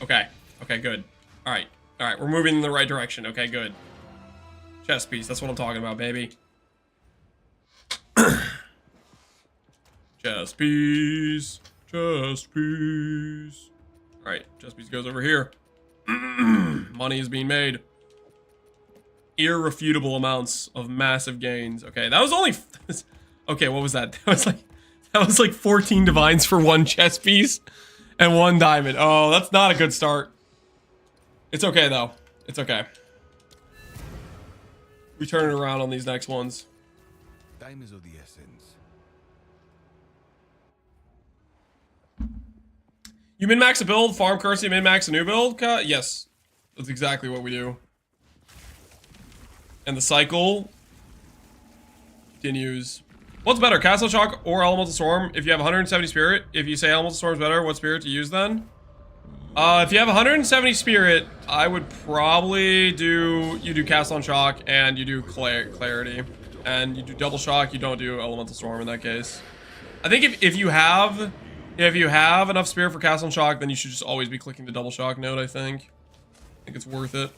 Okay. Okay, good. Alright. Alright, we're moving in the right direction. Okay, good. Chess piece, that's what I'm talking about, baby. Chess piece. Chess piece. Alright, chess piece goes over here. Money is being made. Irrefutable amounts of massive gains. Okay, that was only... Okay, what was that? That was like 14 divines for 1 chess piece and 1 diamond. Oh, that's not a good start. It's okay though. It's okay. We turn it around on these next ones. Time is of the essence. You min-max a build, farm currency, min-max a new build? Yes. That's exactly what we do. And the cycle continues. What's better, Castle Shock or Elemental Storm? If you have 170 spirit, if you say Elemental Storm is better, what spirit to use then? If you have 170 spirit, I would probably do Castle Shock and you do Clarity. And you do Double Shock, you don't do Elemental Storm in that case. I think if you have enough spirit for Castle Shock, then you should just always be clicking the Double Shock node, I think. I think it's worth it.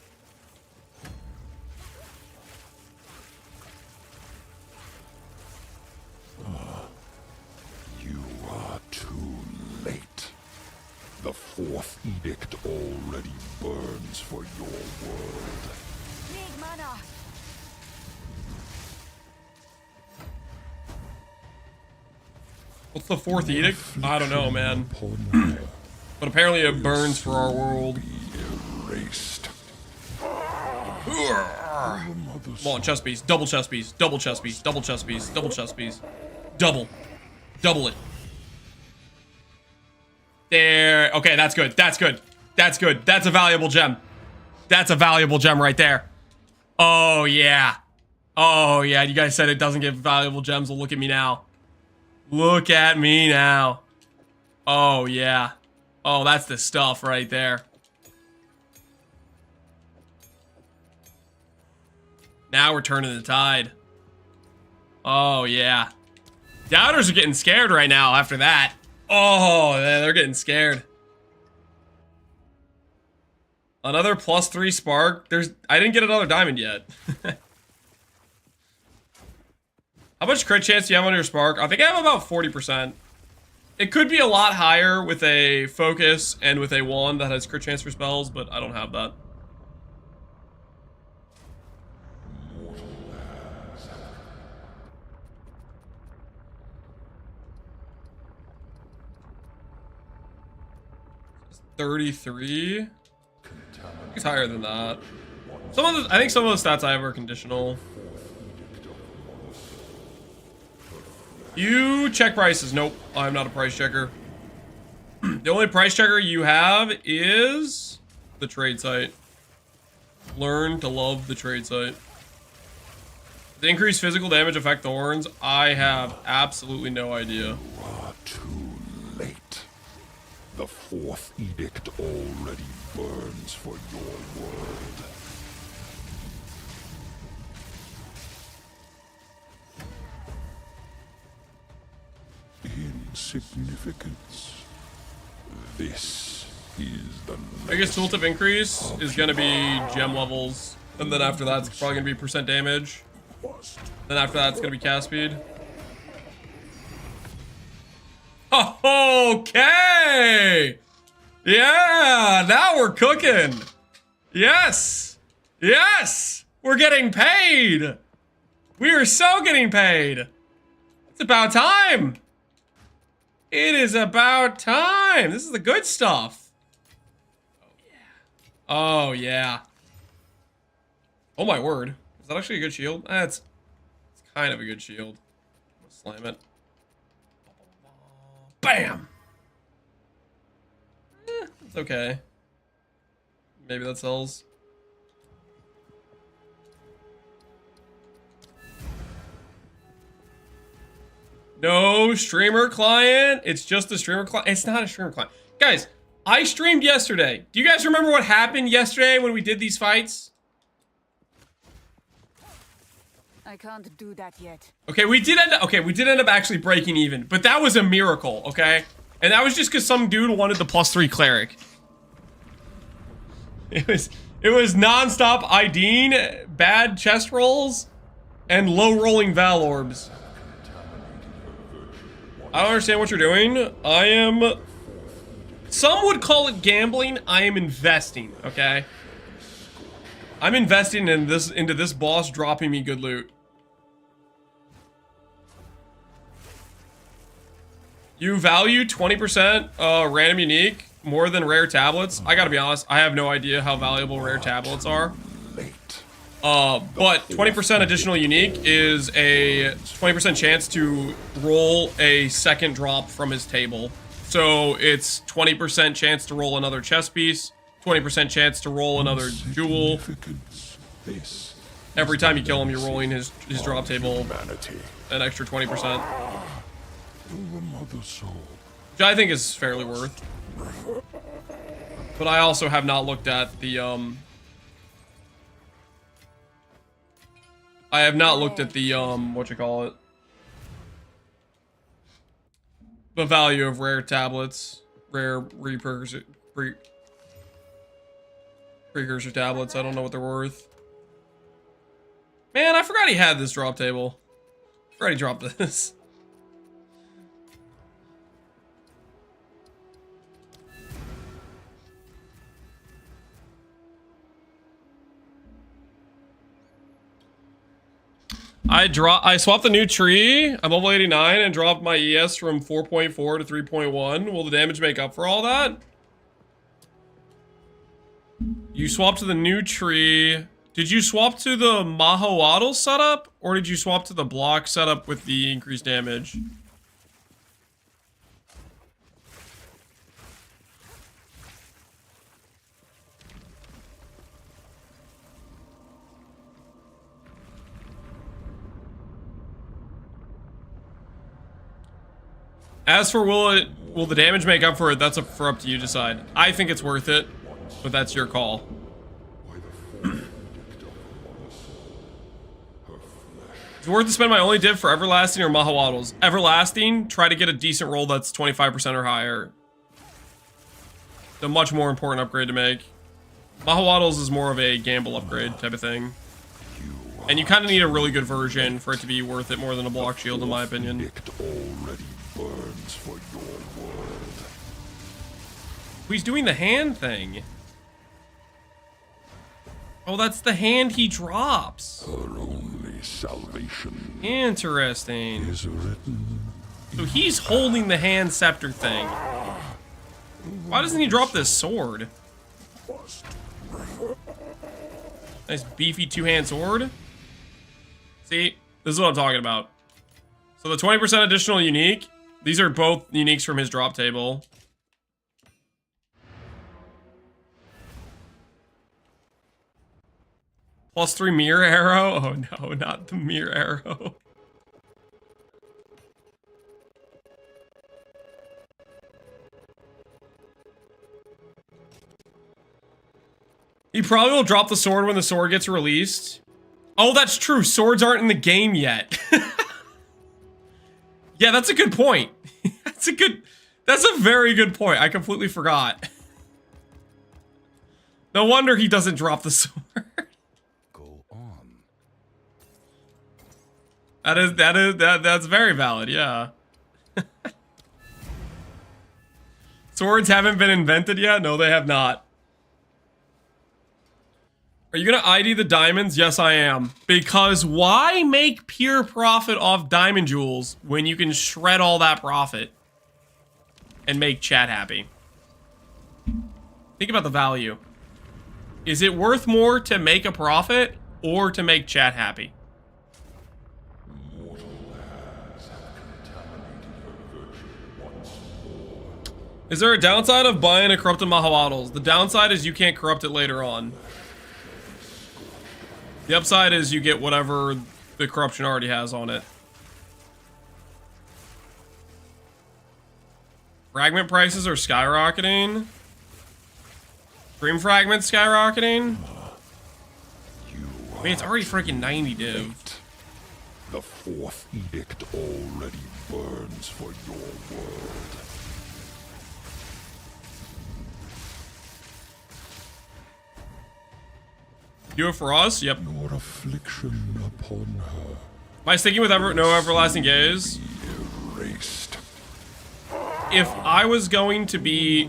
The 4th edict already burns for your world. Need mana. What's the 4th edict? I don't know, man. But apparently it burns for our world. Erased. Come on, chess piece. Double chess piece. Double chess piece. Double chess piece. Double chess piece. Double. Double it. There. Okay, that's good. That's good. That's good. That's a valuable gem. That's a valuable gem right there. Oh, yeah. Oh, yeah. You guys said it doesn't give valuable gems. Well, look at me now. Look at me now. Oh, yeah. Oh, that's the stuff right there. Now we're turning the tide. Oh, yeah. Doubters are getting scared right now after that. Oh, they're getting scared. Another +3 spark. I didn't get another diamond yet. How much crit chance do you have on your spark? I think I have about 40%. It could be a lot higher with a focus and with a wand that has crit chance for spells, but I don't have that. $33. It's higher than that. I think some of the stats I have are conditional. You check prices. Nope, I'm not a price checker. The only price checker you have is the trade site. learn to love the trade site. The increased physical damage affect thorns? I have absolutely no idea. You are too late. The fourth edict already burns for your world. Insignificance. This is the Biggest tooltip increase is gonna be gem levels. And then after that, it's probably gonna be percent damage. Then after that, it's gonna be cast speed. Okay! Yeah, now we're cooking. Yes! Yes! We're getting paid! We are so getting paid! It's about time! It is about time! This is the good stuff. Oh, yeah. Oh, my word. Is that actually a good shield? It's kind of a good shield. I'm gonna slam it. Bam! It's okay. Maybe that sells. No streamer client. It's just a streamer client. It's not a streamer client. Guys, I streamed yesterday. Do you guys remember what happened yesterday when we did these fights? I can't do that yet. Okay, we did end up actually breaking even, but that was a miracle, okay? And that was just because some dude wanted the +3 cleric. It was non-stop IDing, bad chest rolls, and low rolling Val orbs. I don't understand what you're doing. I am... Some would call it gambling. I am investing, okay? I'm investing in into this boss dropping me good loot. You value 20% random unique more than rare tablets? I gotta be honest, I have no idea how valuable rare tablets are. But 20% additional unique is a 20% chance to roll a second drop from his table. So it's 20% chance to roll another chess piece, 20% chance to roll another jewel. Every time you kill him, you're rolling his drop table an extra 20%. Which I think is fairly worth. But I also have not looked at the, the value of rare tablets. Rare precursor tablets. I don't know what they're worth. Man, I forgot he had this drop table. I forgot he dropped this. I swapped the new tree. I'm level 89 and dropped my ES from 4.4 to 3.1. Will the damage make up for all that? You swapped to the new tree. Did you swap to the Mahoatl setup? Or did you swap to the block setup with the increased damage? As for will the damage make up for it, that's for up to you to decide. I think it's worth it, but that's your call. It's worth to spend my only div for Everlasting or Mahoatls. Everlasting, try to get a decent roll that's 25% or higher. It's a much more important upgrade to make. Mahoatls is more of a gamble upgrade type of thing. And you kind of need a really good version for it to be worth it more than a block shield, in my opinion. Burns for your world. He's doing the hand thing. Oh, that's the hand he drops. Her only salvation. Interesting. Is written. So he's holding the hand scepter thing. Why doesn't he drop this sword? Nice beefy two-hand sword. See, this is what I'm talking about. So the 20% additional unique. These are both uniques from his drop table. +3 mirror arrow? Oh no, not the mirror arrow. He probably will drop the sword when the sword gets released. Oh, that's true. Swords aren't in the game yet. Yeah, that's a good point. That's a very good point. I completely forgot. No wonder he doesn't drop the sword. Go on. That's very valid, yeah. Swords haven't been invented yet? No, they have not. Are you gonna ID the diamonds? Yes, I am. Because why make pure profit off diamond jewels when you can shred all that profit and make chat happy? Think about the value. Is it worth more to make a profit or to make chat happy? Is there a downside of buying a corrupted Mahawaddles? The downside is you can't corrupt it later on. The upside is you get whatever the corruption already has on it. Fragment prices are skyrocketing. Dream fragments skyrocketing. I mean, it's already freaking 90 div. The fourth edict already burns for your world. Do it for us? Yep. Your affliction upon her. Am I sticking with no everlasting gaze? Erased. If I was going to be...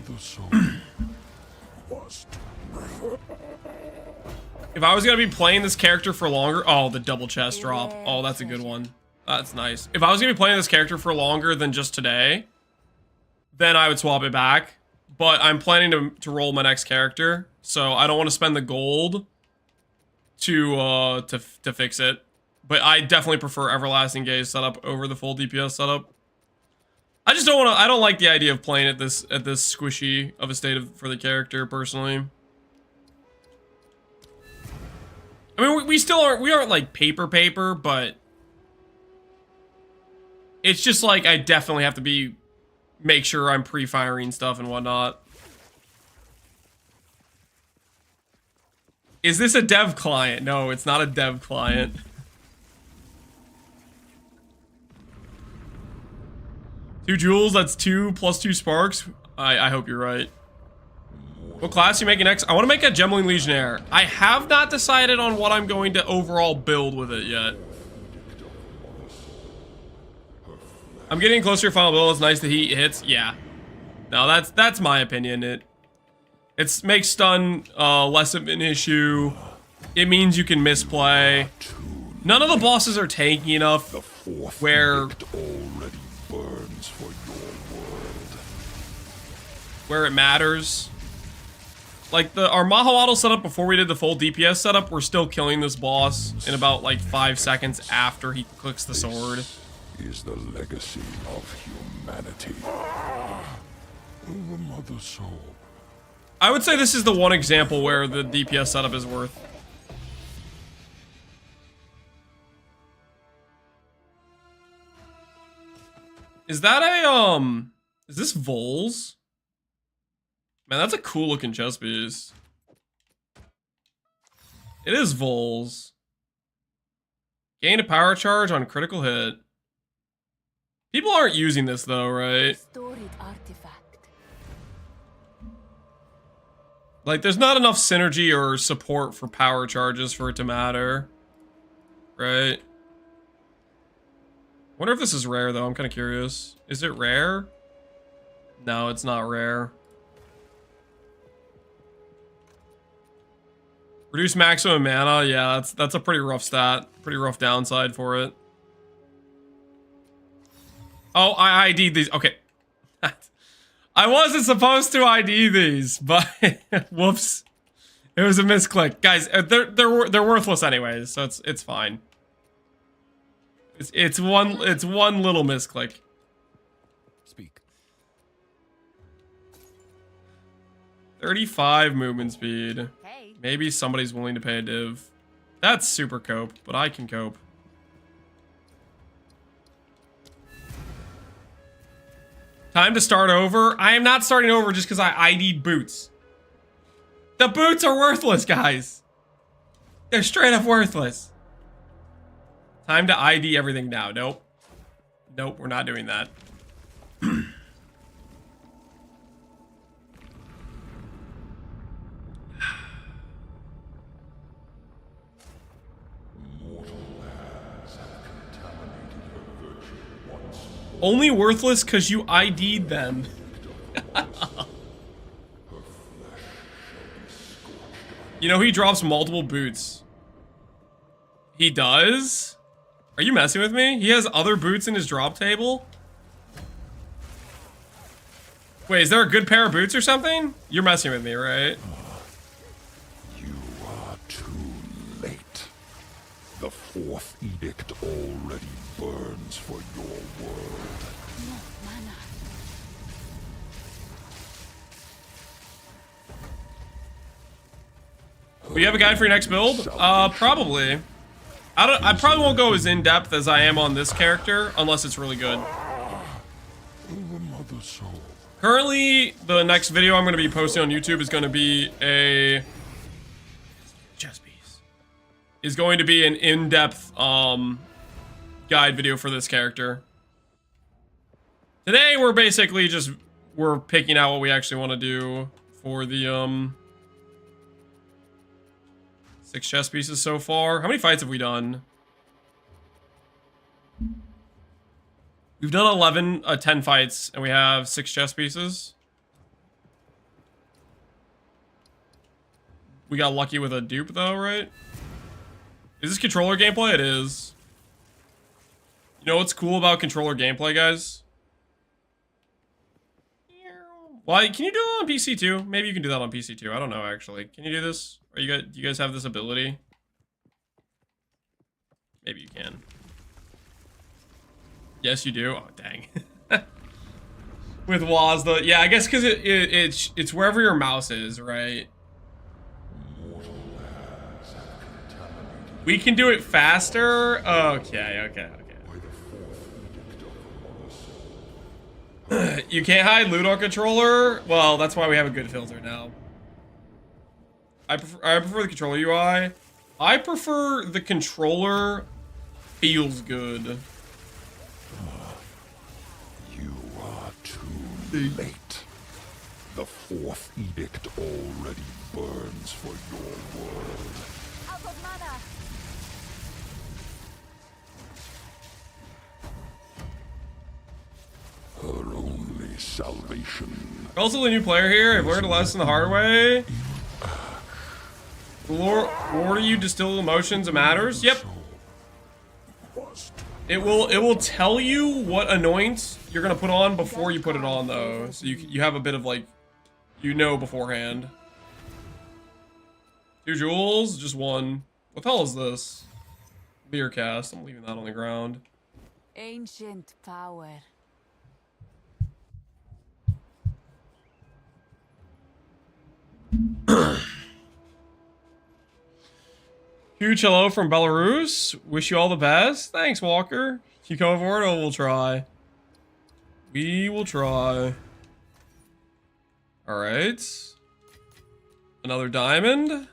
If I was going to be playing this character for longer... Oh, the double chest drop. Oh, that's a good one. That's nice. If I was going to be playing this character for longer than just today, then I would swap it back. But I'm planning to roll my next character, so I don't want to spend the gold to fix it. But I definitely prefer everlasting gaze setup over the full DPS setup. I just don't want to. I don't like the idea of playing at this squishy of a state for the character personally. I mean, we still aren't. We aren't like paper, but it's just like I definitely have to make sure I'm pre-firing stuff and whatnot. Is this a dev client? No, it's not a dev client. Two jewels, that's 2 plus 2 sparks. I hope you're right. What class you making next? I want to make a Gemling Legionnaire. I have not decided on what I'm going to overall build with it yet. I'm getting closer to your final build. It's nice that he hits. Yeah. No, that's my opinion. It makes stun less of an issue. It means you can misplay. None of the bosses are tanky enough where already burns for your world. Where it matters. Like our Mahawaddle setup before we did the full DPS setup, we're still killing this boss in about like 5 seconds after he clicks the sword. Is the legacy of humanity. The mother soul. I would say this is the one example where the DPS setup is worth. Is that a, is this Vols? Man, that's a cool looking chest piece. It is Vols. Gain a power charge on critical hit. People aren't using this though, right? Storied artifact. Like, there's not enough synergy or support for power charges for it to matter. Right? Wonder if this is rare, though. I'm kind of curious. Is it rare? No, it's not rare. Reduce maximum mana. Yeah, that's a pretty rough stat. Pretty rough downside for it. Oh, I ID'd these. Okay. I wasn't supposed to ID these, but whoops. It was a misclick. Guys, they're worthless anyways, so it's fine. It's one little misclick. Speak. 35 movement speed. Hey. Maybe somebody's willing to pay a div. That's super cope, but I can cope. Time to start over. I am not starting over just because I ID'd boots. The boots are worthless, guys. They're straight up worthless. Time to ID everything now. Nope. Nope, we're not doing that. Only worthless because you ID'd them. You know, he drops multiple boots. He does? Are you messing with me? He has other boots in his drop table? Wait, is there a good pair of boots or something? You're messing with me, right? You are too late. The fourth edict already burns for your world. No mana. Will you have a guide for your next build? Probably. I probably won't go as in-depth as I am on this character, unless it's really good. The mother soul. Currently, the next video I'm going to be posting on YouTube is going to be a... chess piece. Is going to be an in-depth, guide video for this character. Today, we're basically just... we're picking out what we actually want to do for the, 6 chess pieces so far. How many fights have we done? We've done 10 fights, and we have 6 chess pieces. We got lucky with a dupe, though, right? Is this controller gameplay? It is. You know what's cool about controller gameplay, guys? Well, can you do it on PC too? Maybe you can do that on PC too. I don't know, actually. Can you do this? Do you guys have this ability? Maybe you can. Yes, you do. Oh, dang. With WASD, yeah, I guess because it's wherever your mouse is, right? We can do it faster. Okay. You can't hide loot on controller. Well, that's why we have a good filter now. I prefer the controller UI. I prefer the controller feels good. You are too late. The fourth edict already burns for your world. Out of mana. Her only salvation. Also, the new player here. I've learned a lesson the hard way. The order you distill emotions matters. Yep. It will tell you what anoint you're gonna put on before you put it on, though. So you have a bit of like, you know, beforehand. 2 jewels, just 1. What the hell is this? Beer cast. I'm leaving that on the ground. Ancient power. Huge hello from Belarus. Wish you all the best. Thanks, Walker. You come for it? Oh, we'll try. We will try. All right. Another diamond.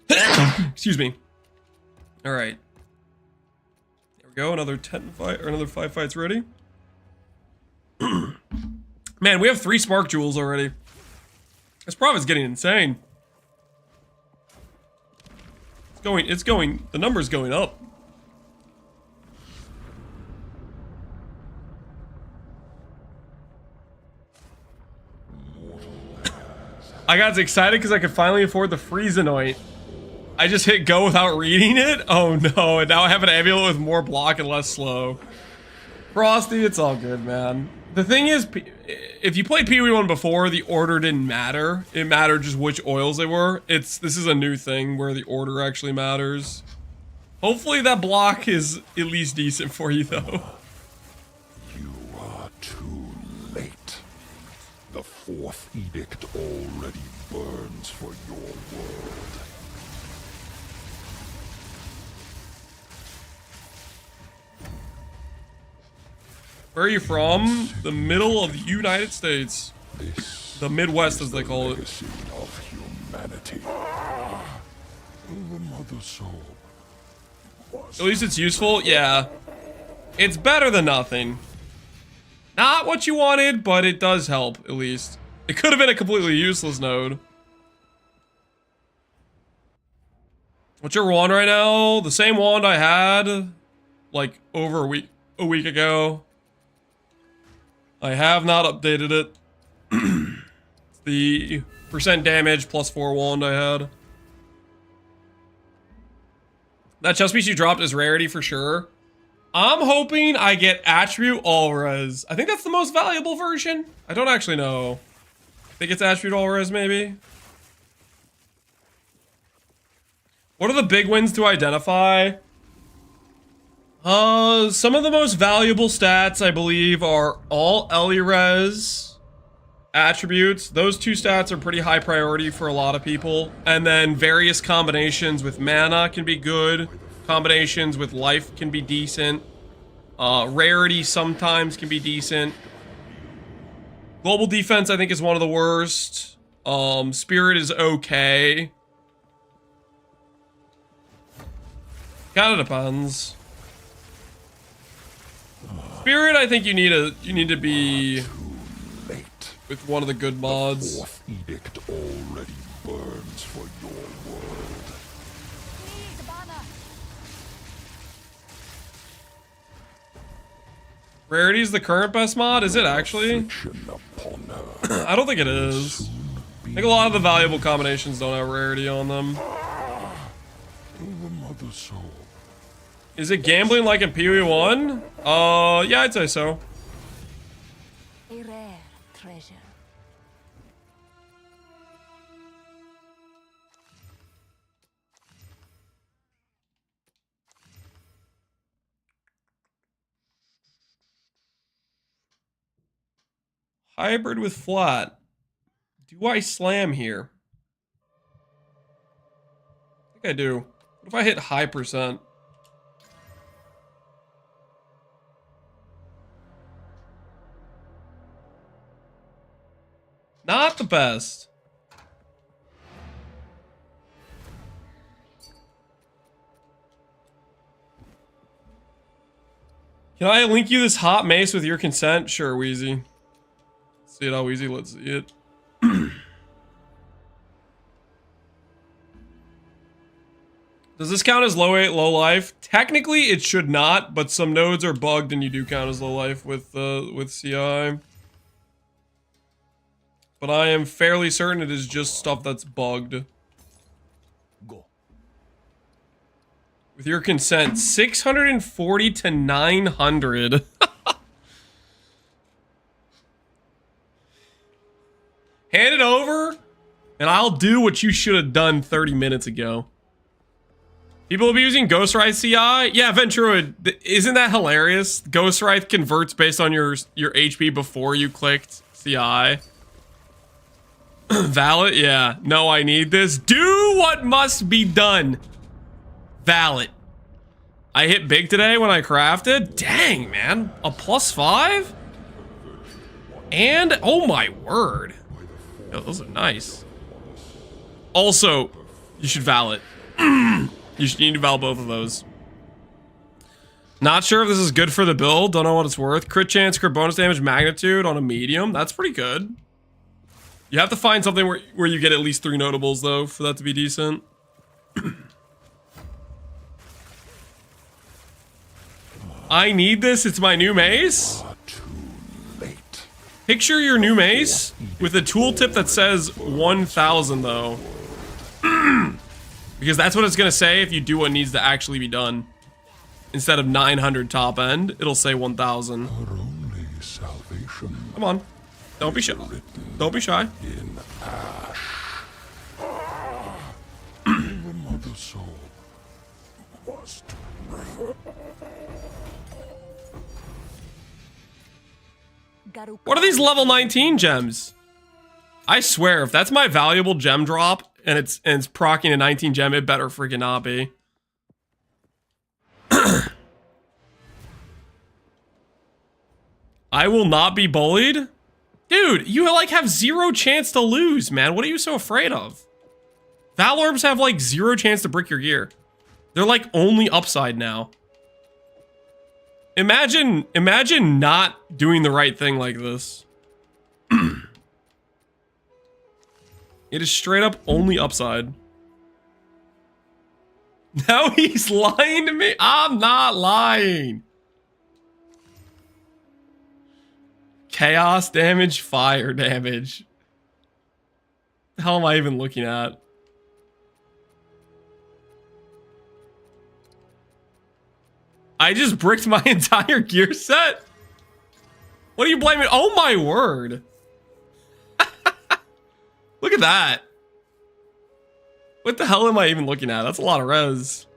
Excuse me. All right. There we go. Another 10 fight or another 5 fights ready. Man, we have 3 spark jewels already. This profit's getting insane. It's going, the number's going up. I got excited because I could finally afford the freeze anoint. I just hit go without reading it? Oh no, and now I have an amulet with more block and less slow. Frosty, it's all good, man. The thing is, if you played Pee-wee 1 before, the order didn't matter. It mattered just which oils they were. This is a new thing where the order actually matters. Hopefully that block is at least decent for you, though. You are too late. The fourth edict already burns for your world. Where are you from? The middle of the United States. This The Midwest, as they call it. legacy of humanity. The mother soul. At least it's useful. Yeah. It's better than nothing. Not what you wanted, but it does help, at least. It could have been a completely useless node. What's your wand right now? The same wand I had, like, over a week ago. I have not updated it. It's the percent damage +4 wand I had. That chest piece you dropped is rarity for sure. I'm hoping I get attribute all res. I think that's the most valuable version. I don't actually know. I think it's attribute all res maybe. What are the big wins to identify? Some of the most valuable stats I believe are all res attributes. Those two stats are pretty high priority for a lot of people. And then various combinations with mana can be good. Combinations with life can be decent. Rarity sometimes can be decent. Global defense I think is one of the worst. Spirit is okay. Kind of depends. Spirit I think you need to be with one of the good mods. Fourth edict already burns for your world. Please, banner. Rarity is the current best mod? Is it actually? Affliction upon her. I don't think it is. I think a lot of the valuable combinations don't have rarity on them. The mother soul. Is it gambling like in PoE1? Yeah, I'd say so. A rare treasure. Hybrid with flat. Do I slam here? I think I do. What if I hit high percent? Not the best. Can I link you this hot mace with your consent? Sure, Wheezy. See it how easy? Let's see it. Does this count as low life? Technically, it should not, but some nodes are bugged and you do count as low life with CI. But I am fairly certain it is just stuff that's bugged. Go. With your consent, 640 to 900. Hand it over, and I'll do what you should have done 30 minutes ago. People will be using Ghostwraith CI? Yeah, Ventura, isn't that hilarious? Ghostwraith converts based on your HP before you clicked CI. Valid? Yeah. No, I need this. Do what must be done. Valid. I hit big today when I crafted. Dang, man. A +5? And, oh my word. Yo, those are nice. Also, you should valid. You need to val both of those. Not sure if this is good for the build. Don't know what it's worth. Crit chance, crit bonus damage, magnitude on a medium. That's pretty good. You have to find something where you get at least 3 notables, though, for that to be decent. I need this. It's my new mace. Too late. Picture your new mace with a tooltip that says 1,000, though. Because that's what it's going to say if you do what needs to actually be done. Instead of 900 top end, it'll say 1,000. Her only salvation. Come on. Don't be shy. Don't be shy. In ash. The mother soul must bring. What are these level 19 gems? I swear, if that's my valuable gem drop and it's proccing a 19 gem, it better freaking not be. I will not be bullied? Dude, you like have 0 chance to lose, man. What are you so afraid of? Val orbs have like 0 chance to brick your gear. They're like only upside now. Imagine not doing the right thing like this. It is straight up only upside. Now he's lying to me? I'm not lying. Chaos damage, fire damage. The hell am I even looking at? I just bricked my entire gear set? What are you blaming? Oh my word. Look at that. What the hell am I even looking at? That's a lot of res.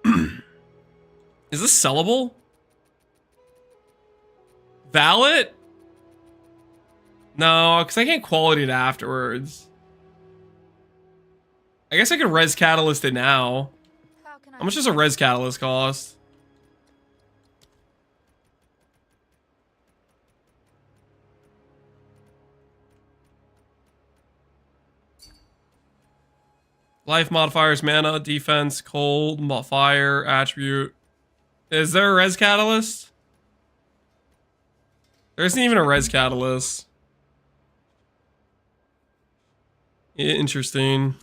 Is this sellable? Valid? No, because I can't quality it afterwards. I guess I could res catalyst it now. How much does a res catalyst cost? Life modifiers, mana, defense, cold, fire, attribute. Is there a res catalyst? There isn't even a res catalyst. Interesting.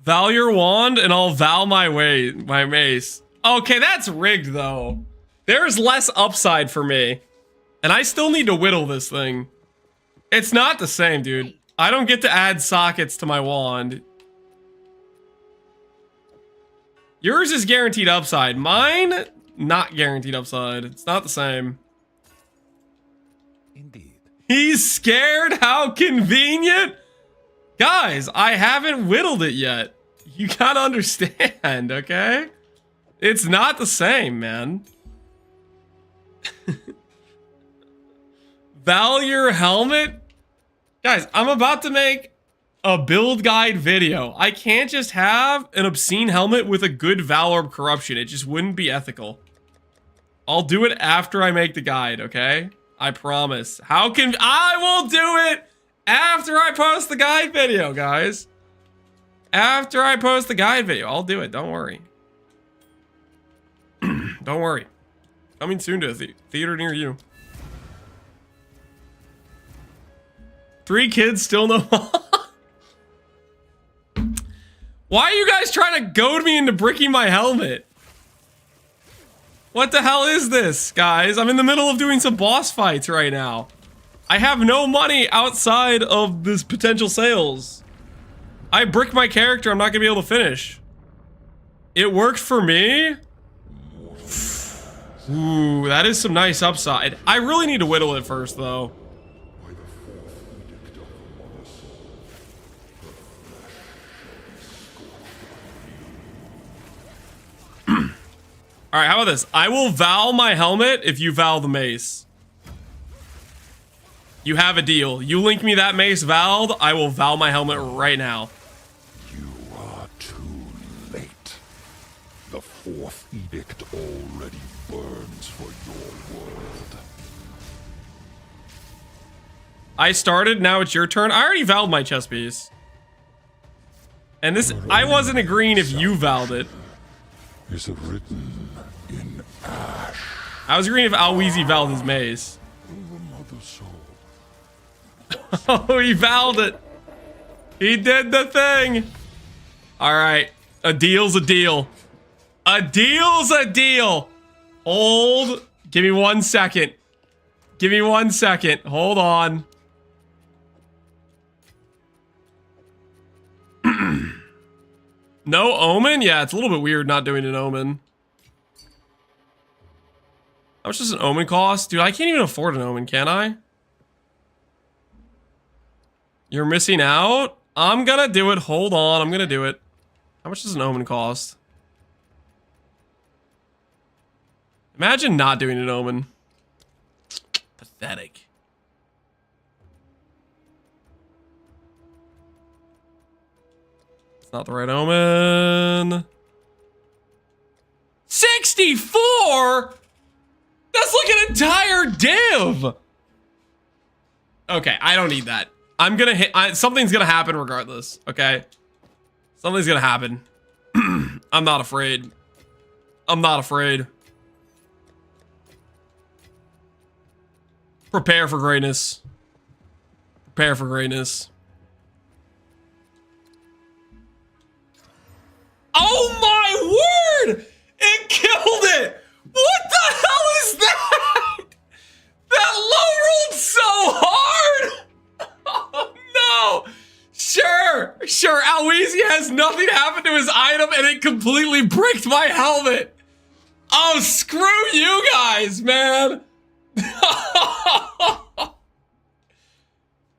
Val your wand and I'll val my mace. Okay, that's rigged though. There's less upside for me. And I still need to whittle this thing. It's not the same, dude. I don't get to add sockets to my wand. Yours is guaranteed upside. Mine, not guaranteed upside. It's not the same. Indeed. He's scared? How convenient? Guys, I haven't whittled it yet. You gotta understand, okay? It's not the same, man. Val your helmet? Guys, I'm about to make a build guide video. I can't just have an obscene helmet with a good Val Orb corruption. It just wouldn't be ethical. I'll do it after I make the guide, okay? I promise. I will do it after I post the guide video, guys. After I post the guide video, I'll do it. Don't worry. Don't worry. Coming soon to a theater near you. 3 kids still no. Why are you guys trying to goad me into bricking my helmet? What the hell is this, guys? I'm in the middle of doing some boss fights right now. I have no money outside of this potential sales. I brick my character, I'm not gonna be able to finish. It worked for me? Ooh, that is some nice upside. I really need to whittle it first, though. Alright, how about this? I will val my helmet if you val the mace. You have a deal. You link me that mace valed, I will val my helmet right now. You are too late. The 4th edict already burns for your world. I started, now it's your turn. I already valed my chess piece. And this, I wasn't agreeing if you valed it. Is it written in ash? I was agreeing if Alweezy valed his mace. Over Mother Soul. Oh, he valed it. He did the thing. All right, a deal's a deal. A deal's a deal. Hold. Give me 1 second. Give me 1 second. Hold on. No omen? Yeah, it's a little bit weird not doing an omen. How much does an omen cost? Dude, I can't even afford an omen, can I? You're missing out? I'm gonna do it. Hold on, I'm gonna do it. How much does an omen cost? Imagine not doing an omen. pathetic. It's not the right omen. 64? That's like an entire div. Okay, I don't need that. I'm gonna hit. Something's gonna happen regardless. Okay, something's gonna happen. I'm not afraid. I'm not afraid. Prepare for greatness. Prepare for greatness. Oh my word! It killed it! What the hell is that? That low rolled so hard! Oh no! Sure, Aloysia has nothing happen to his item and it completely bricked my helmet. Oh, screw you guys, man.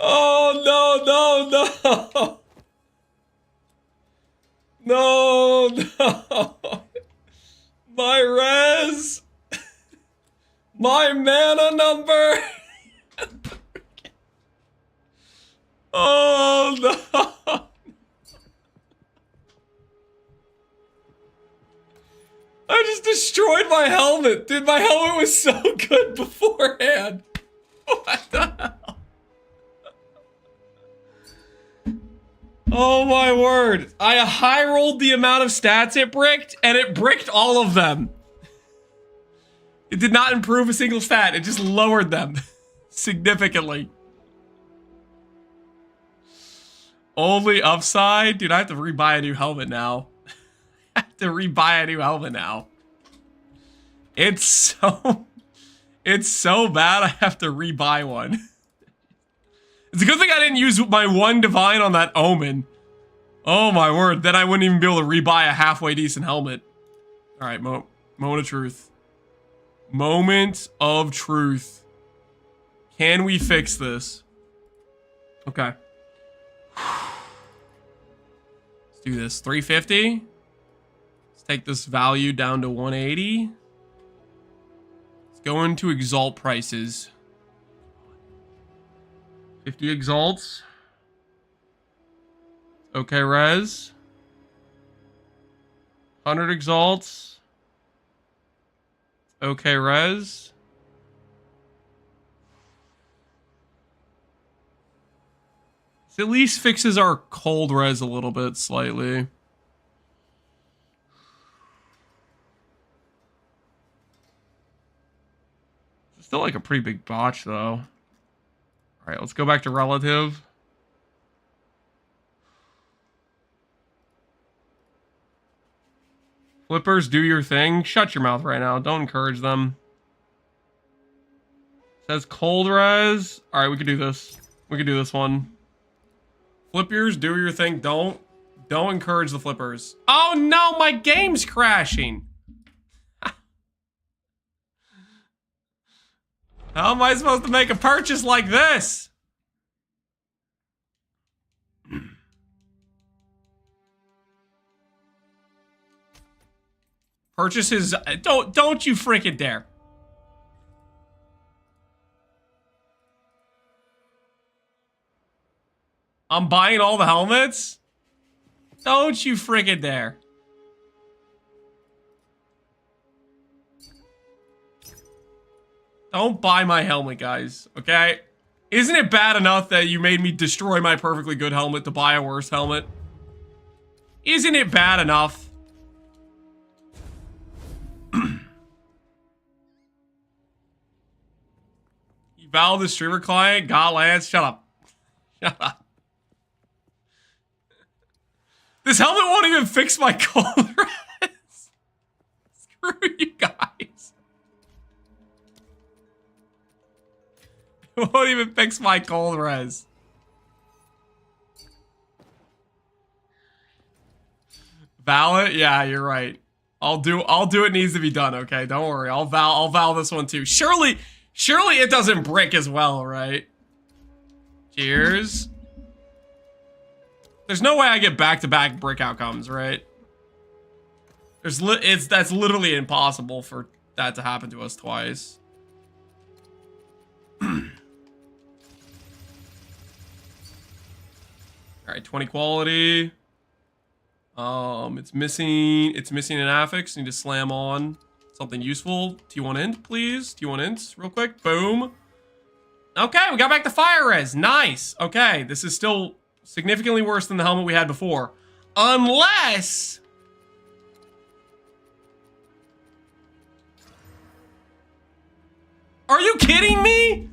Oh, no. No. My res. My mana number. Oh, no. I just destroyed my helmet. Dude, my helmet was so good beforehand. What the hell? Oh my word. I high rolled the amount of stats it bricked, and it bricked all of them. It did not improve a single stat. It just lowered them significantly. Only upside? Dude, I have to rebuy a new helmet now. I have to rebuy a new helmet now. It's so bad I have to rebuy one. It's a good thing I didn't use my one divine on that omen. Oh my word, then I wouldn't even be able to rebuy a halfway decent helmet. Alright, moment of truth. Moment of truth. Can we fix this? Okay. Let's do this. 350. Let's take this value down to 180. Let's go into exalt prices. 50 exalts. Okay, res. 100 exalts. Okay, res. This at least fixes our cold res a little bit, slightly. It's still like a pretty big botch, though. Alright, let's go back to relative. Flippers, do your thing. Shut your mouth right now. Don't encourage them. Says cold res. Alright, we can do this. We can do this one. Flippers, do your thing. Don't encourage the flippers. Oh no, my game's crashing. How am I supposed to make a purchase like this? Purchases, don't you freaking dare. I'm buying all the helmets? Don't you freaking dare. Don't buy my helmet, guys, okay? Isn't it bad enough that you made me destroy my perfectly good helmet to buy a worse helmet? Isn't it bad enough? Eval the streamer client? God, Lance, shut up. Shut up. This helmet won't even fix my cold res. Screw you guys. It won't even fix my cold res. Valid? Yeah, you're right. I'll do what needs to be done, okay? Don't worry. I'll val this one too. Surely it doesn't brick as well, right? Cheers. There's no way I get back-to-back brick outcomes, right? That's literally impossible for that to happen to us twice. All right, 20 quality. It's missing an affix. Need to slam on something useful. T1 int, please. T1 int, real quick. Boom. Okay, we got back to fire res. Nice. Okay, this is still significantly worse than the helmet we had before. Unless... Are you kidding me?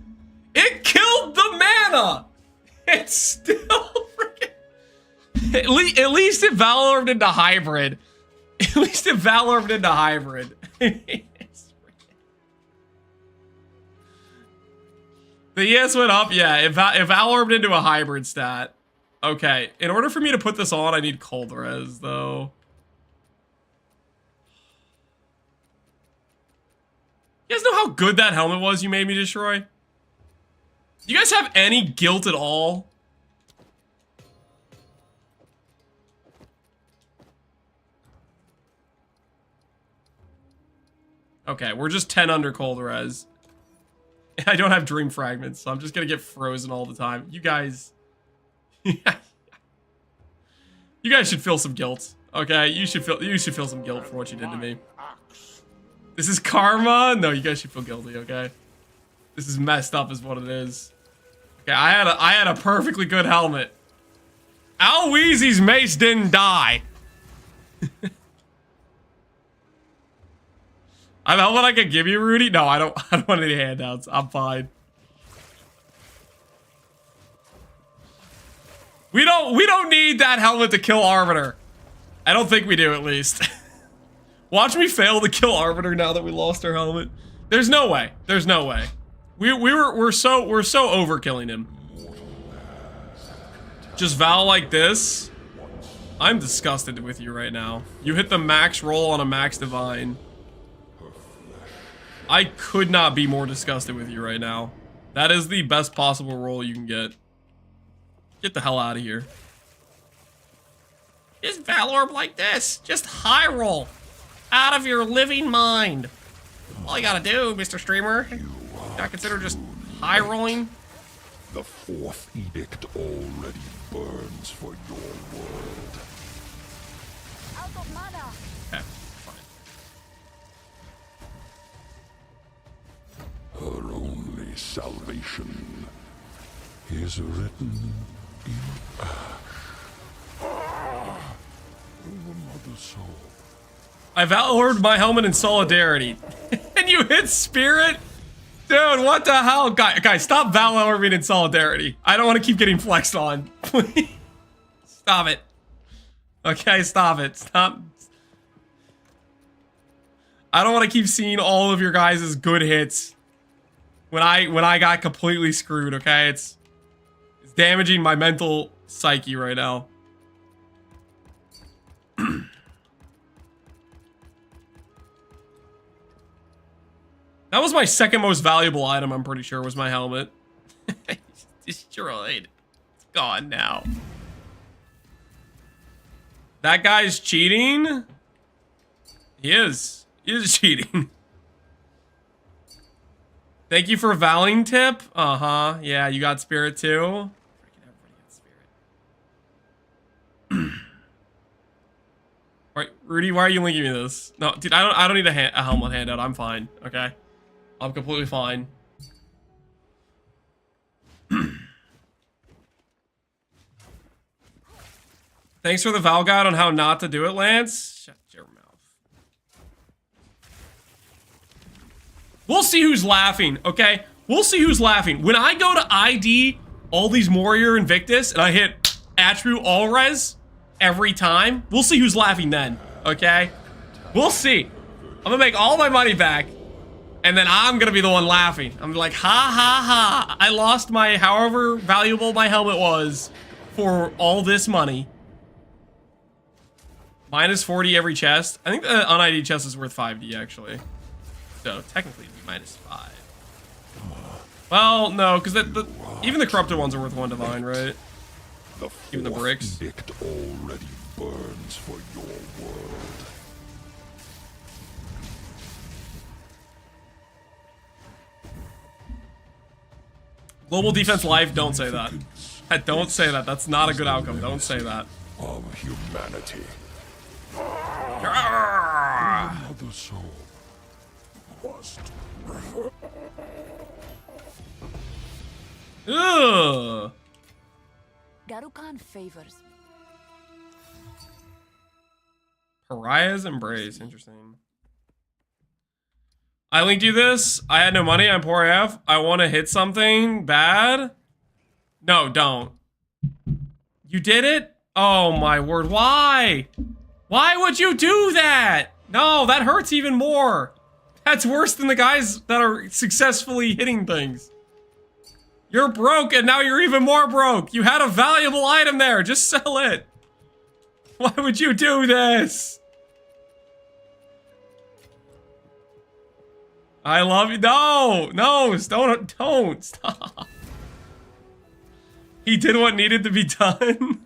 It killed the mana! It's still freaking... At least it Valorbed into hybrid. At least it Valorbed into hybrid. The ES went up, yeah. It Valorbed into a hybrid stat. Okay, in order for me to put this on, I need cold res, though. You guys know how good that helmet was you made me destroy? Do you guys have any guilt at all? Okay, we're just 10 under cold res. I don't have dream fragments, so I'm just gonna get frozen all the time. You guys... you guys should feel some guilt. Okay, you should feel some guilt for what you did to me. This is karma? No, you guys should feel guilty, okay? This is messed up is what it is. Okay, I had a perfectly good helmet. Aloysi's mace didn't die. I have a helmet I could give you, Rudy? No, I don't want any handouts. I'm fine. We don't need that helmet to kill Arbiter. I don't think we do, at least. Watch me fail to kill Arbiter now that we lost our helmet. There's no way. There's no way. We're so overkilling him. Just Val like this. I'm disgusted with you right now. You hit the max roll on a max divine. I could not be more disgusted with you right now. That is the best possible roll you can get. Get the hell out of here. Just Valorb like this. Just high roll. Out of your living mind. All you gotta do, Mr. Streamer. I consider just high rolling. The fourth edict already burns for your world. Out of mana. Okay, fine. Her only salvation is written in ash. The mother soul. I Valorbed my helmet in solidarity. And you hit spirit? Dude, what the hell? Guys, stop Valorbing in solidarity. I don't want to keep getting flexed on. Please. Stop it. Okay, stop it. Stop. I don't want to keep seeing all of your guys' good hits when I got completely screwed, okay? It's damaging my mental psyche right now. That was my second most valuable item, I'm pretty sure, was my helmet. Destroyed. It's gone now. That guy's cheating? He is. He is cheating. Thank you for valing tip. Uh-huh. Yeah, you got spirit too. Freaking everybody got spirit. Right, Rudy, why are you linking me this? No, dude, I don't need a helmet handout. I'm fine. Okay. I'm completely fine. Thanks for the Val guide on how not to do it, Lance. Shut your mouth. We'll see who's laughing, okay? We'll see who's laughing. When I go to ID all these Warrior Invictus and I hit attribute all res every time, we'll see who's laughing then, okay? We'll see. I'm gonna make all my money back. And then I'm gonna be the one laughing. I'm like, ha ha ha. I lost my, however valuable my helmet was for all this money. Minus 40 every chest. I think the un-ID chest is worth 5D actually. So technically it'd be minus 5. Well, no, because even the corrupted ones are worth 1 divine, right? Even the bricks. Edict already burns for your world. Global defense life, don't say that. Don't say that. That's not a good outcome. Don't say that. Of humanity. Ah! Another soul must. Ugh. Garukan favors me. Pariah's Embrace. Interesting. I linked you this. I had no money. I'm poor AF. I want to hit something bad. No, don't. You did it? Oh my word. Why? Why would you do that? No, that hurts even more. That's worse than the guys that are successfully hitting things. You're broke and now you're even more broke. You had a valuable item there. Just sell it. Why would you do this? I love you. No, no, don't stop. He did what needed to be done.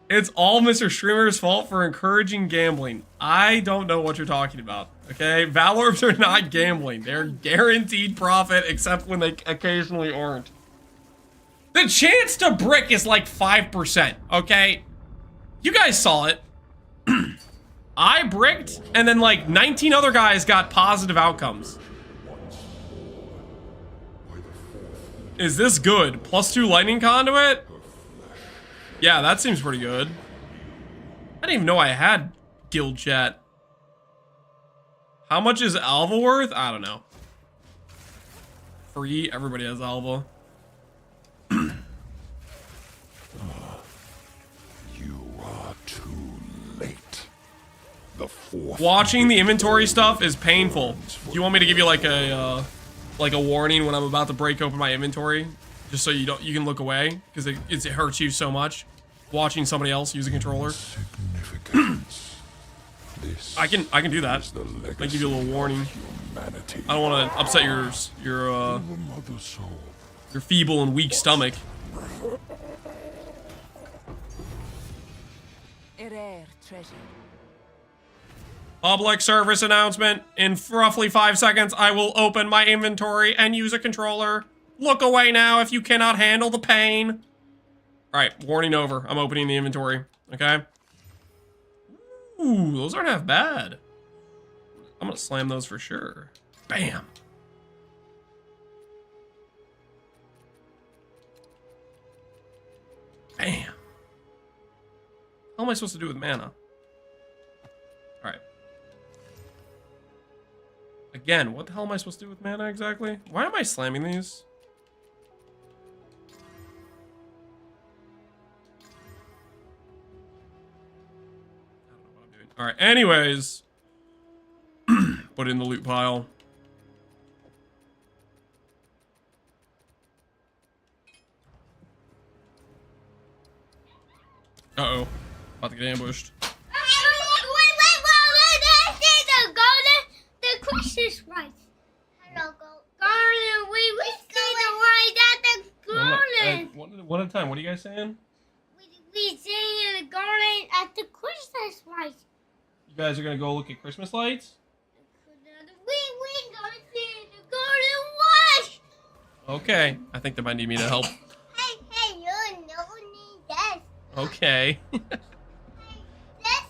It's all Mr. Streamer's fault for encouraging gambling. I don't know what you're talking about, okay? Valorbs are not gambling. They're guaranteed profit, except when they occasionally aren't. The chance to brick is like 5%, okay? You guys saw it. I bricked, and then like 19 other guys got positive outcomes. Is this good? +2 lightning conduit? Yeah, that seems pretty good. I didn't even know I had guild chat. How much is Alva worth? I don't know. Free? Everybody has Alva. You are too late. The fourth. Watching the inventory stuff is painful. Do you want me to give you like a warning when I'm about to break open my inventory, just so you can look away because it hurts you so much watching somebody else use a controller? Significance. This I can do that. I give you a little warning. Humanity. I don't want to upset your Mother soul. your feeble and weak stomach. A rare treasure. Public service announcement. In roughly 5 seconds, I will open my inventory and use a controller. Look away now if you cannot handle the pain. Alright, warning over. I'm opening the inventory. Okay? Ooh, those aren't half bad. I'm gonna slam those for sure. Bam. Bam. How am I supposed to do with mana? Alright. Again, what the hell am I supposed to do with mana exactly? Why am I slamming these? I don't know what I'm doing. Alright, anyways. Put it in the loot pile. Uh-oh. About to get ambushed. Wait, the Christmas lights. Hello, Garland, we see the light at the garland. One at a time. What are you guys saying? We see the garland at the Christmas lights. You guys are gonna go look at Christmas lights? We gonna see the garden wash. Okay. I think they might need me to help. Hey, you no need this. Okay. You This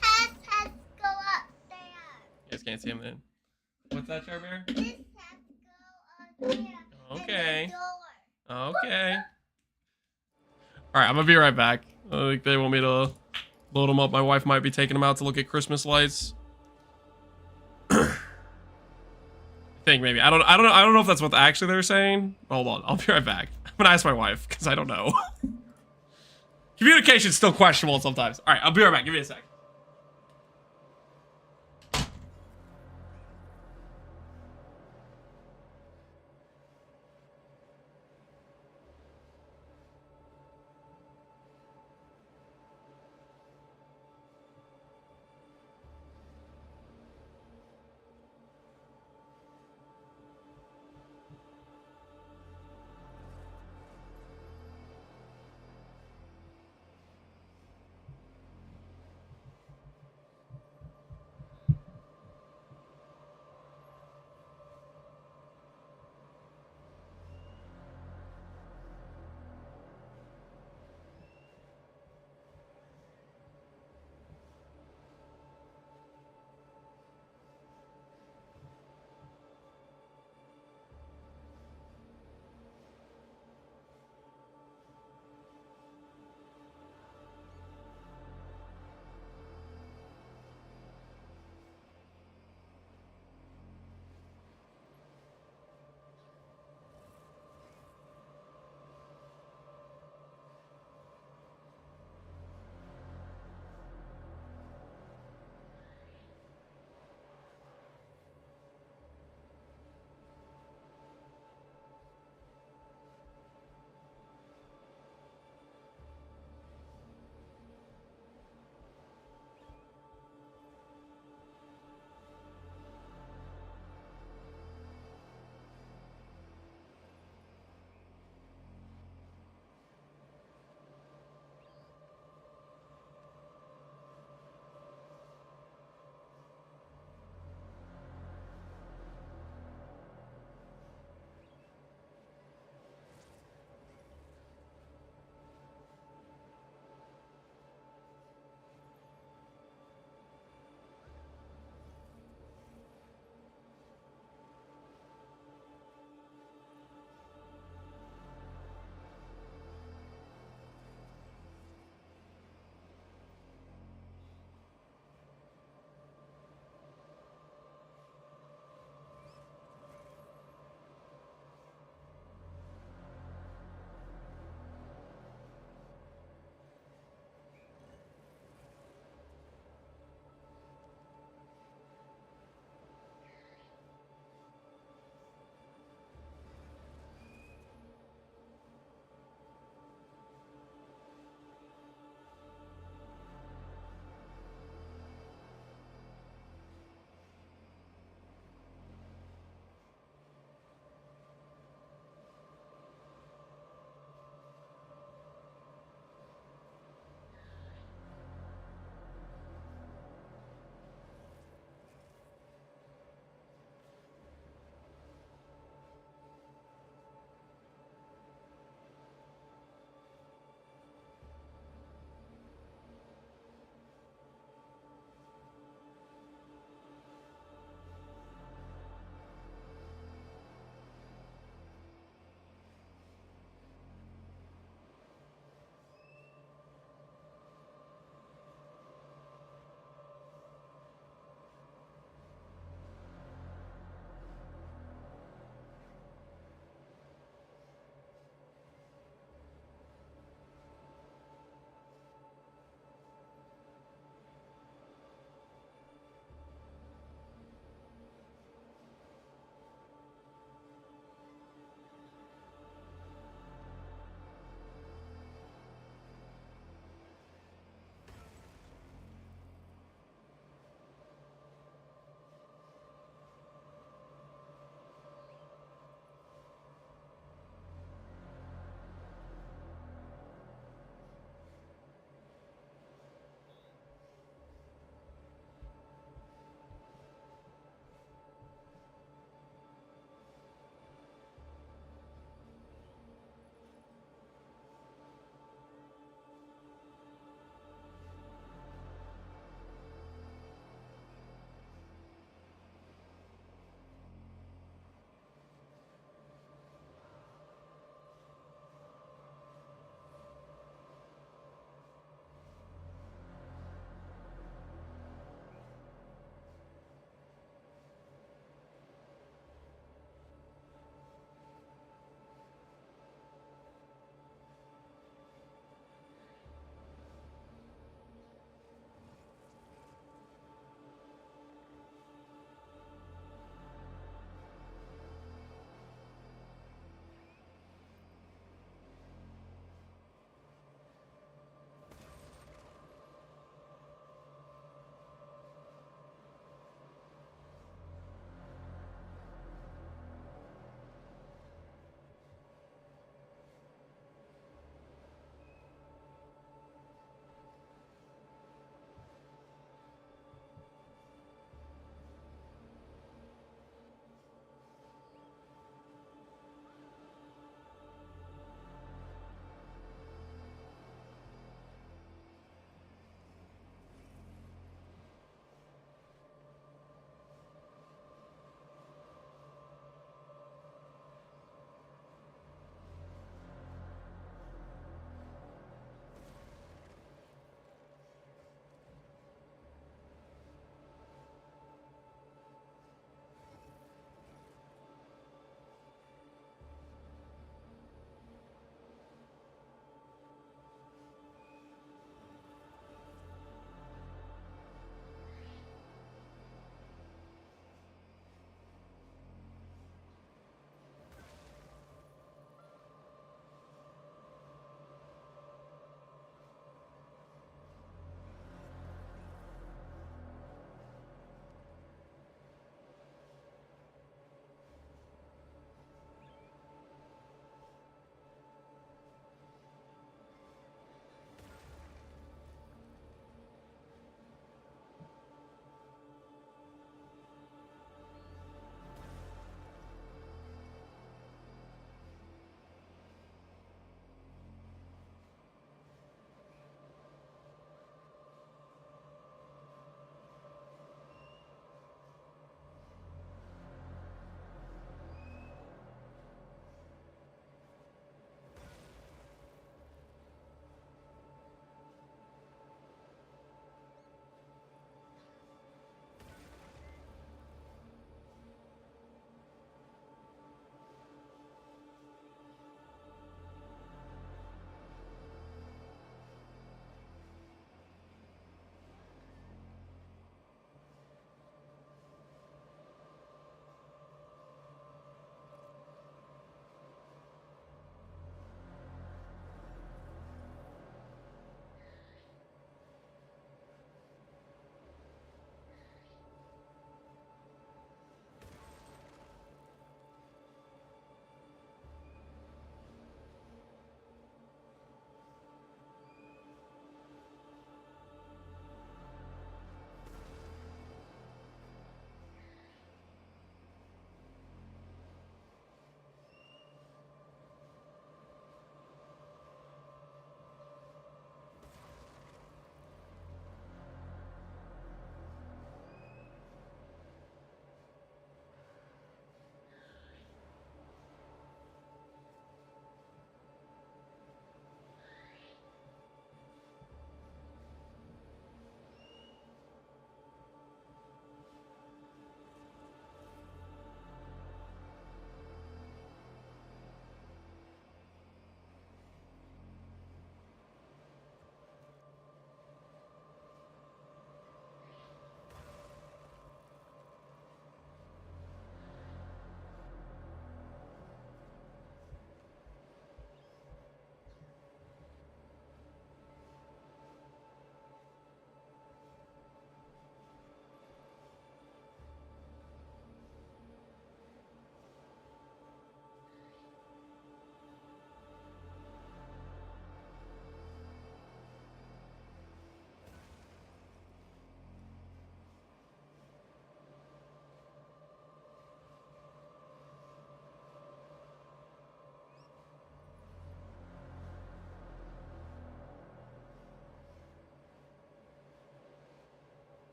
has to go up there. guys can't see him then. What's that, Charbear? This has to go up there. Okay. In the door. Okay. Alright, I'm gonna be right back. I think they want me to load them up. My wife might be taking them out to look at Christmas lights. I think maybe. I don't know if that's what actually they're saying. Hold on, I'll be right back. I'm gonna ask my wife, because I don't know. Communication's still questionable sometimes. Alright, I'll be right back. Give me a sec.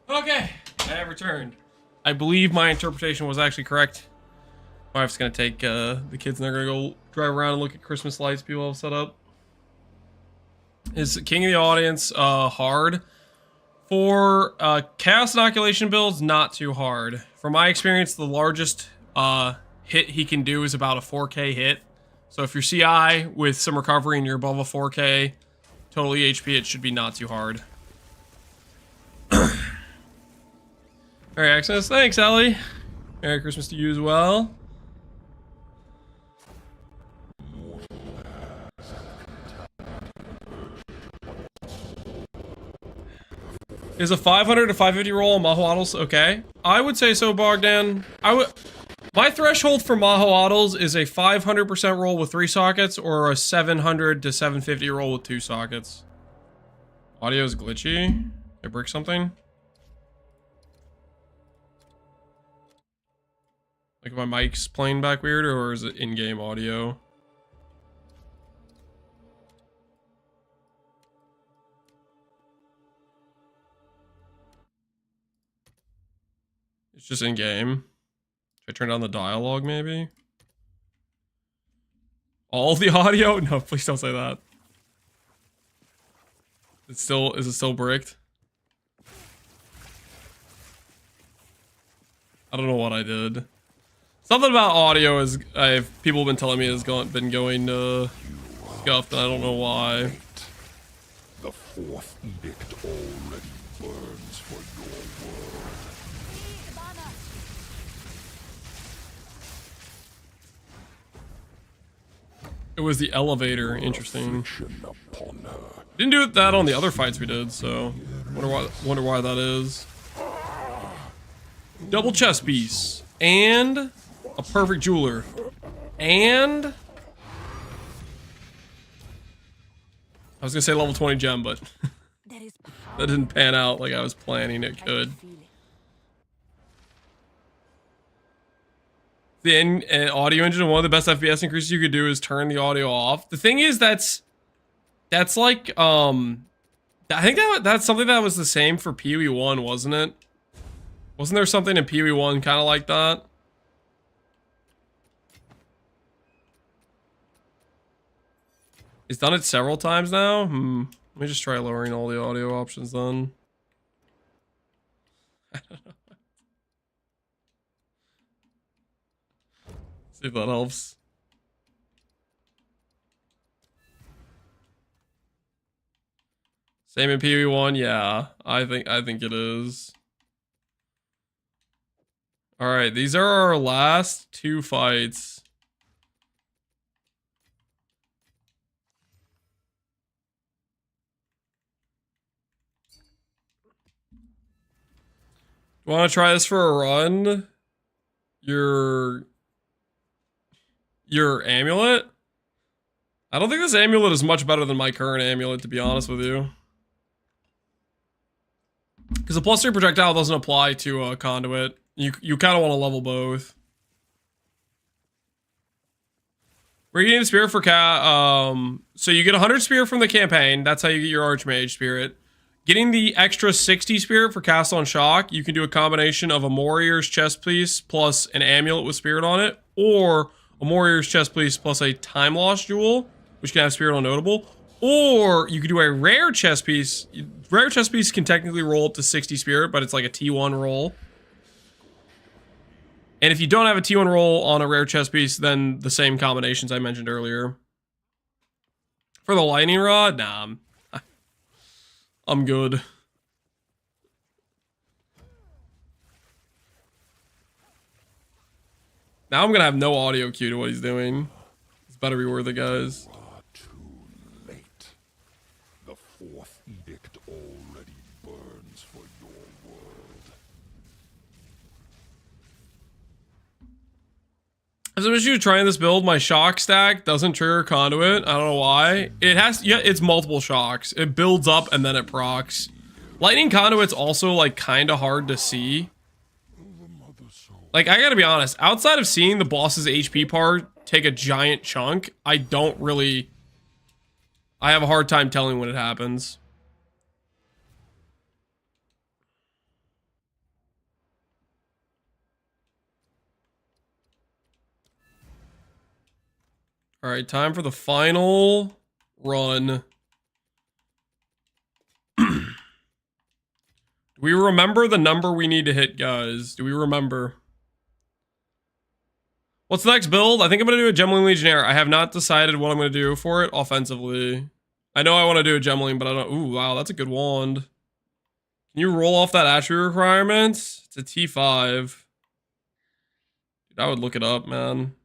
Okay, I have returned. I believe my interpretation was actually correct. My wife's gonna take the kids and they're gonna go drive around and look at Christmas lights people have set up. Is King of the Audience hard? For Chaos Inoculation builds, not too hard. From my experience, the largest hit he can do is about a 4K hit. So if you're CI with some recovery and you're above a 4K, totally HP, it should be not too hard. Merry Xmas. Thanks, Ellie. Merry Christmas to you as well. Is a 500 to 550 roll on Mahoatls okay? I would say so, Bogdan. My threshold for Mahoatls is a 500% roll with 3 sockets or a 700 to 750 roll with 2 sockets. Audio is glitchy. I break something. Like my mic's playing back weird, or is it in-game audio? It's just in-game. Should I turn down the dialogue, maybe? All the audio? No, please don't say that. Is it still bricked? I don't know what I did. Something about audio is people have been telling me has been going scuffed, and I don't know why. The fourth edict already burns for your world. It was the elevator. Interesting. Didn't do that on the other fights we did, so wonder why that is. Double chest piece and a perfect jeweler and I was gonna say level 20 gem, but that didn't pan out like I was planning it could. The audio engine, one of the best FPS increases you could do is turn the audio off. The thing is, that's like I think that's something that was the same for PoE 1, wasn't it? Wasn't there something in PoE 1 kind of like that? It's done it several times now. Let me just try lowering all the audio options then. See if that helps. Same in PoE 1, yeah. I think it is. All right, these are our last 2 fights. Want to try this for a run? Your amulet? I don't think this amulet is much better than my current amulet, to be honest with you. Because the +3 projectile doesn't apply to a conduit. You kind of want to level both. We're getting a spirit for so you get 100 spirit from the campaign. That's how you get your Archmage spirit. Getting the extra 60 spirit for cast on shock, you can do a combination of a warrior's chest piece plus an amulet with spirit on it, or a warrior's chest piece plus a time lost jewel, which can have spirit on notable, or you could do a rare chest piece. Rare chest piece can technically roll up to 60 spirit, but it's like a T1 roll. And if you don't have a T1 roll on a rare chest piece, then the same combinations I mentioned earlier. For the lightning rod, nah, I'm good. Now I'm gonna have no audio cue to what he's doing. It's better be worth it, guys. Too late. The fourth edict already burns for your world. As I'm just trying this build, my shock stack doesn't trigger conduit. I don't know why. It has, yeah, it's multiple shocks. It builds up and then it procs. Lightning conduit's also like kind of hard to see. Like, I gotta be honest, outside of seeing the boss's HP part take a giant chunk, I have a hard time telling when it happens. All right, time for the final run. Do we remember the number we need to hit, guys? Do we remember? What's the next build? I think I'm going to do a Gemling Legionnaire. I have not decided what I'm going to do for it offensively. I know I want to do a Gemling, but I don't... Ooh, wow, that's a good wand. Can you roll off that attribute requirement? It's a T5. Dude, I would look it up, man.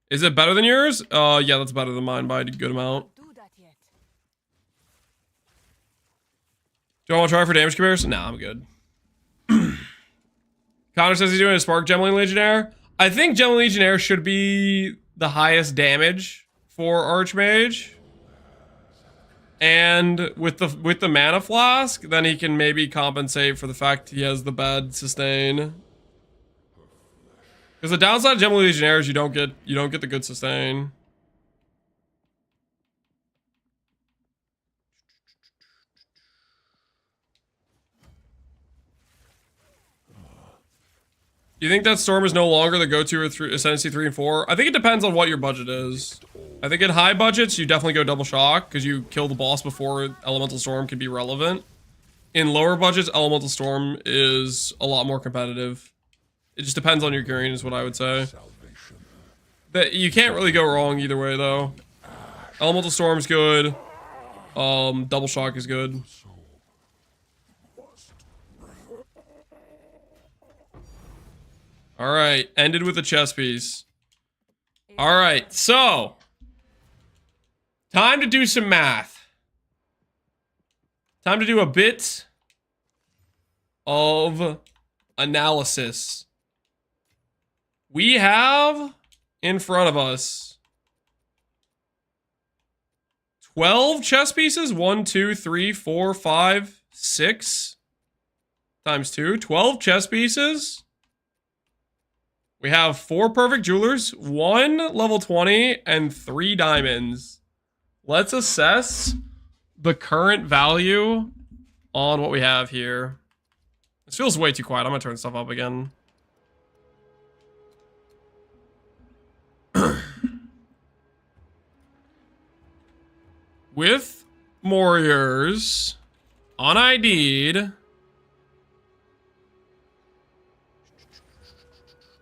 Is it better than yours? Yeah, that's better than mine by a good amount. Do I want to try for damage comparison? Nah, I'm good. Connor says he's doing a Spark Gemling Legionnaire. I think Gemling Legionnaire should be the highest damage for Archmage. And with the mana flask, then he can maybe compensate for the fact he has the bad sustain. Because the downside of Gemling Legionnaire is you don't get the good sustain. Do you think that Storm is no longer the go-to with Ascendancy 3 and 4? I think it depends on what your budget is. I think at high budgets, you definitely go double shock because you kill the boss before Elemental Storm can be relevant. In lower budgets, Elemental Storm is a lot more competitive. It just depends on your green is what I would say. That you can't really go wrong either way though. Elemental Storm's good. Double shock is good. All right, ended with a chess piece. All right, so time to do some math. Time to do a bit of analysis. We have in front of us 12 chess pieces. 1, 2, 3, 4, 5, 6 times 2. 12 chess pieces. We have 4 perfect jewelers, 1 level 20, and 3 diamonds. Let's assess the current value on what we have here. This feels way too quiet. I'm gonna turn stuff up again. With warriors unID'd.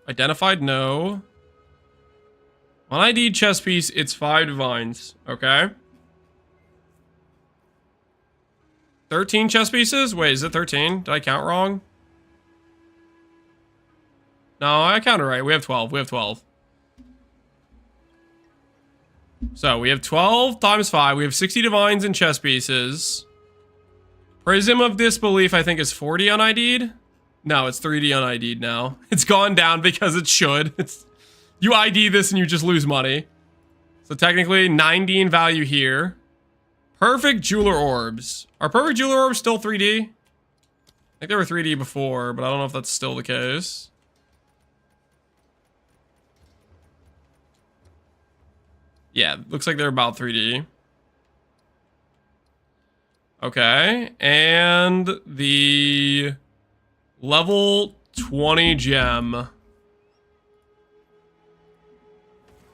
Identified, no. UnID'd chess piece, it's 5 divines. Okay. 13 chess pieces? Wait, is it 13? Did I count wrong? No, I counted right. We have 12. We have 12. So we have 12 times 5. We have 60 divines and chess pieces. Prism of Disbelief, I think, is 40 UnID'd. No, it's 3D UnID'd now. It's gone down because it should. You ID this and you just lose money. So technically 90 in value here. Perfect Jeweler Orbs. Are Perfect Jeweler Orbs still 3D? I think they were 3D before, but I don't know if that's still the case. Yeah, looks like they're about 3D. Okay, and the level 20 gem.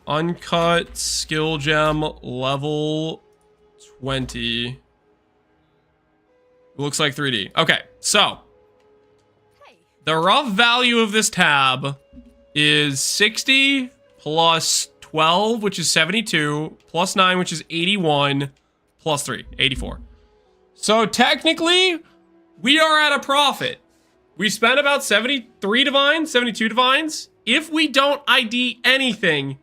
Uncut skill gem level 20. Looks like 3D. Okay, so the rough value of this tab is 60 plus 12, which is 72, plus 9, which is 81, plus 3, 84. So technically, we are at a profit. We spent about 73 divines, 72 divines. If we don't ID anything,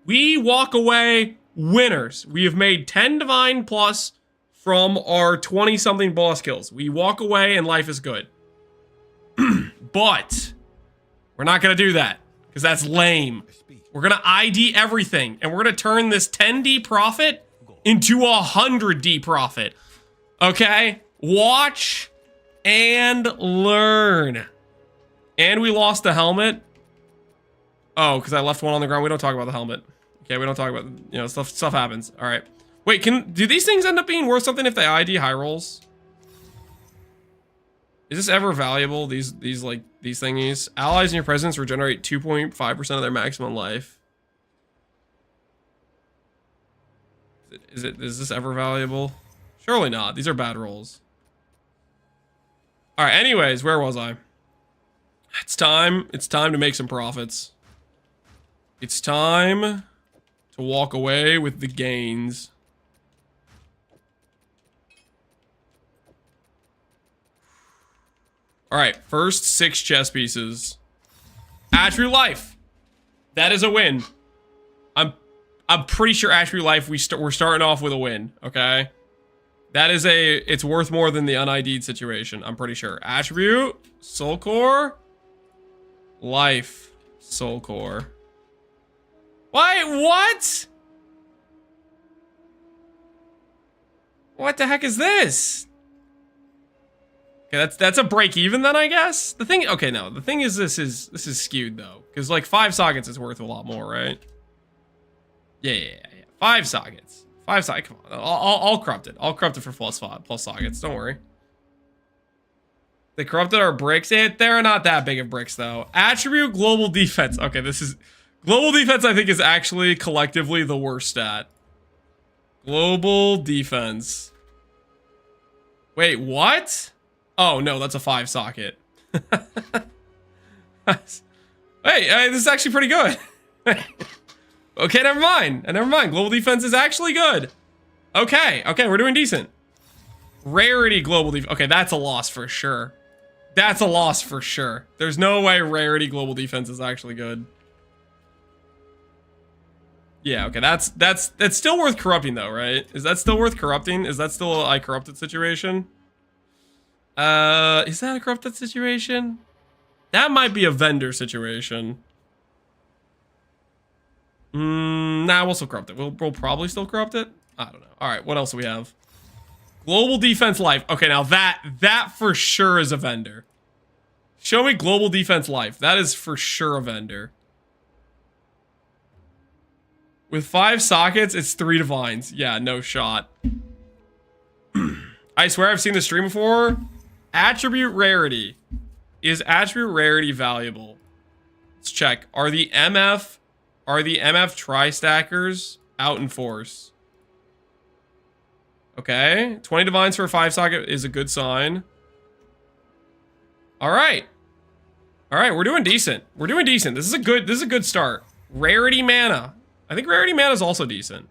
we walk away winners. We have made 10 divine plus from our 20-something boss kills. We walk away and life is good. But we're not going to do that because that's lame. We're going to ID everything and we're going to turn this 10D profit into a 100D profit. Okay? Watch and learn. And we lost the helmet. Oh, because I left one on the ground. We don't talk about the helmet. Okay, we don't talk about, you know, stuff happens. All right. Wait, do these things end up being worth something if they ID high rolls? Is this ever valuable? These thingies. Allies in your presence regenerate 2.5% of their maximum life. Is this ever valuable? Surely not. These are bad rolls. All right. Anyways, where was I? It's time to make some profits. It's time to walk away with the gains. All right, first 6 chess pieces. Attribute life. That is a win. I'm pretty sure attribute life we're starting off with a win, okay? That is it's worth more than the un-ID'd situation, I'm pretty sure. Attribute, soul core, life, soul core. What? What the heck is this? Okay, that's a break even then, I guess. The thing is this is skewed though, because like 5 sockets is worth a lot more, right? Yeah. 5 sockets. 5 sockets. Come on, I'll corrupt it. I'll corrupt it for plus sockets. Don't worry. They corrupted our bricks. They're not that big of bricks though. Attribute global defense. Okay, this is global defense. I think is actually collectively the worst stat. Global defense. Wait, what? Oh no, that's a 5 socket. Hey, this is actually pretty good. Okay, never mind. Global defense is actually good. Okay, we're doing decent. Rarity global defense. Okay, that's a loss for sure. There's no way rarity global defense is actually good. Yeah, okay, that's still worth corrupting though, right? Is that still worth corrupting? Is that still a I corrupted situation? Is that a corrupted situation? That might be a vendor situation. Nah, we'll still corrupt it. We'll probably still corrupt it. I don't know. All right, what else do we have? Global defense life. Okay, now that for sure is a vendor. Show me global defense life. That is for sure a vendor. With 5 sockets, it's 3 divines. Yeah, no shot. I swear I've seen this stream before. Attribute rarity. Is attribute rarity valuable? Let's check. Are the MF tri-stackers out in force? Okay. 20 divines for a 5 socket is a good sign. All right, we're doing decent. This is a good start. Rarity mana. I think rarity mana is also decent.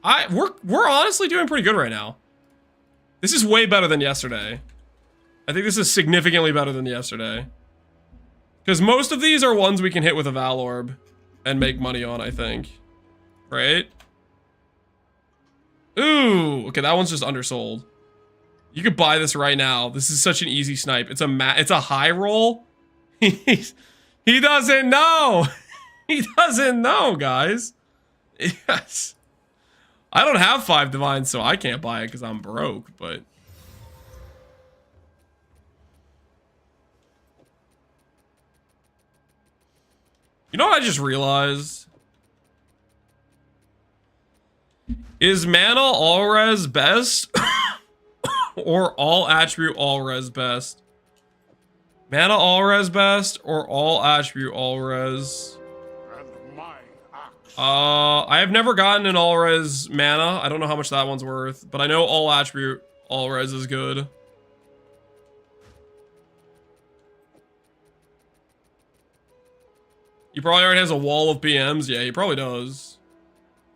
We're honestly doing pretty good right now. This is way better than yesterday. I think this is significantly better than yesterday. Because most of these are ones we can hit with a Val Orb and make money on, I think. Right? Ooh, okay, that one's just undersold. You could buy this right now. This is such an easy snipe. It's a high roll. He doesn't know. He doesn't know, guys. Yes. I don't have 5 divines, so I can't buy it because I'm broke, but... You know what I just realized? Is mana all res best? Or all attribute all res best? Mana all res best or all attribute all res? I have never gotten an all res mana. I don't know how much that one's worth, but I know all attribute all res is good. He probably already has a wall of PMs. Yeah, he probably does.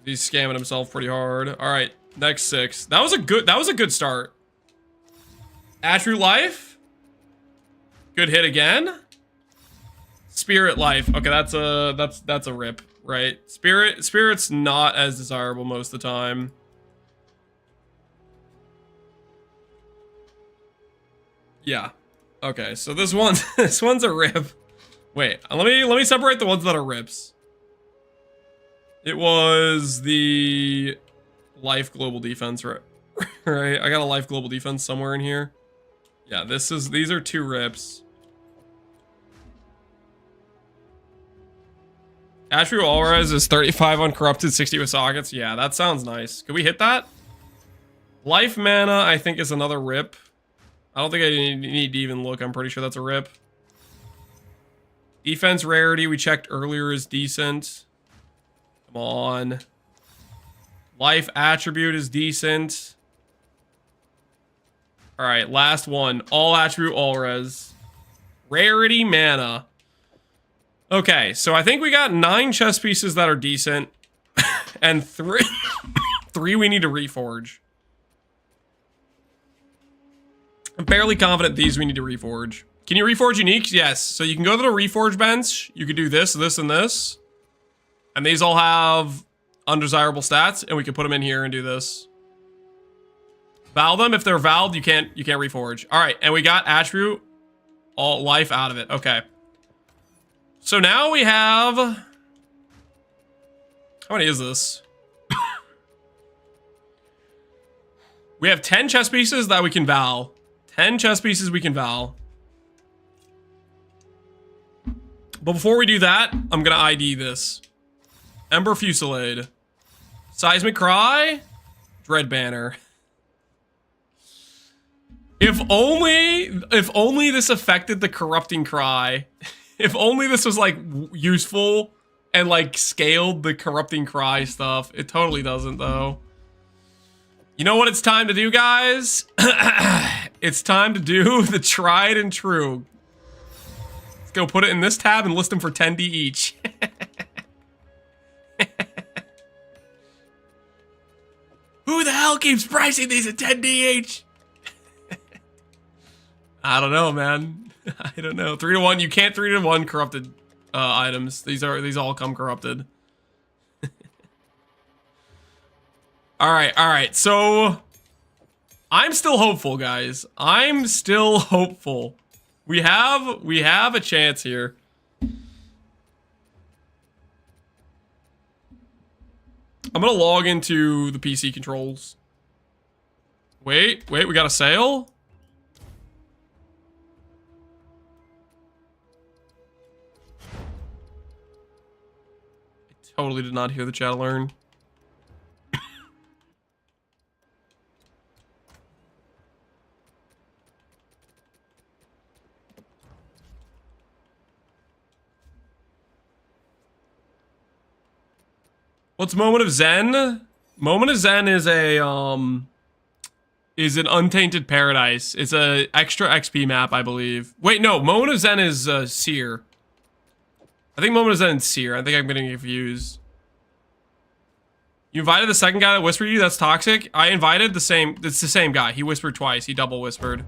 He's scamming himself pretty hard. All right, next 6. That was a good start. Attribute life. Good hit again. Spirit life. Okay, that's a rip, right? Spirit's not as desirable most of the time. Yeah. Okay, so this one's a rip. Wait, let me separate the ones that are rips. It was the life global defense, right? Right. I got a life global defense somewhere in here. Yeah, these are 2 rips. Attribute all res is 35 uncorrupted, 60 with sockets. Yeah, that sounds nice. Could we hit that? Life mana, I think, is another rip. I don't think I need to even look. I'm pretty sure that's a rip. Defense rarity we checked earlier is decent. Come on. Life attribute is decent. All right, last one. All attribute, all res. Rarity mana. Okay, so I think we got 9 chess pieces that are decent. And 3 we need to reforge. I'm fairly confident these we need to reforge. Can you reforge uniques? Yes. So you can go to the reforge bench. You could do this, this, and this. And these all have undesirable stats, and we can put them in here and do this. Val them. If they're valved, you can't reforge. All right, and we got attribute all life out of it. Okay. So now we have, how many is this? We have 10 chess pieces that we can val. 10 chess pieces we can val. But before we do that, I'm gonna ID this. Ember Fusillade. Seismic Cry. Dread Banner. If only this affected the Corrupting Cry. If only this was like useful and like scaled the Corrupting Cry stuff. It totally doesn't though. You know what it's time to do, guys? It's time to do the tried and true. Let's go put it in this tab and list them for 10D each. Who the hell keeps pricing these at 10D each? I don't know, man. I don't know. 3 to 1. You can't 3 to 1 corrupted items. These all come corrupted. All right. So I'm still hopeful, guys. I'm still hopeful. We have a chance here. I'm gonna log into the PC controls. Wait, we got a sale? I totally did not hear the chat learn. What's Moment of Zen? Moment of Zen is an Untainted Paradise. It's a extra XP map, I believe. Wait, no, Moment of Zen is Seer. I think Moment of Zen is Seer. I think I'm getting confused. You invited the second guy that whispered you? That's toxic. I invited the same. It's the same guy. He whispered twice. He double whispered.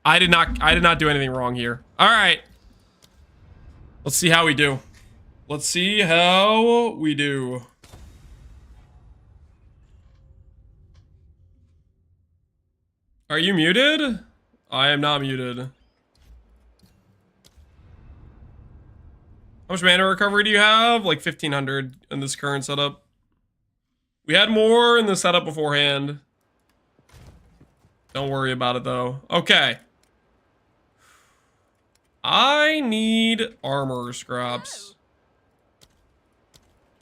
I did not do anything wrong here. All right. Let's see how we do. Let's see how we do. Are you muted? I am not muted. How much mana recovery do you have? Like 1,500 in this current setup. We had more in the setup beforehand. Don't worry about it though. Okay. I need armor scraps.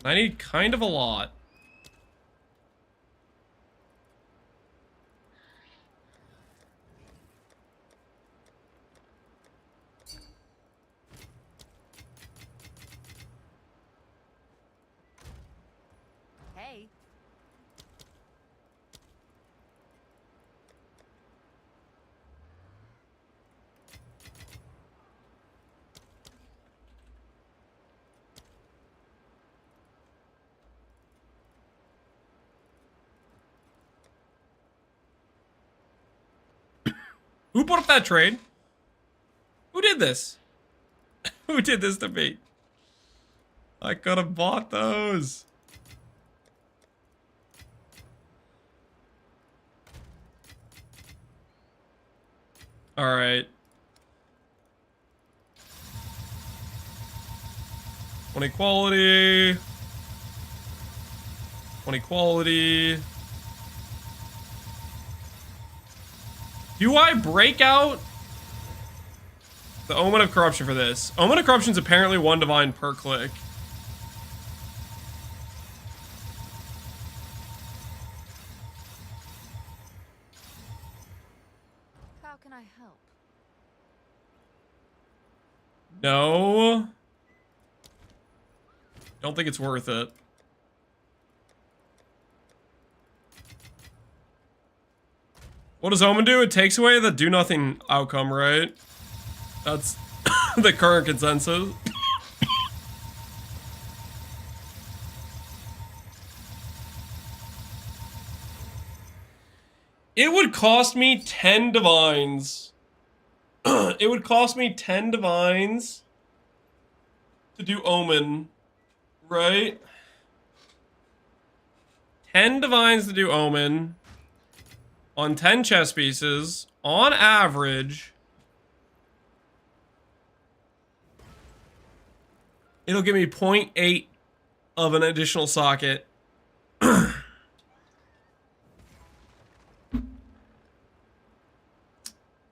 I need kind of a lot. Hey. Who put up that trade? Who did this? Who did this to me? I could have bought those. All right. 20 quality. 20 quality. Do I break out the Omen of Corruption for this? Omen of Corruption is apparently 1 divine per click. can I help? No. Don't think it's worth it. What does Omen do? It takes away the do nothing outcome, right? That's the current consensus. It would cost me 10 divines. It would cost me 10 divines to do Omen, right? 10 divines to do Omen on 10 chess pieces on average. It'll give me 0.8 of an additional socket.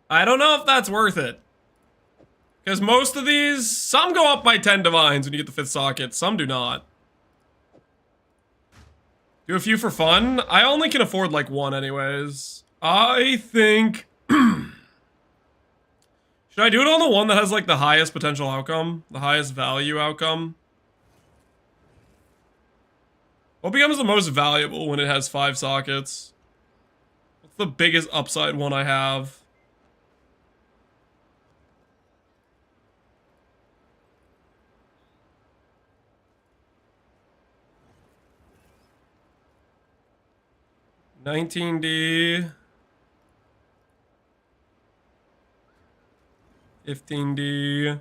I don't know if that's worth it. Because most of these, some go up by 10 divines when you get the 5th socket, some do not. Do a few for fun? I only can afford like one anyways. I think... Should I do it on the one that has like the highest potential outcome? The highest value outcome? What becomes the most valuable when it has 5 sockets? What's the biggest upside one I have? $19D, $15D,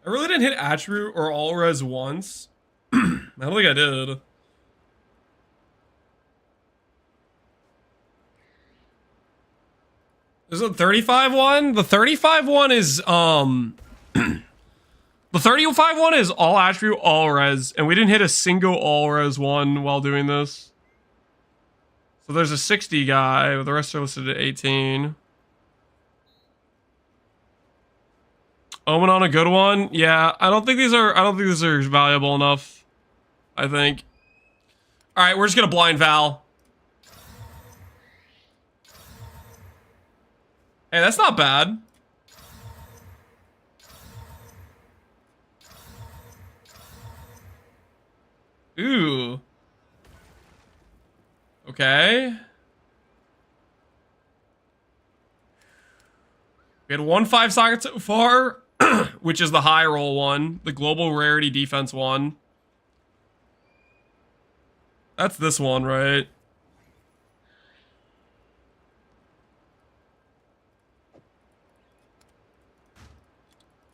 I really didn't hit attribute or all res once. I don't think I did. There's a 35 one. The 35 one is the 35 one is all attribute, all res, and we didn't hit a single all res one while doing this. So there's a 60 guy, but the rest are listed at 18. Omen on a good one? Yeah, I don't think these are valuable enough. I think. Alright, we're just gonna blind Val. Hey, that's not bad. Ooh. Okay. We had 1 5 socket so far, which is the high roll one, the global rarity defense one. That's this one, right?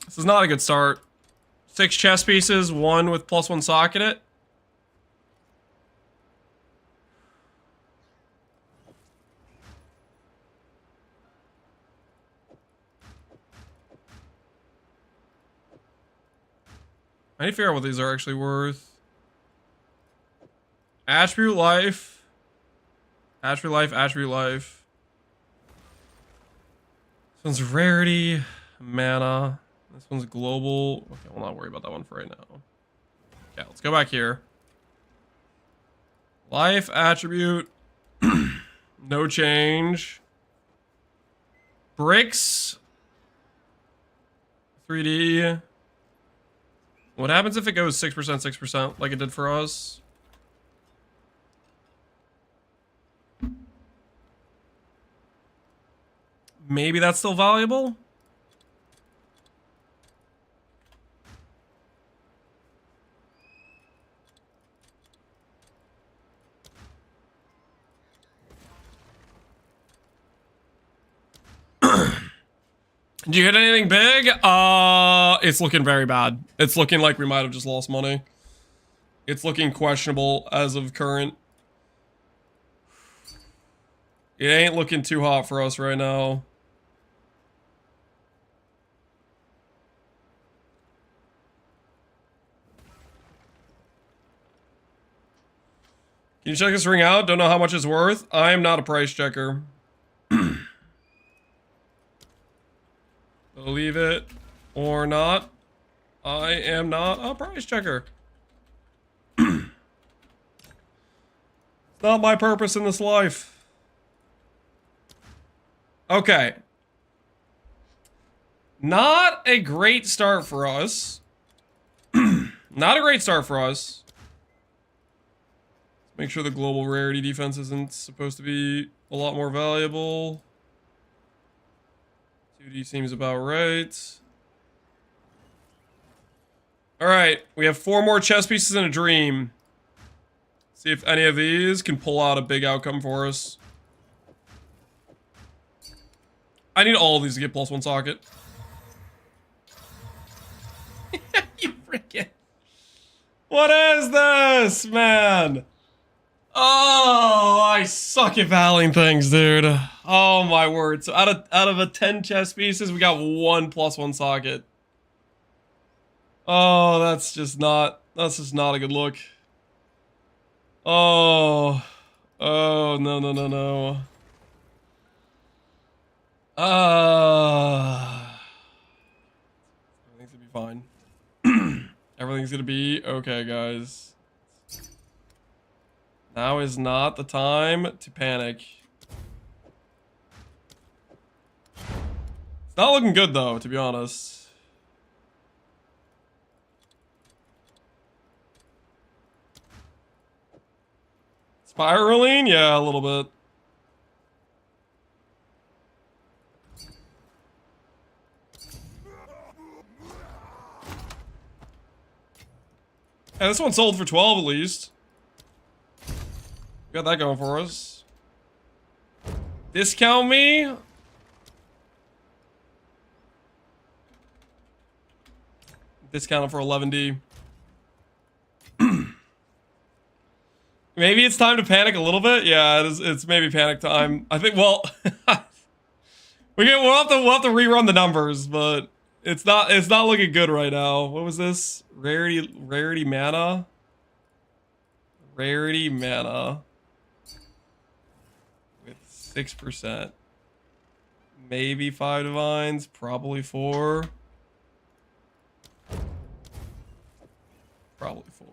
This is not a good start. 6 chess pieces, 1 with +1 socket it. I need to figure out what these are actually worth. Attribute life. Attribute life, attribute life. This one's rarity, mana. This one's global. Okay, we'll not worry about that one for right now. Okay, let's go back here. Life, attribute. No change. Bricks. 3D. What happens if it goes 6%, 6% like it did for us? Maybe that's still valuable? Did you hit anything big? It's looking very bad. It's looking like we might have just lost money. It's looking questionable as of current. It ain't looking too hot for us right now. Can you check this ring out? Don't know how much it's worth. I am not a price checker. Believe it or not, I am not a price checker. Not my purpose in this life. Okay. Not a great start for us. Not a great start for us. Make sure the global rarity defense isn't supposed to be a lot more valuable. 2D seems about right. Alright, we have 4 more chess pieces and a dream. See if any of these can pull out a big outcome for us. I need all of these to get +1 socket. You freaking... What is this, man? Oh, I suck at valuing things, dude. Oh my word. So out of a 10 chess pieces, we got 1 +1 socket. Oh, that's just not a good look. Oh. Oh, no, no, no, no. Everything's gonna be fine. Everything's gonna be okay, guys. Now is not the time to panic. It's not looking good, though, to be honest. Spiraling? Yeah, a little bit. Yeah, this one sold for 12 at least. Got that going for us. Discount me? Discount it for 11D. Maybe it's time to panic a little bit. Yeah, it's maybe panic time. I think, well, we'll have to rerun the numbers, but it's not looking good right now. What was this? Rarity mana? Rarity mana. With 6%. Maybe 5 divines, probably 4. Probably 4.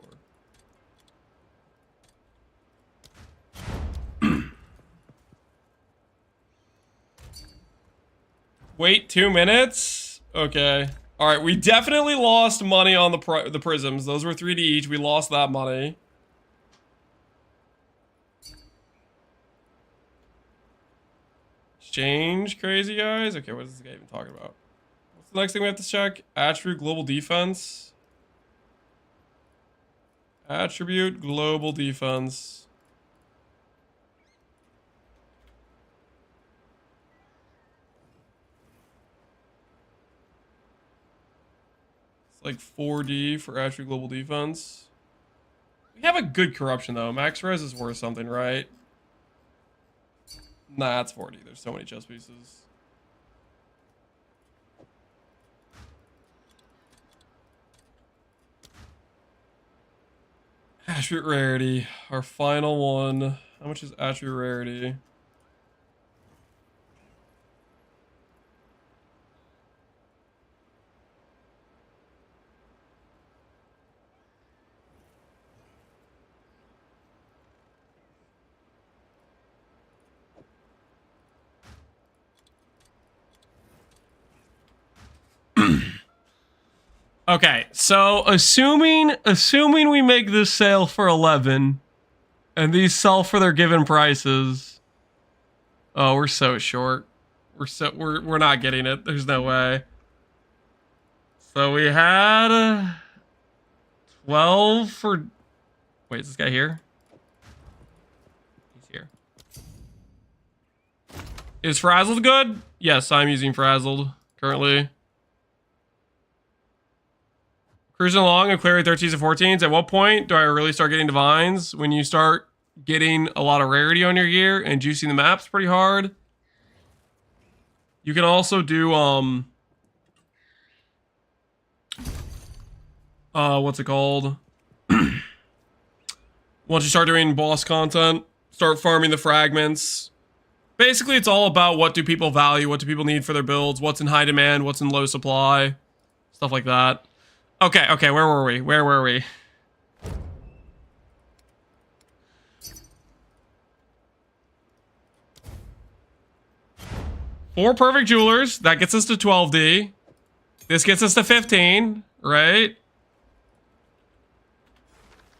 Wait 2 minutes? Okay. Alright, we definitely lost money on the prisms. Those were 3D each. We lost that money. Exchange, crazy guys? Okay, what is this guy even talking about? What's the next thing we have to check? Attribute global defense. Attribute global defense. Like 4D for attribute global defense. We have a good corruption though. Max res is worth something, right? Nah, it's 40. There's so many chess pieces. Attribute rarity. Our final one. How much is attribute rarity? Okay, so assuming we make this sale for 11 and these sell for their given prices. Oh, we're so short. We're not getting it. There's no way. So we had 12 for... Wait, is this guy here? He's here. Is Frazzled good? Yes, I'm using Frazzled currently. Cruising along and clearing 13s and 14s. At what point do I really start getting divines? When you start getting a lot of rarity on your gear and juicing the maps pretty hard. You can also do what's it called? Once you start doing boss content, start farming the fragments. Basically, it's all about what do people value, what do people need for their builds, what's in high demand, what's in low supply, stuff like that. Okay, where were we? 4 perfect jewelers. That gets us to 12D. This gets us to 15, right?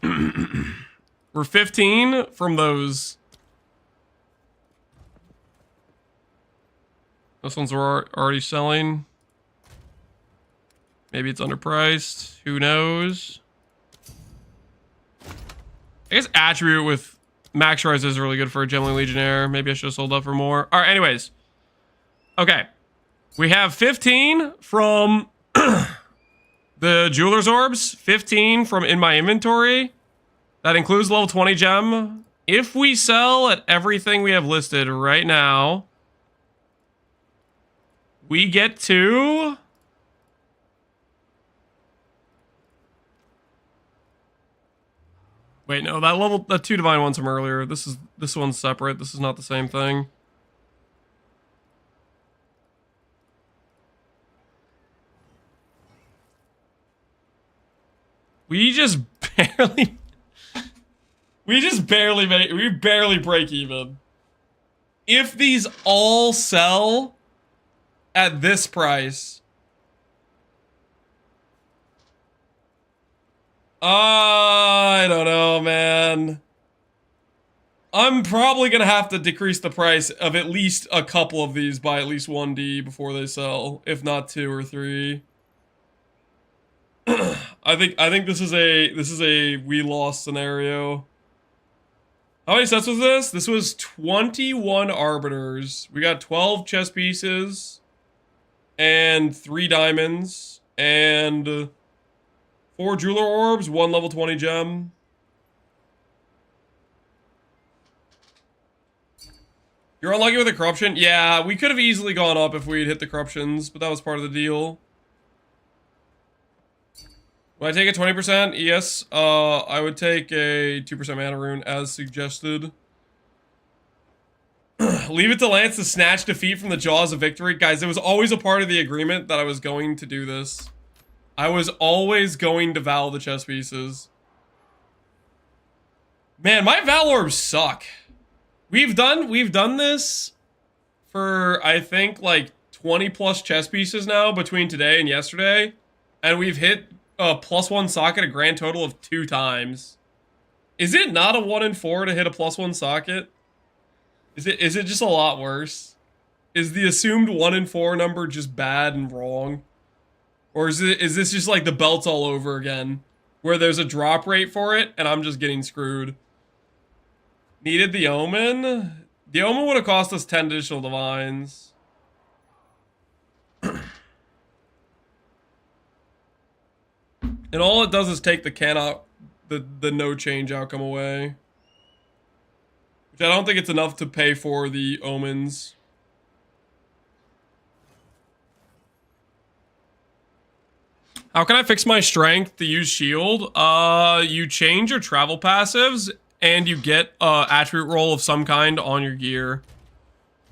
We're 15 from those. Those ones were already selling. Maybe it's underpriced. Who knows? I guess attribute with max rise is really good for a Gemini Legionnaire. Maybe I should have sold up for more. All right, anyways. Okay. We have 15 from the Jeweler's Orbs. 15 from in my inventory. That includes level 20 gem. If we sell at everything we have listed right now, we get to... Wait, no, that 2 divine ones from earlier. This one's separate. This is not the same thing. We barely break even. If these all sell at this price, I don't know, man. I'm probably gonna have to decrease the price of at least a couple of these by at least 1D before they sell, if not 2 or 3. I think this is a we lost scenario. How many sets was this? This was 21 Arbiters. We got 12 chess pieces and 3 diamonds and 4 jeweler orbs, 1 level 20 gem. You're unlucky with the corruption? Yeah, we could have easily gone up if we'd hit the corruptions, but that was part of the deal. Would I take a 20%? Yes. I would take a 2% mana rune as suggested. Leave it to Lance to snatch defeat from the jaws of victory. Guys, it was always a part of the agreement that I was going to do this. I was always going to Val the chess pieces. Man, my Val orbs suck. We've done this for, I think, like 20 plus chess pieces now between today and yesterday. And we've hit a +1 socket a grand total of 2 times. Is it not a 1 in 4 to hit a +1 socket? Is it just a lot worse? Is the assumed 1 in 4 number just bad and wrong? Or is this just like the belts all over again? Where there's a drop rate for it and I'm just getting screwed. Needed the Omen? The Omen would have cost us 10 additional divines. And all it does is take the no change outcome away. Which I don't think it's enough to pay for the omens. How can I fix my strength to use shield? You change your travel passives and you get attribute roll of some kind on your gear.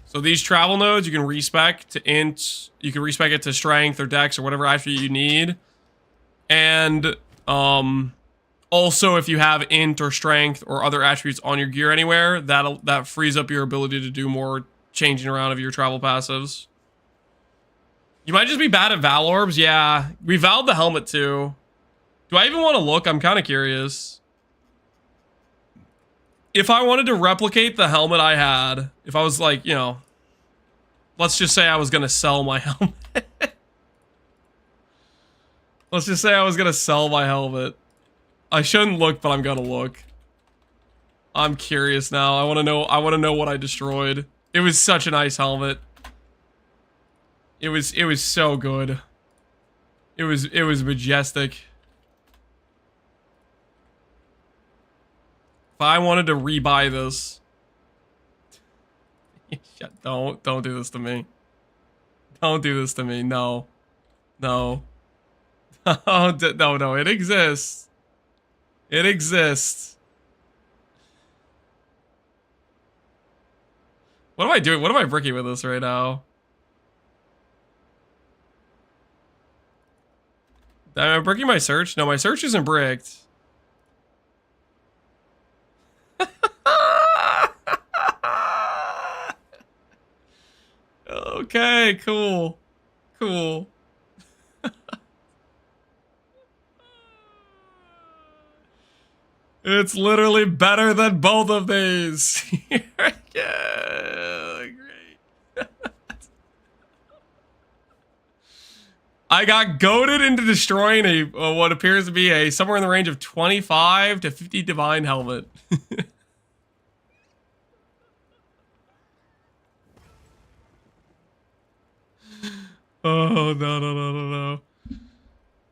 So these travel nodes you can respec to int, you can respec it to strength or dex or whatever attribute you need. And also if you have int or strength or other attributes on your gear anywhere, that frees up your ability to do more changing around of your travel passives. You might just be bad at Val orbs. Yeah, we valved the helmet too. Do I even want to look? I'm kind of curious. If I wanted to replicate the helmet I had, if I was like, you know, let's just say I was going to sell my helmet. Let's just say I was going to sell my helmet. I shouldn't look, but I'm going to look. I'm curious now. I want to know what I destroyed. It was such a nice helmet. It was so good. It was majestic. If I wanted to rebuy this, don't do this to me. Don't do this to me. No, no, no. It exists. It exists. What am I doing? What am I bricking with this right now? Am I bricking my search? No, my search isn't bricked. Okay. Okay, cool. Cool. It's literally better than both of these. Yeah, great. I got goaded into destroying a what appears to be a somewhere in the range of 25 to 50 divine helmet. Oh, no.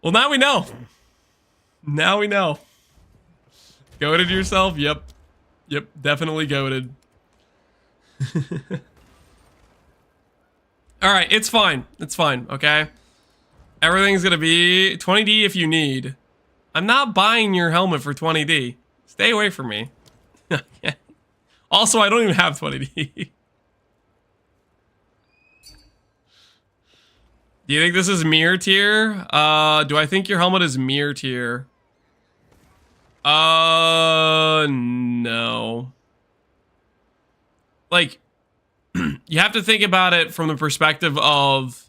Well, now we know. Now we know. Goated yourself? Yep. Yep, definitely goated. Alright, it's fine. It's fine, okay? Everything's gonna be 20D if you need. I'm not buying your helmet for 20D. Stay away from me. Also, I don't even have 20D. Do you think this is mirror tier? Do I think your helmet is mirror tier? No. Like, you have to think about it from the perspective of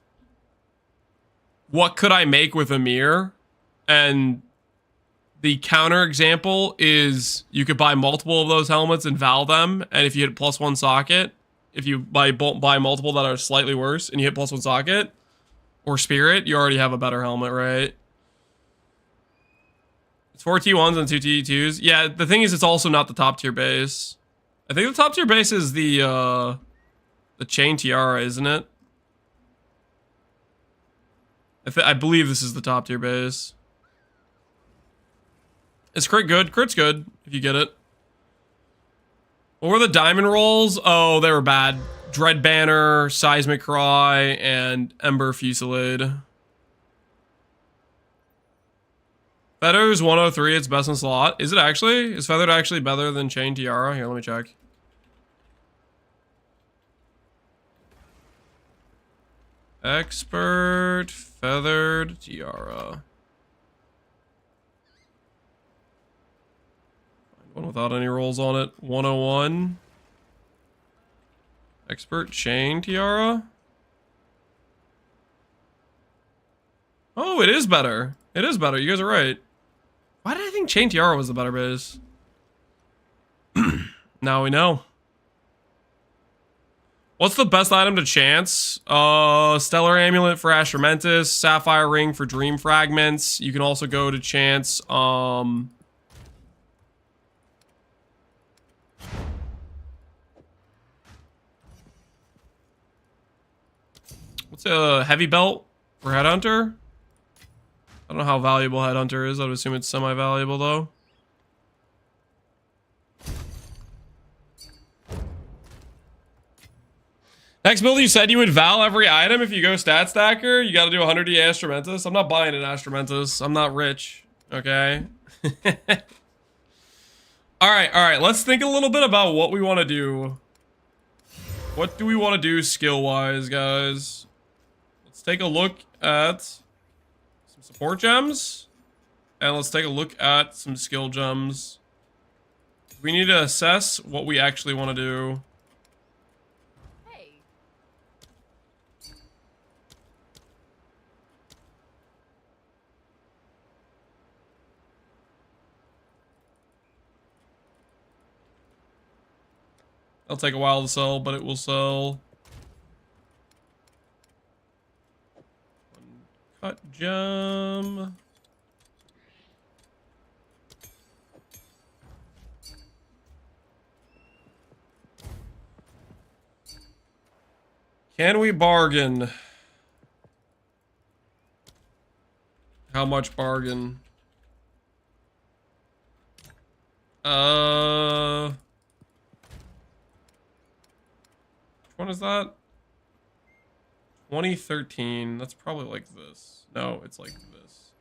what could I make with a mirror? And the counter example is you could buy multiple of those helmets and val them, and if you hit +1 socket, if you buy multiple that are slightly worse and you hit +1 socket, or Spirit, you already have a better helmet, right? It's 4 T1s and 2 T2s. Yeah, the thing is, it's also not the top tier base. I think the top tier base is the chain tiara, isn't it? I believe this is the top tier base. Is crit good? Crit's good, if you get it. What were the diamond rolls? Oh, they were bad. Dread Banner, Seismic Cry, and Ember Fusillade. Feather's 103, it's best in slot. Is it actually? Is Feathered actually better than Chain Tiara? Here, let me check. Expert, Feathered, Tiara. One without any rolls on it. 101. Expert Chain Tiara. Oh, it is better. It is better. You guys are right. Why did I think Chain Tiara was the better base? Now we know. What's the best item to chance? Stellar Amulet for Astramantis, Sapphire Ring for Dream Fragments. You can also go to chance, what's a heavy belt for Headhunter? I don't know how valuable Headhunter is. I would assume it's semi-valuable though. Next build, you said you would val every item if you go stat stacker. You got to do 100D Astramantis. I'm not buying an Astramantis. I'm not rich. Okay. All right. Let's think a little bit about what we want to do. What do we want to do skill-wise, guys? Let's take a look at some support gems. And let's take a look at some skill gems. We need to assess what we actually want to do. It'll take a while to sell, but it will sell. Cut gem. Can we bargain? How much bargain? Which one is that? 2013. That's probably like this. No, it's like this.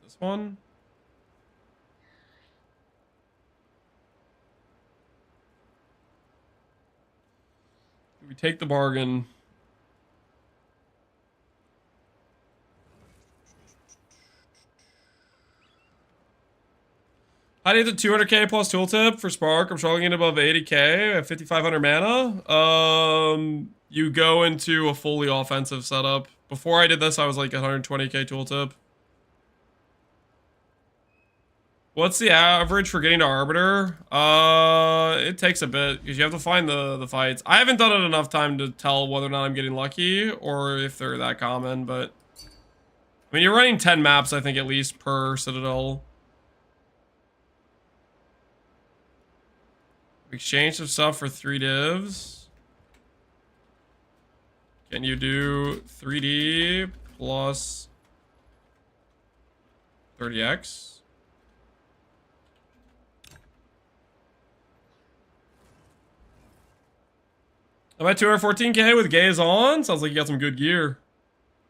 This one? Do we take the bargain? How do you get to 200k plus tooltip for Spark? I'm struggling above 80k at 5500 mana. You go into a fully offensive setup. Before I did this, I was like 120k tooltip. What's the average for getting to Arbiter? It takes a bit because you have to find the fights. I haven't done it enough time to tell whether or not I'm getting lucky or if they're that common, but I mean, you're running 10 maps, I think, at least per Citadel. Exchange some stuff for 3 divs. Can you do 3D plus 30x? I'm at 214k with Gaze on. Sounds like you got some good gear.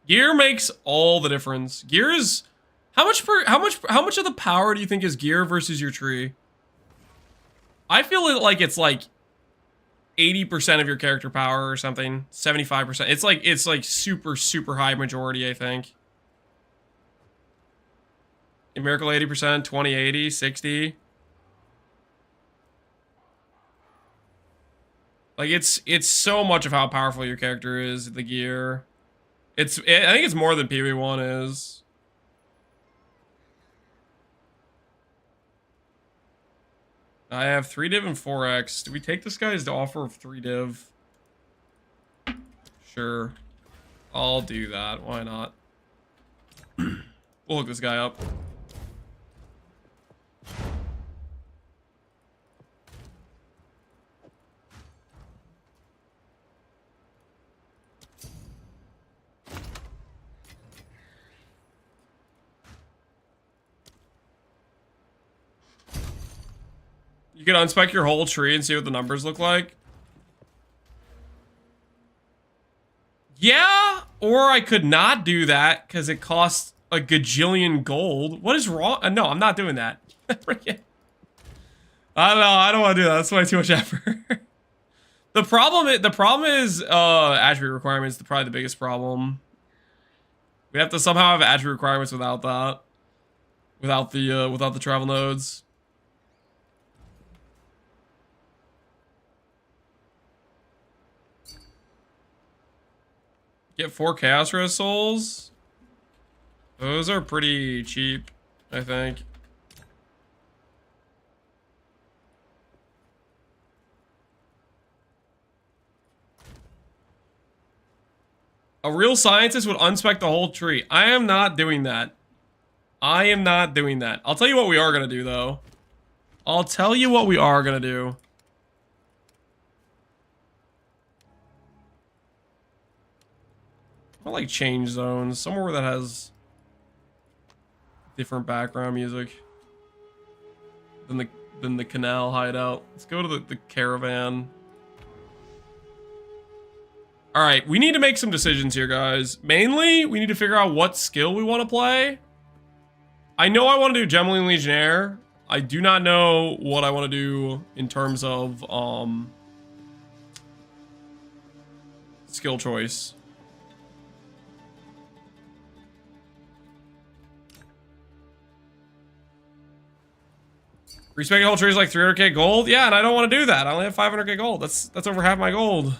Gear makes all the difference. Gear is how much of the power do you think is gear versus your tree? I feel like it's like 80% of your character power or something. 75%. It's like super high majority, I think. In Miracle 80%, 20, 80, 60. Like it's so much of how powerful your character is, the gear. I think it's more than PV1 is. I have 3 div and 4x. Do we take this guy's offer of 3 div? Sure. I'll do that. Why not? We'll look this guy up. You can unspec your whole tree and see what the numbers look like. Yeah, or I could not do that because it costs a gajillion gold. What is wrong? No, I'm not doing that. I don't know. I don't want to do that. That's way too much effort. The problem is attribute requirements. Probably the biggest problem. We have to somehow have attribute requirements without that. Without the travel nodes. Get 4 Chaos Rose Souls. Those are pretty cheap, I think. A real scientist would unspec the whole tree. I am not doing that. I am not doing that. I'll tell you what we are going to do, though. I'll tell you what we are going to do. I like change zones, somewhere that has different background music than the canal hideout. Let's go to the caravan. All right, we need to make some decisions here, guys. Mainly, we need to figure out what skill we want to play. I know I want to do Gemini Legionnaire. I do not know what I want to do in terms of skill choice. Respecting the whole tree is like 300k gold? Yeah, and I don't want to do that. I only have 500k gold. That's over half my gold.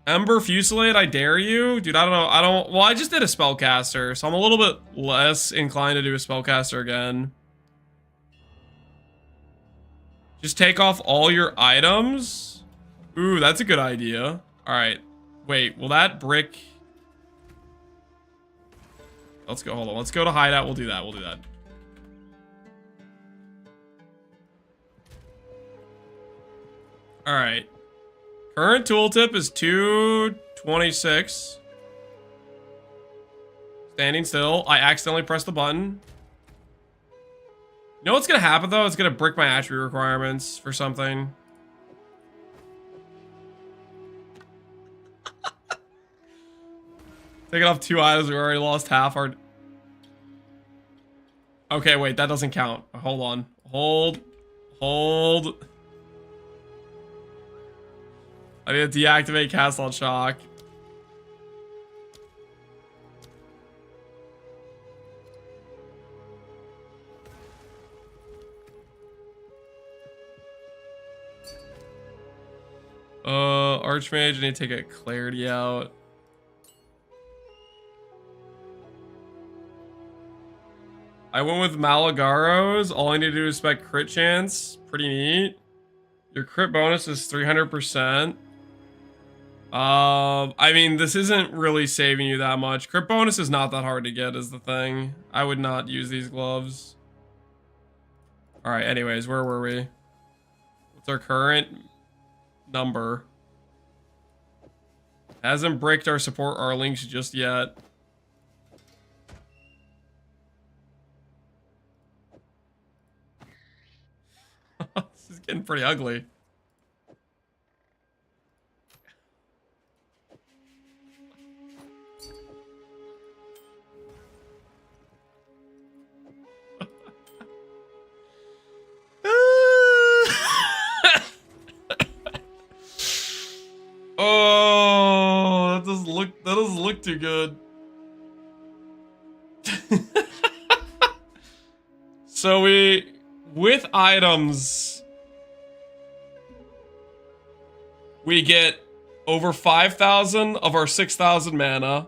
Ember Fusillade, I dare you? Dude, I don't know. Well, I just did a spellcaster, so I'm a little bit less inclined to do a spellcaster again. Just take off all your items? Ooh, that's a good idea. Alright. Wait, will that brick... Let's go, hold on. Let's go to hideout. We'll do that. We'll do that. Alright. Current tooltip is 226. Standing still. I accidentally pressed the button. You know what's gonna happen though? It's gonna brick my attribute requirements for something. Taking off 2 items, we already lost half our... Okay, wait, that doesn't count. Hold on. Hold. I need to deactivate Cast on Shock. Archmage, I need to take a clarity out. I went with Malagaros. All I need to do is spec crit chance. Pretty neat. Your crit bonus is 300%. I mean, this isn't really saving you that much. Crit bonus is not that hard to get is the thing. I would not use these gloves. Alright, anyways, where were we? What's our current number? Hasn't bricked our support our links just yet. This is getting pretty ugly. Oh, that doesn't look too good. So with items, we get over 5,000 of our 6,000 mana.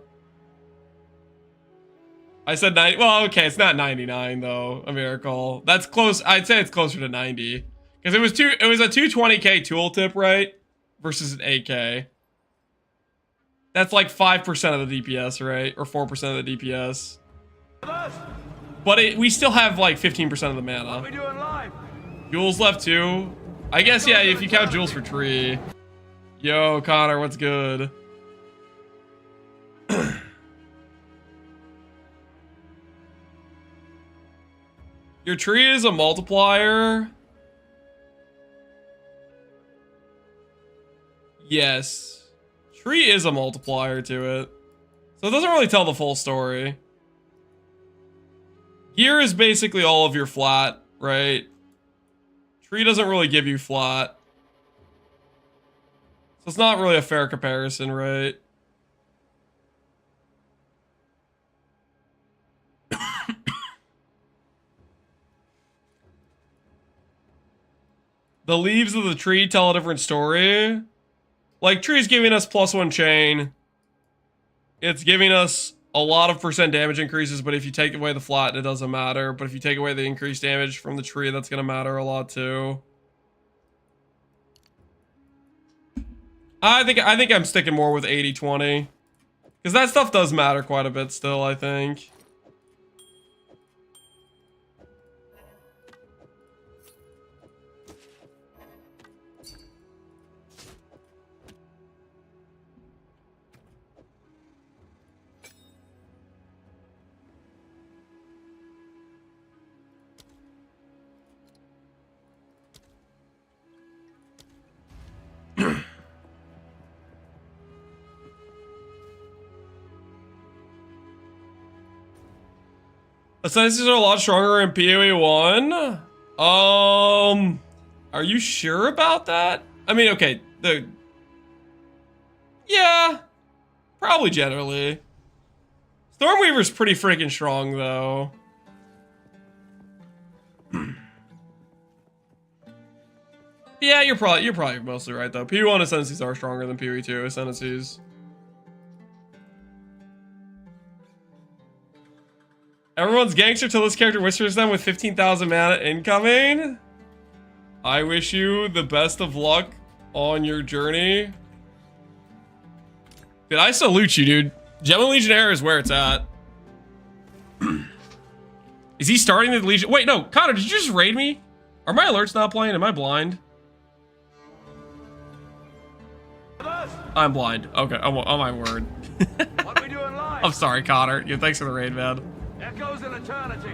I said 90. Well, okay, it's not 99 though. A miracle. That's close. I'd say it's closer to 90 because it was a 220k tooltip, right? Versus an 8k. That's like 5% of the DPS, right? Or 4% of the DPS. But we still have like 15% of the mana. What are we doing live? Jules left too. I guess, yeah, if you count Jules for tree. Yo, Connor, what's good? Your tree is a multiplier. Yes. Tree is a multiplier to it. So it doesn't really tell the full story. Gear is basically all of your flat, right? Tree doesn't really give you flat. So it's not really a fair comparison, right? The leaves of the tree tell a different story. Like, tree's giving us +1 chain. It's giving us a lot of % damage increases, but if you take away the flat, it doesn't matter. But if you take away the increased damage from the tree, that's gonna matter a lot too. I think I'm sticking more with 80-20. Because that stuff does matter quite a bit still, I think. Ascendancies are a lot stronger in PoE 1. Are you sure about that? I mean, okay, yeah, probably generally. Stormweaver's pretty freaking strong though. Yeah, you're probably mostly right though. PoE 1 Ascendancies are stronger than PoE 2 Ascendancies. Everyone's gangster till this character whispers them with 15,000 mana incoming. I wish you the best of luck on your journey. Dude, I salute you, dude. Gemini Legionnaire is where it's at. Is he starting the Legion? Wait, no. Connor, did you just raid me? Are my alerts not playing? Am I blind? I'm blind. Okay, oh my word. What we doing live? I'm sorry, Connor. Yeah, thanks for the raid, man. Echoes in eternity.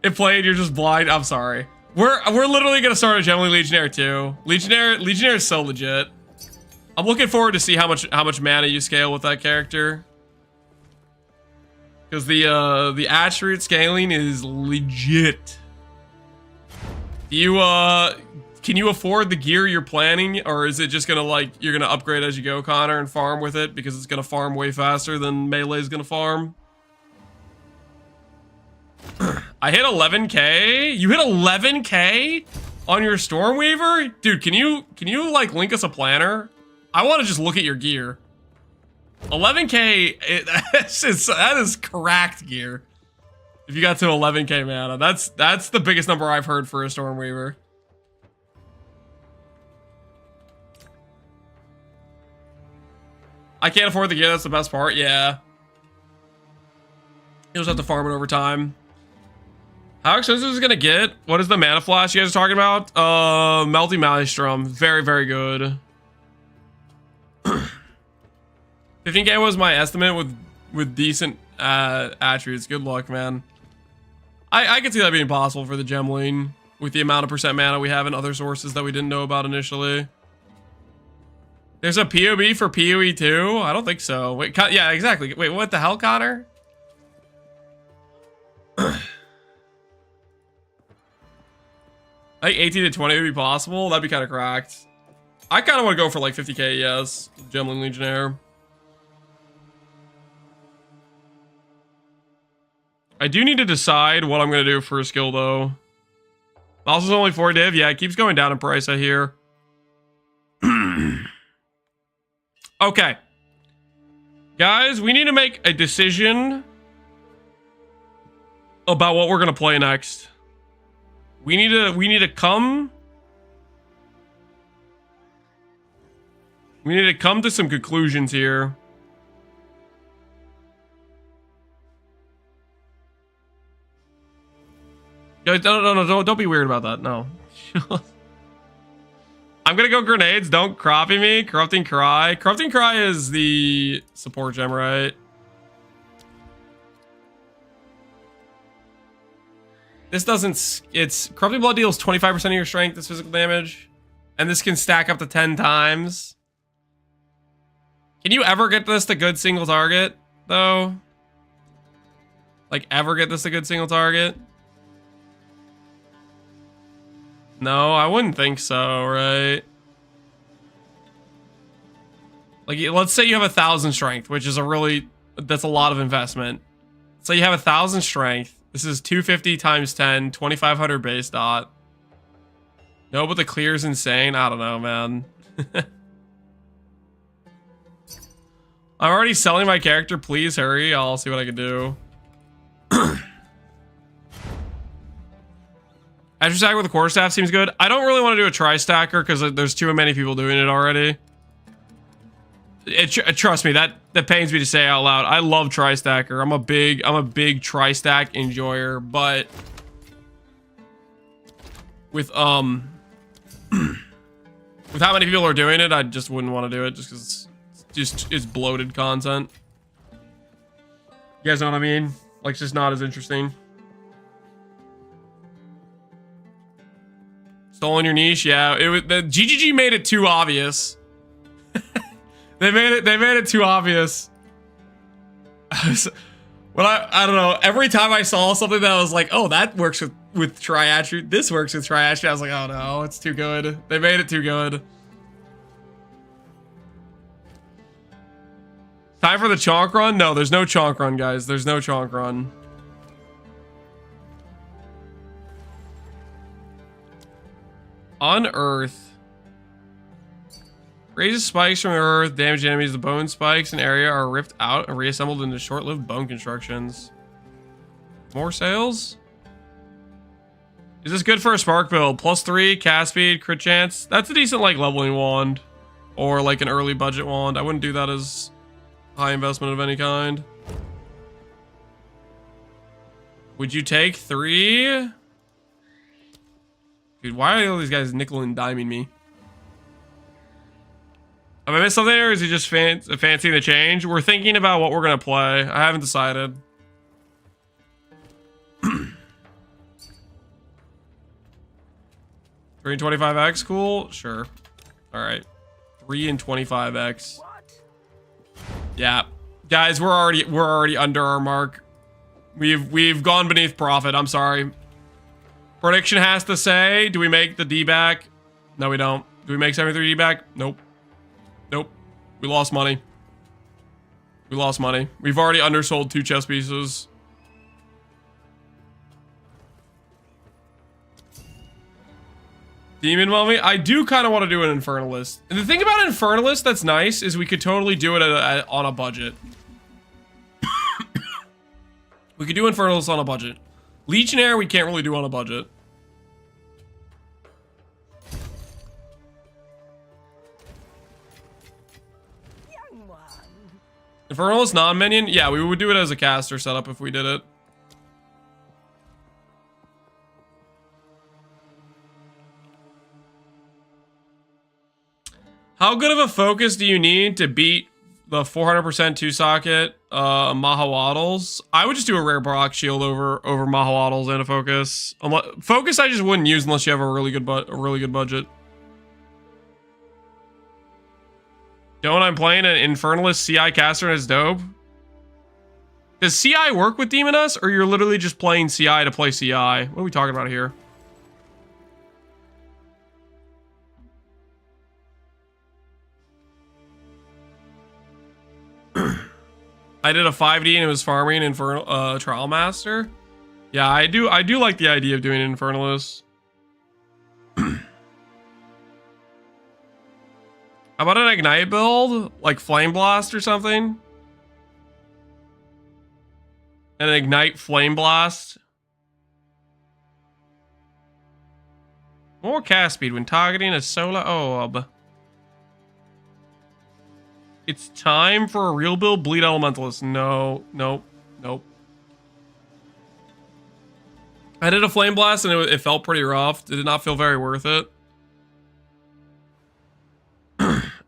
It played, you're just blind. I'm sorry. We're literally gonna start a Gemini Legionnaire too. Legionnaire is so legit. I'm looking forward to see how much mana you scale with that character. Because the attribute scaling is legit. Do you can you afford the gear you're planning, or is it just gonna like you're gonna upgrade as you go, Connor, and farm with it because it's gonna farm way faster than Melee's gonna farm? I hit 11k. You hit 11k? On your Stormweaver? Dude, can you like link us a planner? I want to just look at your gear. 11k, that is cracked gear. If you got to 11k mana, that's the biggest number I've heard for a Stormweaver. I can't afford the gear, that's the best part, yeah. You'll just have to farm it over time. How expensive is it gonna get? What is the mana flash you guys are talking about? Melty Maelstrom, very, very good. 15k was my estimate with decent attributes. Good luck, man. I could see that being possible for the Gemling with the amount of percent mana we have in other sources that we didn't know about initially. There's a POB for PoE too? I don't think so. Wait, yeah, exactly. Wait, what the hell, Connor? I think 18 to 20 would be possible. That'd be kind of cracked. I kind of want to go for like 50k, yes. Gemling Legionnaire. I do need to decide what I'm going to do for a skill, though. Mouse is only 4 div. Yeah, it keeps going down in price, I hear. Okay. Guys, we need to make a decision about what we're going to play next. We need to come to some conclusions here. Guys, no, don't be weird about that. No. I'm gonna go grenades. Don't crappy me. Corrupting Cry. Corrupting Cry is the support gem, right? This doesn't. It's Corrupting Blood deals 25% of your strength as physical damage, and this can stack up to 10 times. Can you ever get this to good single target, though? Like, ever get this to good single target? No, I wouldn't think so, right? Like, let's say you have 1,000 strength, which is that's a lot of investment. So you have 1,000 strength. This is 250 times 10, 2,500 base dot. No, but the clear is insane. I don't know, man. I'm already selling my character. Please hurry. I'll see what I can do. Extra stack with the quarterstaff seems good. I don't really want to do a tri-stacker because there's too many people doing it already. Trust me, that pains me to say out loud. I love tri-stacker. I'm a big tri-stack enjoyer, but with how many people are doing it, I just wouldn't want to do it just because it's bloated content. You guys know what I mean? Like, it's just not as interesting. Stolen your niche, yeah. The GGG made it too obvious. They made it too obvious. When I don't know, every time I saw something that was like, oh, that works with tri-attribute, this works with tri-attribute, I was like, oh no, it's too good. They made it too good. Time for the chonk run? No, there's no chonk run, guys. There's no chonk run. Unearth. Raises spikes from the earth, damage enemies. The bone spikes in area are ripped out and reassembled into short-lived bone constructions. More sales? Is this good for a spark build? +3, cast speed, crit chance. That's a decent like leveling wand. Or like an early budget wand. I wouldn't do that as high investment of any kind. Would you take 3? Dude, why are all these guys nickel and diming me? Have I missed something, or is he just fancying the change? We're thinking about what we're going to play. I haven't decided. 3 and 25x, cool? Sure. Alright. 3 and 25x. Yeah. Guys, we're already under our mark. We've gone beneath profit. I'm sorry. Prediction has to say, do we make the D back? No, we don't. Do we make 73 D back? Nope. Nope. We lost money. We lost money. We've already undersold 2 chess pieces. Demon Mummy? I do kind of want to do an Infernalist. And the thing about Infernalist that's nice is we could totally do it on a budget. We could do Infernalist on a budget. Legionnaire we can't really do on a budget. Infernalist non-minion? Yeah, we would do it as a caster setup if we did it. How good of a focus do you need to beat the 400% 2-socket Mahawaddles? I would just do a rare Brock shield over Mahawaddles and a focus. Focus I just wouldn't use unless you have a really good budget. Don't I'm playing an Infernalist CI caster and it's dope? Does CI work with Demoness, or you're literally just playing CI to play CI? What are we talking about here? I did a 5D and it was farming Infernal Trial Master. Yeah, I do like the idea of doing Infernalist. How about an Ignite build? Like Flame Blast or something? An Ignite Flame Blast. More cast speed when targeting a solar orb. It's time for a real build. Bleed Elementalist. No, nope, nope. I did a Flame Blast and it felt pretty rough. It did not feel very worth it.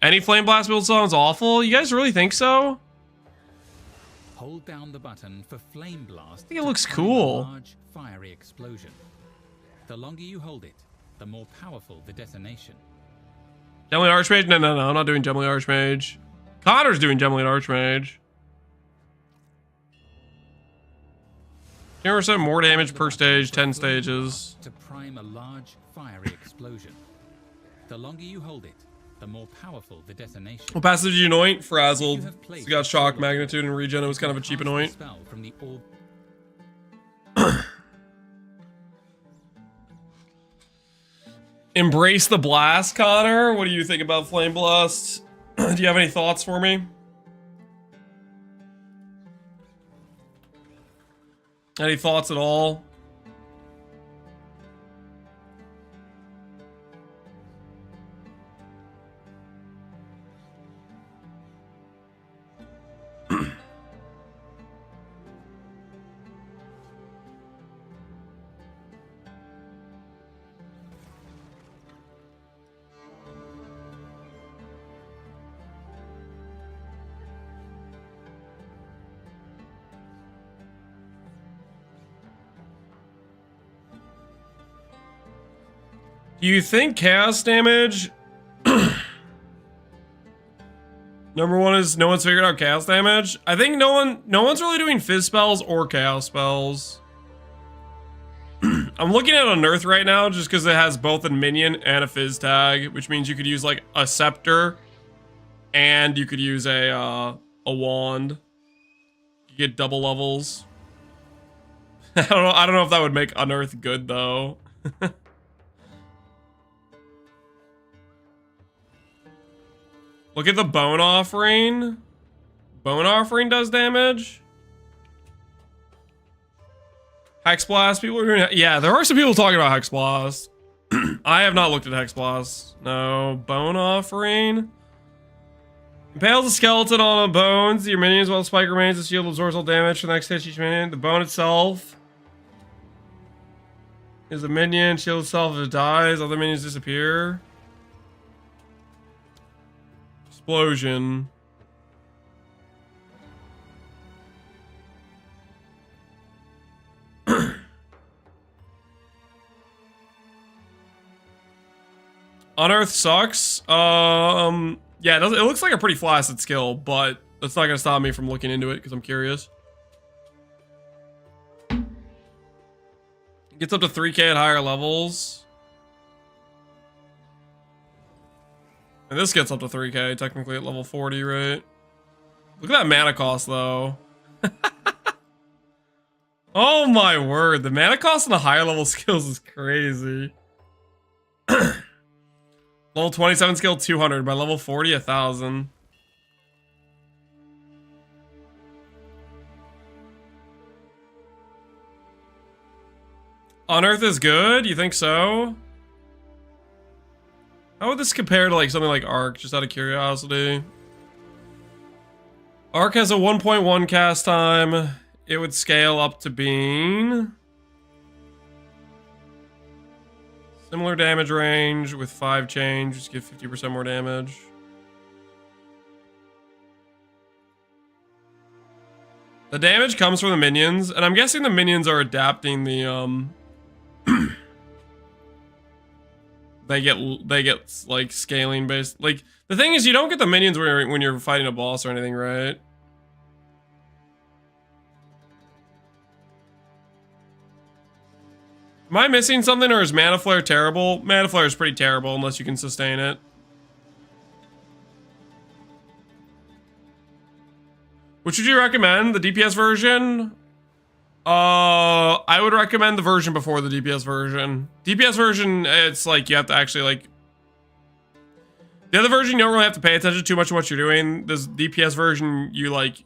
Any Flame Blast build sounds awful? You guys really think so? Hold down the button for Flame Blast. I think it looks cool. Large fiery explosion. The longer you hold it, the more powerful the detonation. Gemly Archmage? No, I'm not doing Gemly Archmage. Connor's doing Gemly Archmage. 10% more damage per stage, 10 stages. To prime a large fiery explosion. The longer you hold it, the more powerful the detonation. What passive did you anoint? Frazzled. It's got shock, magnitude, and regen. It was kind of a cheap anoint. From the orb. Embrace the blast, Connor. What do you think about Flame Blast? Do you have any thoughts for me? Any thoughts at all? Do you think chaos damage? Number one is no one's figured out chaos damage. I think no one's really doing fizz spells or chaos spells. I'm looking at Unearth right now just because it has both a minion and a fizz tag, which means you could use like a scepter and you could use a wand. You get double levels. I don't know if that would make Unearth good though. Look at the Bone Offering. Bone Offering does damage. Hex Blast. People are doing... Yeah, there are some people talking about Hex Blast. I have not looked at Hex Blast. No. Bone Offering. Impales a skeleton on bones. Your minions while the spike remains. The shield absorbs all damage for the next hit each minion. The bone itself is a minion. Shield itself, if it dies, other minions disappear. Explosion. Unearth sucks. Yeah, it looks like a pretty flaccid skill, but that's not gonna stop me from looking into it because I'm curious. It gets up to 3k at higher levels. And this gets up to 3k, technically at level 40, right? Look at that mana cost, though. Oh my word, the mana cost on the higher level skills is crazy. Level 27 skill 200. By level 40, 1,000. Unearth is good? You think so? How would this compare to like something like Arc, just out of curiosity? Arc has a 1.1 cast time. It would scale up to being similar damage range with 5 change, just give 50% more damage. The damage comes from the minions, and I'm guessing the minions are adapting the they get like scaling based. Like the thing is, you don't get the minions when you're fighting a boss or anything, right? Am I missing something, or is Mana Flare terrible? Mana Flare is pretty terrible unless you can sustain it. Which would you recommend? The DPS version? I would recommend the version before the DPS version. DPS version, it's like you have to actually like... The other version, you don't really have to pay attention too much to what you're doing. This DPS version, you like...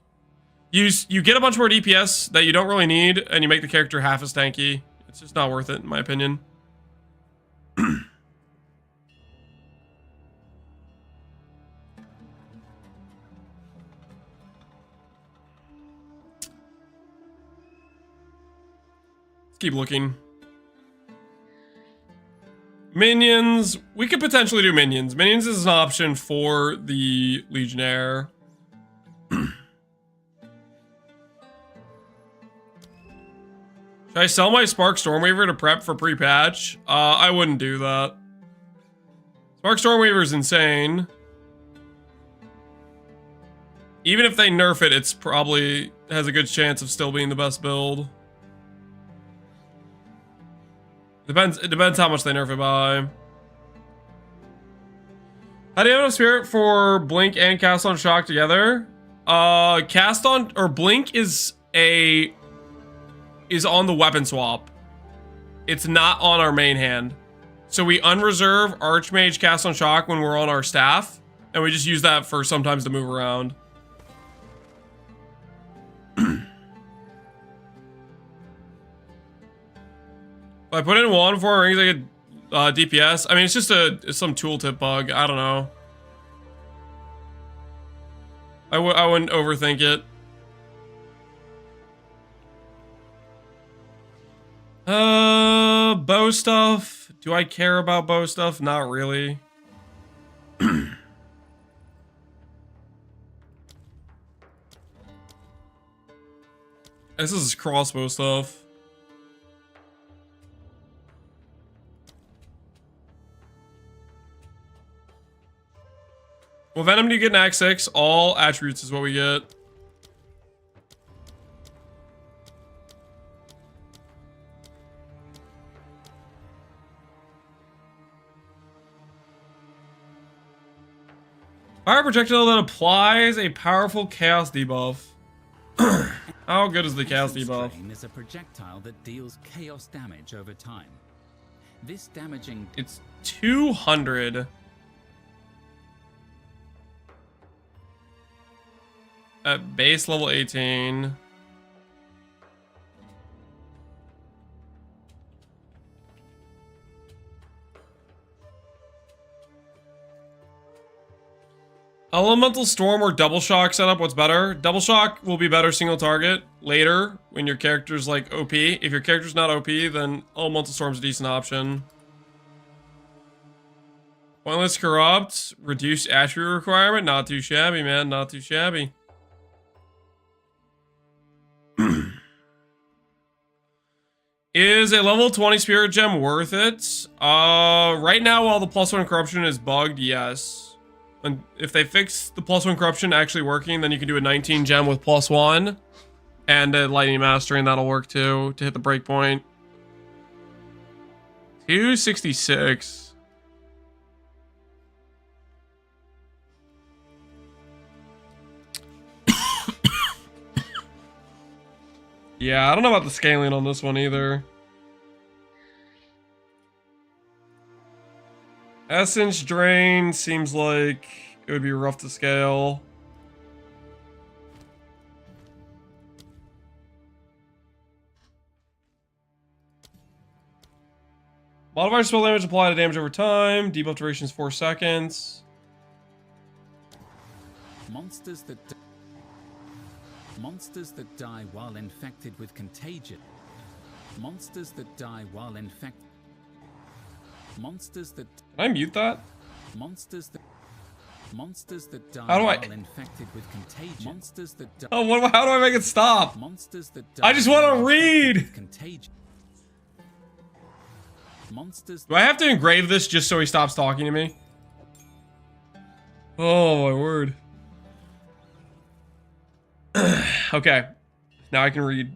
You get a bunch more DPS that you don't really need, and you make the character half as tanky. It's just not worth it, in my opinion. Let's keep looking. Minions. We could potentially do minions. Minions is an option for the Legionnaire. Should I sell my Spark Stormweaver to prep for pre-patch? I wouldn't do that. Spark Stormweaver is insane. Even if they nerf it, it's probably has a good chance of still being the best build. It depends how much they nerf it by. How do you have a spirit for Blink and Cast on Shock together? Cast on or Blink is on the weapon swap. It's not on our main hand. So we unreserve Archmage Cast on Shock when we're on our staff, and we just use that for sometimes to move around. If I put in one for rings, I get DPS. I mean, it's just some tooltip bug. I don't know. I wouldn't overthink it. Bow stuff. Do I care about bow stuff? Not really. This is crossbow stuff. Well, Venom, do you get an Act 6? All attributes is what we get. Fire projectile that applies a powerful chaos debuff. How good is the chaos debuff? Strain is a projectile that deals chaos damage over time. This damaging... It's 200. At base level 18. Elemental Storm or Double Shock setup, what's better? Double Shock will be better single target later when your character's like OP. If your character's not OP, then Elemental Storm's a decent option. Pointless Corrupt, reduced attribute requirement, not too shabby, man, not too shabby. Is a level 20 Spirit Gem worth it? Right now, while the +1 corruption is bugged, yes. And if they fix the +1 corruption actually working, then you can do a 19 gem with +1 and a lightning mastery, and that'll work too to hit the breakpoint. 266. Yeah, I don't know about the scaling on this one either. Essence Drain seems like it would be rough to scale. Modifier spell damage apply to damage over time. Debuff duration is 4 seconds. Monsters that die while infected with contagion. Monsters that die while infected. Monsters that. Can I mute that? Monsters that die How do I? while infected with contagion. Monsters that die. Oh, how do I make it stop? Monsters that die I just want to while read. infected with contagion. Monsters. Do I have to engrave this just so he stops talking to me? Oh my word. Okay, now I can read.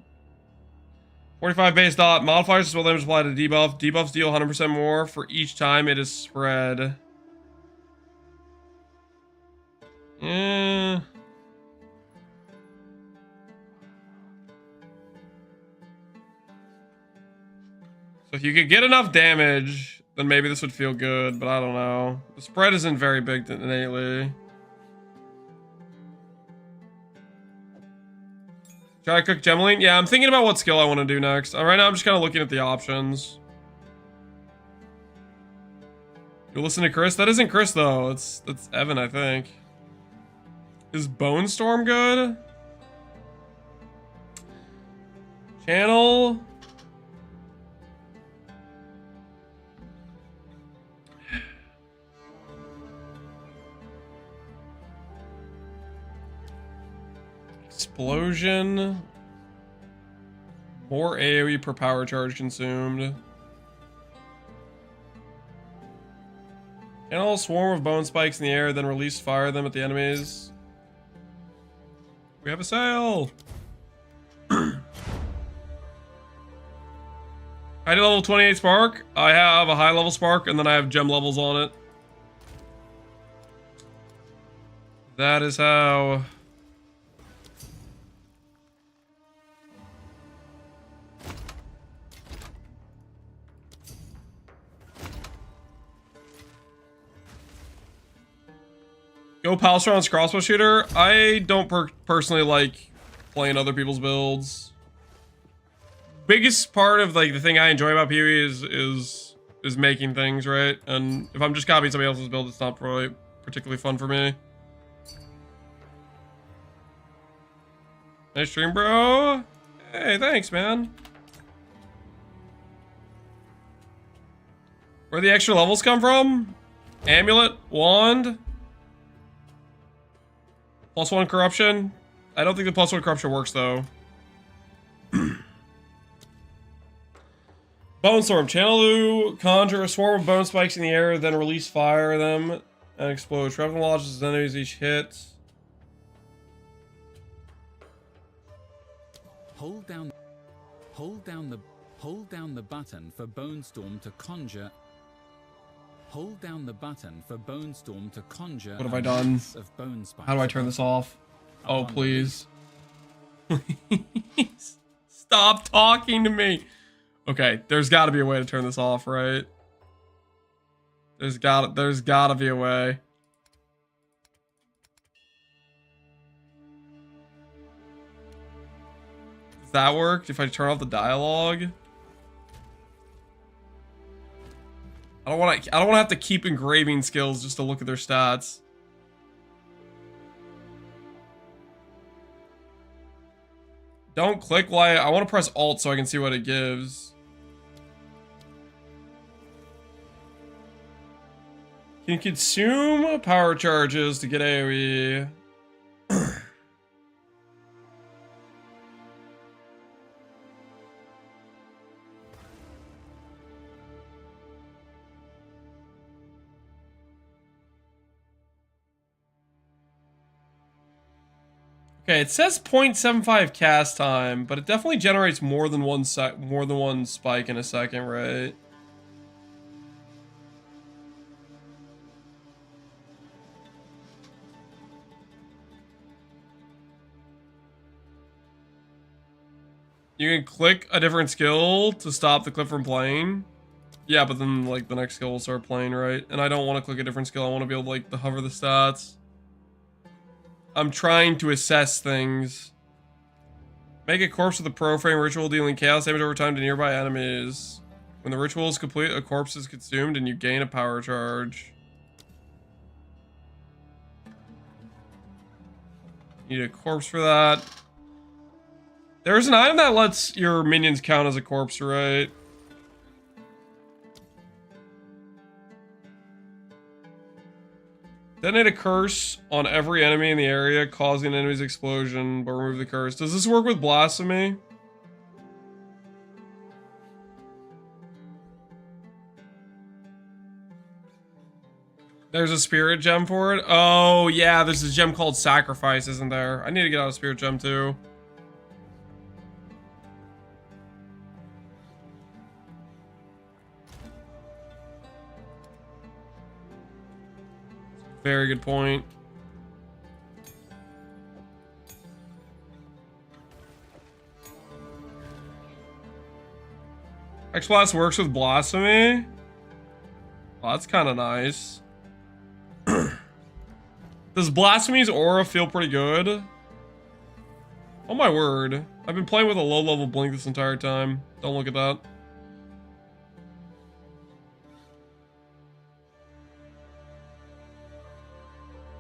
45 base dot. Modifiers spell damage apply to debuff. Debuffs deal 100% more for each time it is spread. Yeah. So if you could get enough damage, then maybe this would feel good, but I don't know. The spread isn't very big innately. Try to cook Gemeline? Yeah, I'm thinking about what skill I want to do next. Right now, I'm just kind of looking at the options. You listen to Chris? That isn't Chris, though. That's Evan, I think. Is Bone Storm good? Channel. Explosion. More AoE per power charge consumed. Channel a swarm of bone spikes in the air, then release fire them at the enemies. We have a sale! I did level 28 spark. I have a high level spark, and then I have gem levels on it. That is how... Go Palstron's crossbow shooter. I don't personally like playing other people's builds. Biggest part of like the thing I enjoy about PoE is making things, right? And if I'm just copying somebody else's build, it's not really particularly fun for me. Nice stream, bro. Hey, thanks, man. Where the extra levels come from? Amulet, wand. +1 corruption. I don't think the +1 corruption works though. Bone Storm. Channel conjure a swarm of bone spikes in the air, then release fire them and explode. Traveling lodges enemies each hit. Hold down the button for Bone Storm to conjure. Hold down the button for Bone Storm to conjure. What have I done? Of bone spikes. How do I turn this off? Oh, please. Please. Stop talking to me. Okay, there's got to be a way to turn this off, right? There's got to be a way. Does that work if I turn off the dialogue? I don't want to have to keep engraving skills just to look at their stats. Don't click while I want to press Alt so I can see what it gives. Can consume power charges to get AoE. Okay, it says 0.75 cast time, but it definitely generates more than one spike in a second, right? You can click a different skill to stop the clip from playing. Yeah, but then like the next skill will start playing, right? And I don't want to click a different skill. I want to be able to like hover the stats. I'm trying to assess things. Make a corpse with a profane ritual dealing chaos damage over time to nearby enemies. When the ritual is complete, a corpse is consumed and you gain a power charge. Need a corpse for that. There's an item that lets your minions count as a corpse, right? Detonate a curse on every enemy in the area, causing an enemy's explosion, but remove the curse. Does this work with blasphemy? There's a spirit gem for it? Oh, yeah, there's a gem called sacrifice, isn't there? I need to get out a spirit gem, too. Very good point. X-Blast works with blasphemy? Oh, that's kind of nice. Does Blasphemy's aura feel pretty good? Oh my word. I've been playing with a low level blink this entire time. Don't look at that.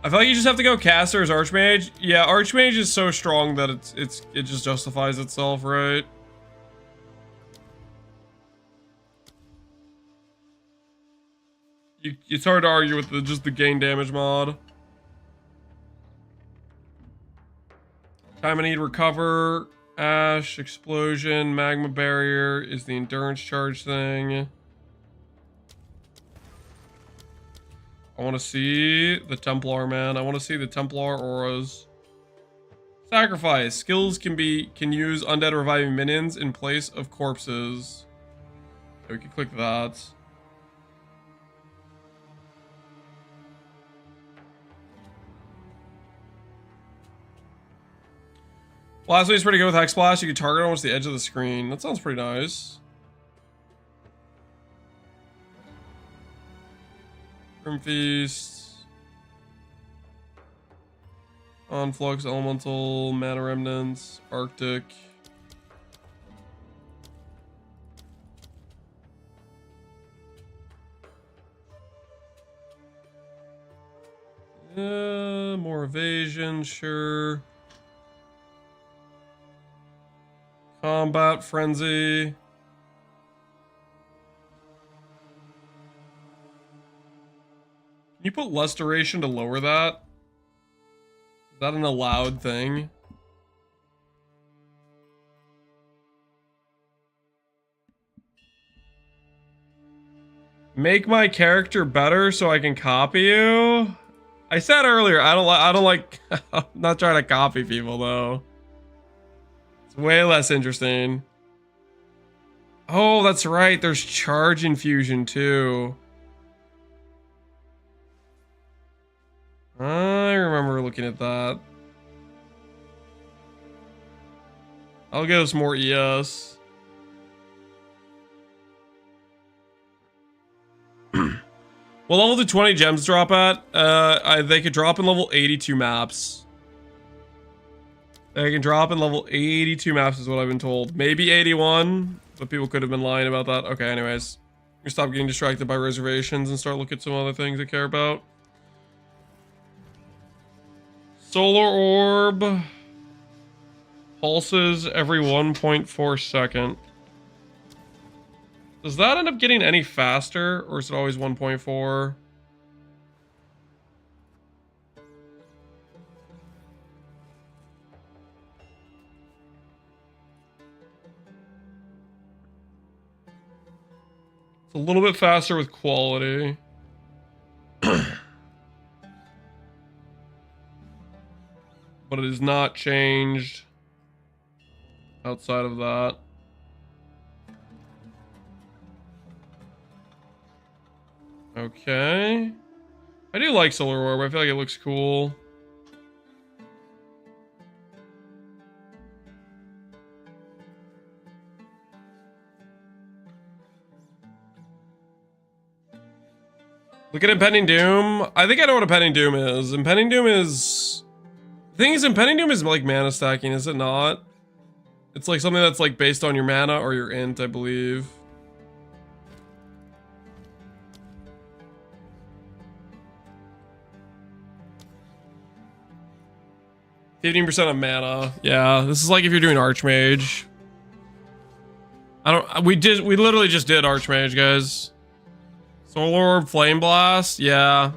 I feel like you just have to go caster as Archmage. Yeah, Archmage is so strong that it just justifies itself, right? It's hard to argue with just the gain damage mod. Time I need recover, ash, explosion, magma barrier is the endurance charge thing. I want to see the Templar, man. I want to see the Templar auras. Sacrifice. Skills can use undead reviving minions in place of corpses. Okay, we can click that. Blasphemy is pretty good with Hexblast. You can target almost the edge of the screen. That sounds pretty nice. Grim Feast. Onflux, Elemental, Mana Remnants, Arctic. More evasion, sure. Combat Frenzy. Can you put less duration to lower that? Is that an allowed thing? Make my character better so I can copy you? I said earlier, I don't like I'm not trying to copy people though. It's way less interesting. Oh, that's right. There's charge infusion too. I remember looking at that. I'll give us more ES. What level do 20 gems drop at? They could drop in level 82 maps. They can drop in level 82 maps is what I've been told. Maybe 81, but people could have been lying about that. Okay, anyways. We stop getting distracted by reservations and start looking at some other things I care about. Solar Orb. Pulses every 1.4 second. Does that end up getting any faster, or is it always 1.4? It's a little bit faster with quality. But it is not changed outside of that. Okay. I do like Solar Orb. I feel like it looks cool. Look at Impending Doom. I think I know what Impending Doom is. Impending Doom is... The thing is, Impending Doom is like mana stacking, is it not? It's like something that's like based on your mana or your int, I believe. %15% of mana. Yeah, this is like if you're doing Archmage. We literally just did Archmage, guys. Solar Orb, Flame Blast, yeah.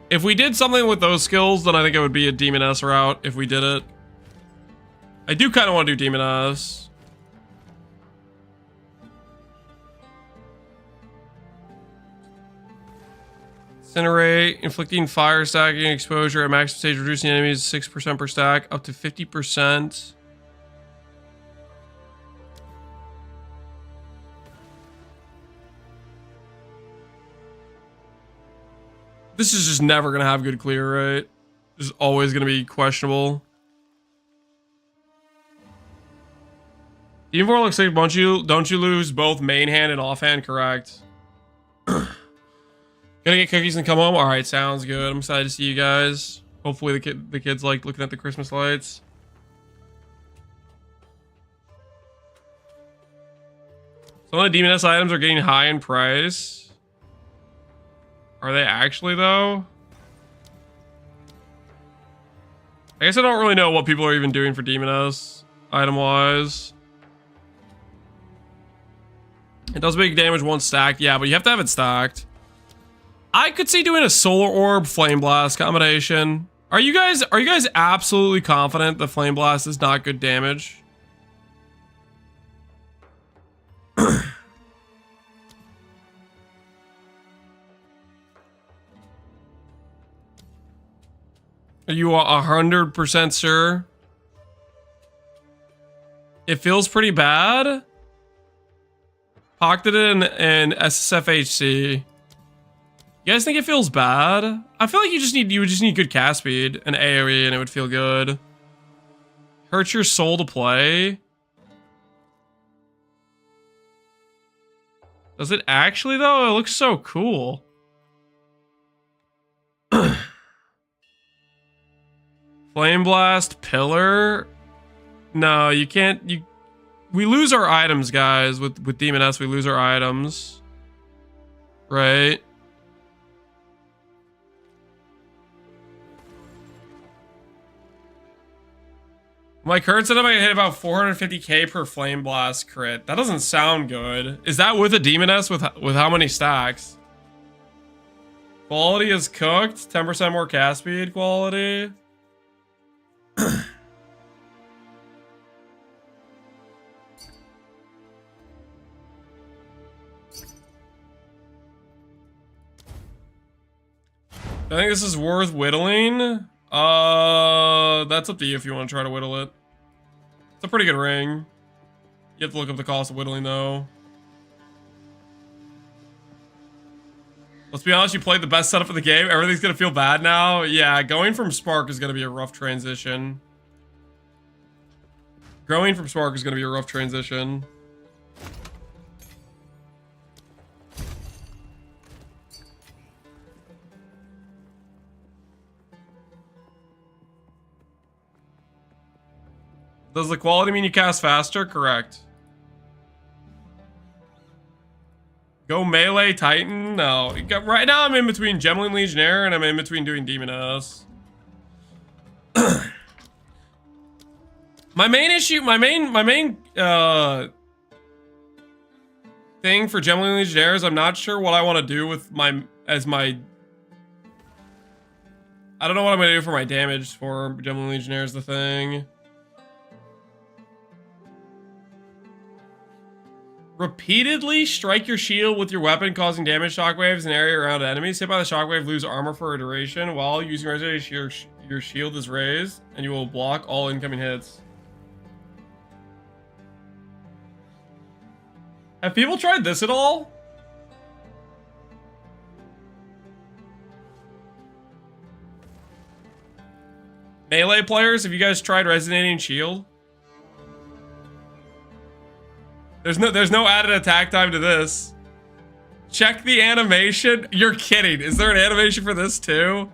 If we did something with those skills, then I think it would be a Demoness route if we did it. I do kind of want to do Demoness. Incinerate, inflicting fire, stacking exposure at max stage, reducing enemies 6% per stack, up to 50%. This is just never gonna have good clear, right? This is always gonna be questionable. Even 4 looks like don't you lose both main hand and offhand, correct? Gonna get cookies and come home? Alright, sounds good. I'm excited to see you guys. Hopefully the kids like looking at the Christmas lights. Some of the Demoness items are getting high in price. Are they actually, though? I guess I don't really know what people are even doing for Demoness, item-wise. It does big damage once stacked. Yeah, but you have to have it stacked. I could see doing a Solar Orb Flame Blast combination. Are you guys absolutely confident that Flame Blast is not good damage? Are you 100% sure? It feels pretty bad. Pocketed it in SSFHC. You guys think it feels bad? I feel like you would just need good cast speed and AoE and it would feel good. Hurts your soul to play. Does it actually though? It looks so cool. Flame Blast, Pillar. No, you can't. We lose our items, guys. With Demoness, we lose our items. Right? My current setup, I hit about 450k per Flame Blast crit. That doesn't sound good. Is that with a Demoness with how many stacks? Quality is cooked. 10% more cast speed quality. I think this is worth whittling. That's up to you if you want to try to whittle it. It's a pretty good ring. You have to look up the cost of whittling though. Let's be honest, you played the best setup of the game. Everything's gonna feel bad now. Yeah, going from Spark is gonna be a rough transition. Growing from Spark is gonna be a rough transition. Does the quality mean you cast faster? Correct. Go melee Titan? No. Right now I'm in between Gemling Legionnaire and I'm in between doing Demoness. my main thing for Gemling Legionnaire is I'm not sure what I want to do with I don't know what I'm going to do for my damage for Gemling Legionnaire is the thing. Repeatedly strike your shield with your weapon, causing damage shockwaves in an area around enemies. Hit by the shockwave, lose armor for a duration. While using restoration, your shield is raised, and you will block all incoming hits. Have people tried this at all? Melee players, have you guys tried Resonating Shield? There's no added attack time to this. Check the animation. You're kidding. Is there an animation for this too?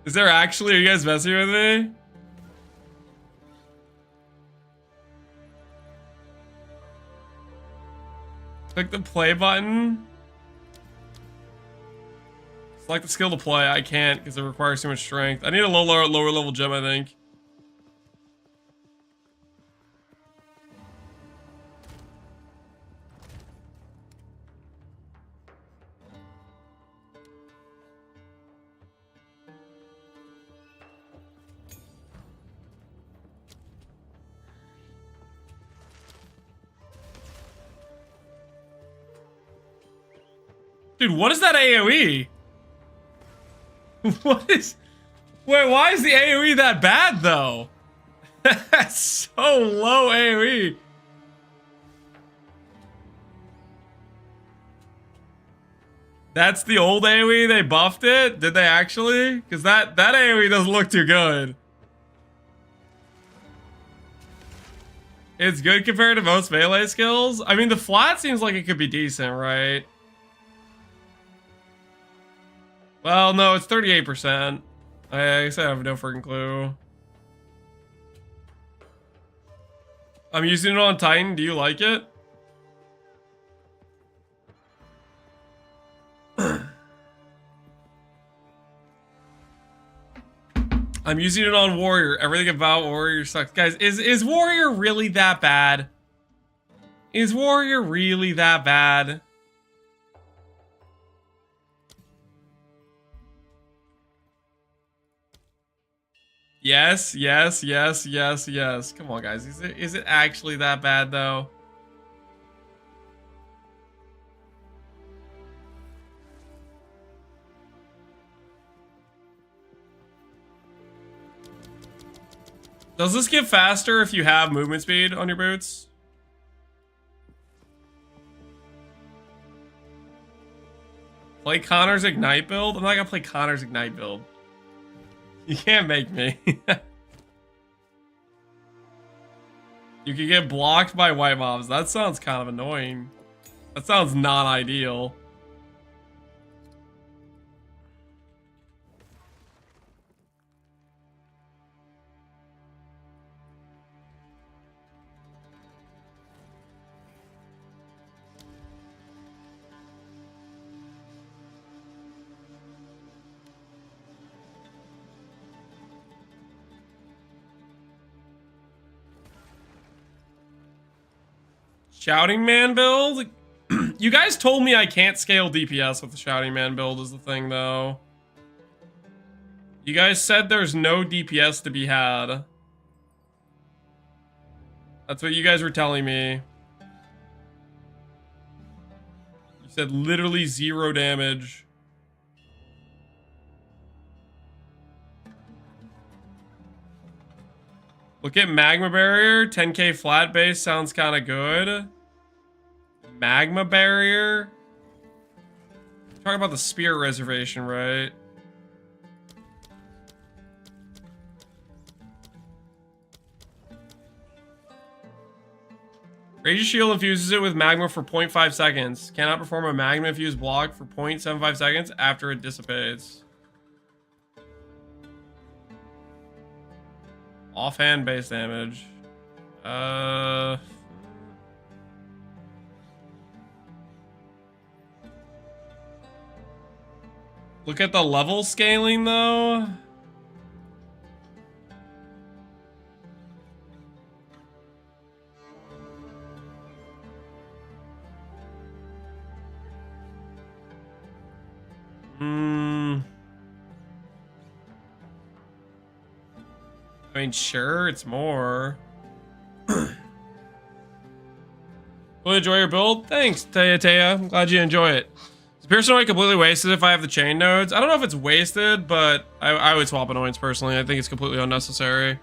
Is there actually? Are you guys messing with me? Click the play button. Select the skill to play. I can't because it requires too much strength. I need a lower level gem, I think. Dude, what is that AoE? What is... Wait, why is the AoE that bad, though? That's so low AoE. That's the old AoE? They buffed it? Did they actually? Because that AoE doesn't look too good. It's good compared to most melee skills? I mean, the flat seems like it could be decent, right? Well, no, it's 38%. I guess I have no freaking clue. I'm using it on Titan. Do you like it? I'm using it on Warrior. Everything about Warrior sucks. Guys, is Warrior really that bad? Is Warrior really that bad? Yes, yes, yes, yes, yes. Come on, guys. Is it actually that bad, though? Does this get faster if you have movement speed on your boots? Play Connor's Ignite build? I'm not gonna play Connor's Ignite build. You can't make me. You can get blocked by white mobs. That sounds kind of annoying. That sounds not ideal. Shouting Man build? You guys told me I can't scale DPS with the Shouting Man build is the thing, though. You guys said there's no DPS to be had. That's what you guys were telling me. You said literally 0 damage. Look at Magma Barrier. 10k flat base sounds kind of good. Magma Barrier? Talking about the Spirit Reservation, right? Rage's Shield infuses it with magma for 0.5 seconds. Cannot perform a magma infused block for 0.75 seconds after it dissipates. Offhand base damage. Look at the level scaling, though. I mean, sure, it's more. Will you enjoy your build? Thanks, Taya. I'm glad you enjoy it. Is Pierce Annoyance completely wasted if I have the chain nodes? I don't know if it's wasted, but I would swap Annoyance personally. I think it's completely unnecessary.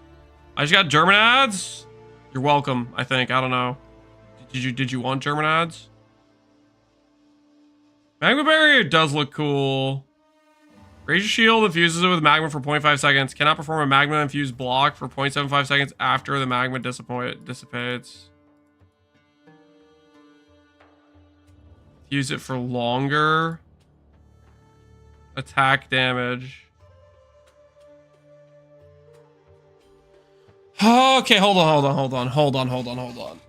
I just got German ads. You're welcome, I think. I don't know. Did you want German ads? Magma Barrier does look cool. Raise your shield, infuses it with magma for 0.5 seconds. Cannot perform a magma infused block for 0.75 seconds after the magma dissipates. Use it for longer. Attack damage. Okay, hold on.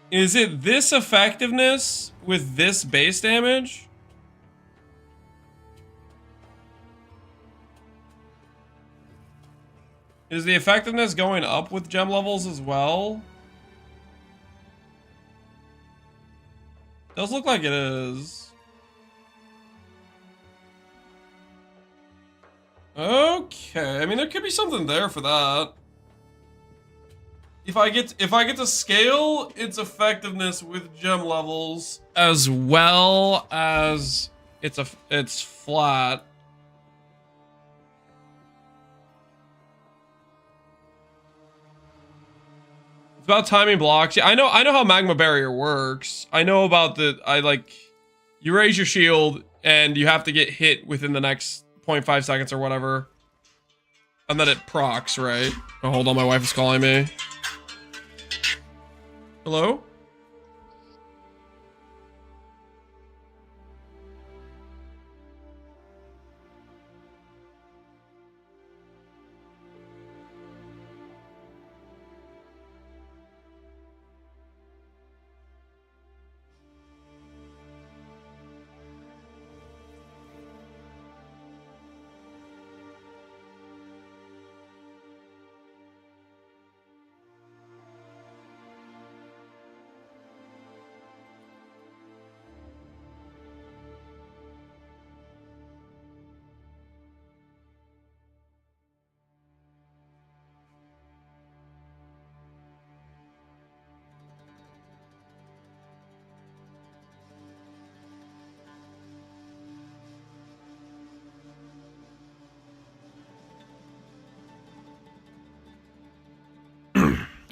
Is it this effectiveness with this base damage? Is the effectiveness going up with gem levels as well? Does look like it is. Okay, I mean there could be something there for that. If I get to scale its effectiveness with gem levels as well as it's flat. It's about timing blocks. Yeah, I know how magma barrier works. I know about you raise your shield and you have to get hit within the next 0.5 seconds or whatever. And then it procs, right? Oh, hold on, my wife is calling me. Hello?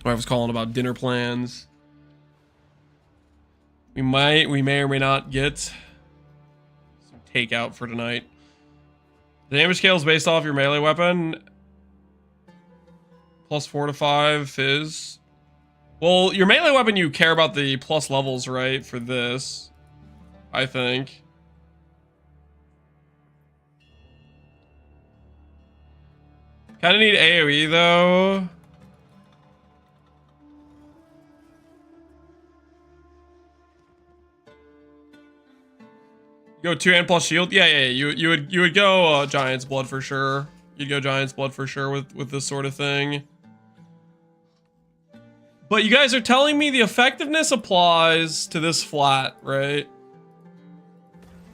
I was calling about dinner plans. We may or may not get some takeout for tonight. The damage scale is based off your melee weapon. Plus 4 to 5 fizz. Well, your melee weapon, you care about the plus levels, right? For this, I think. Kind of need AoE though. Go 2 and plus shield. Yeah. You would go Giant's Blood for sure. You'd go Giant's Blood for sure with this sort of thing. But you guys are telling me the effectiveness applies to this flat, right?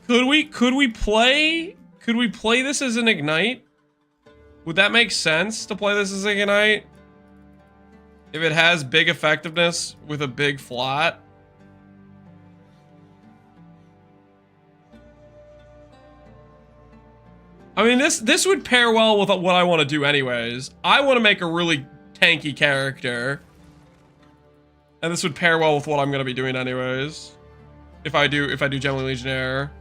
Could we play this as an ignite? Would that make sense to play this as an ignite? If it has big effectiveness with a big flat? I mean, this would pair well with what I want to do anyways. I want to make a really tanky character. And this would pair well with what I'm going to be doing anyways. If I do Gemini Legionnaire.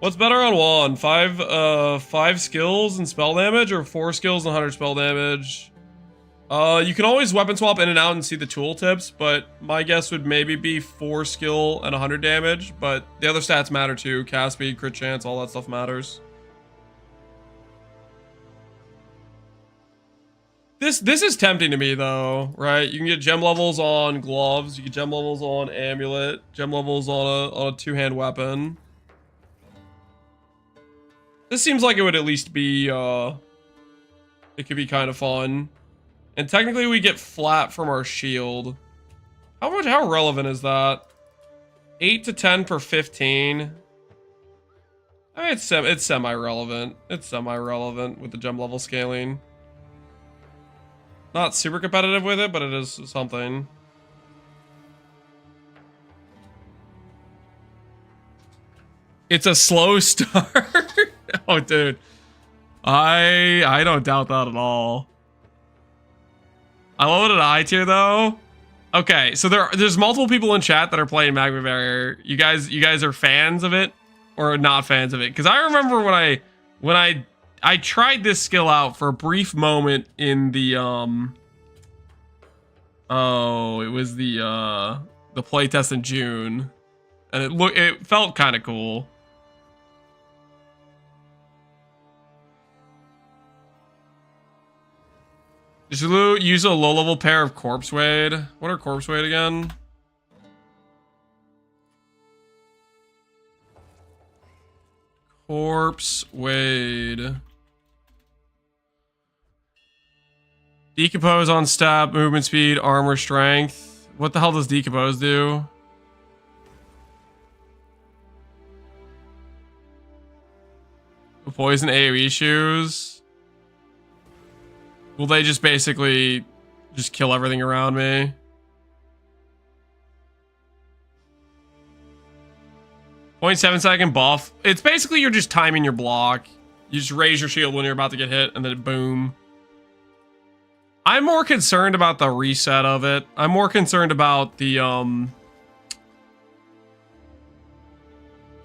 What's better on one? 5 skills and spell damage, or 4 skills and 100 spell damage? You can always weapon swap in and out and see the tooltips, but my guess would maybe be 4 skill and 100 damage, but the other stats matter too. Cast speed, crit chance, all that stuff matters. This is tempting to me though, right? You can get gem levels on gloves, you get gem levels on amulet, gem levels on a two-hand weapon. This seems like it would at least be, it could be kind of fun. And technically we get flat from our shield. How relevant is that? 8 to 10 per 15. I mean, it's semi-relevant. It's semi-relevant with the gem level scaling. Not super competitive with it, but it is something. It's a slow start. Oh, dude. I don't doubt that at all. I love it at I tier though. Okay, so there's multiple people in chat that are playing Magma Barrier. You guys are fans of it or not fans of it? Because I remember when I tried this skill out for a brief moment in the it was the playtest in June, and it felt kind of cool. Just use a low-level pair of Corpse Wade. What are Corpse Wade again? Corpse Wade. Decompose on step, movement speed, armor strength. What the hell does Decompose do? Poison AoE shoes. Will they just basically just kill everything around me? .7-second buff. It's basically you're just timing your block. You just raise your shield when you're about to get hit and then boom. I'm more concerned about the reset of it. I'm more concerned about the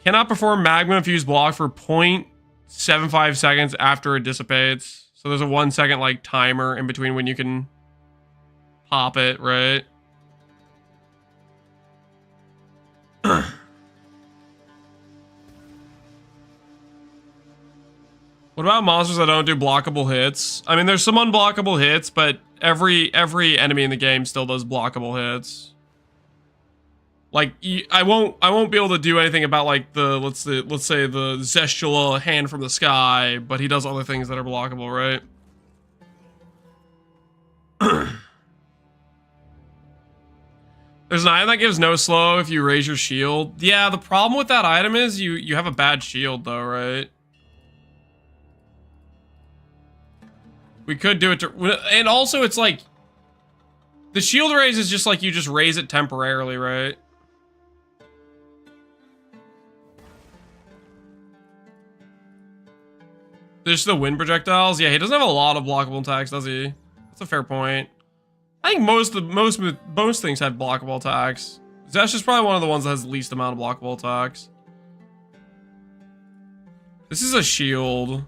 cannot perform magma infused block for 0.75 seconds after it dissipates. So there's a 1 second like timer in between when you can pop it, right? What about monsters that don't do blockable hits? I mean, there's some unblockable hits, but every enemy in the game still does blockable hits. Like I won't be able to do anything about like the let's say the Zestula hand from the sky, but he does other things that are blockable, right? There's an item that gives no slow if you raise your shield. Yeah, the problem with that item is you have a bad shield though, right? We could do it to, and also it's like the shield raise is just like you just raise it temporarily, right? There's the wind projectiles. Yeah, he doesn't have a lot of blockable attacks, does he? That's a fair point. I think most things have blockable attacks. Zesh is probably one of the ones that has the least amount of blockable attacks. This is a shield.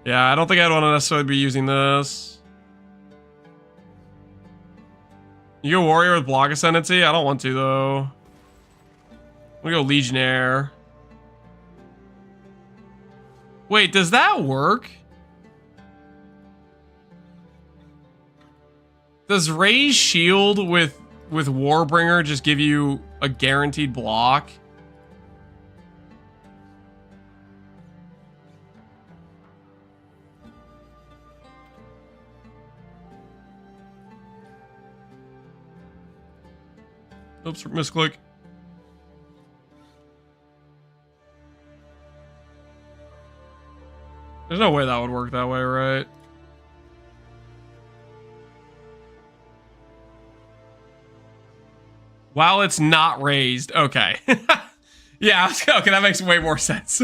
Yeah, I don't think I'd want to necessarily be using this. You go warrior with block ascendancy? I don't want to though. I'm gonna go legionnaire. Wait, does that work? Does raise shield with Warbringer just give you a guaranteed block? Oops, misclick. There's no way that would work that way, right? While it's not raised. Okay. Yeah, okay, that makes way more sense.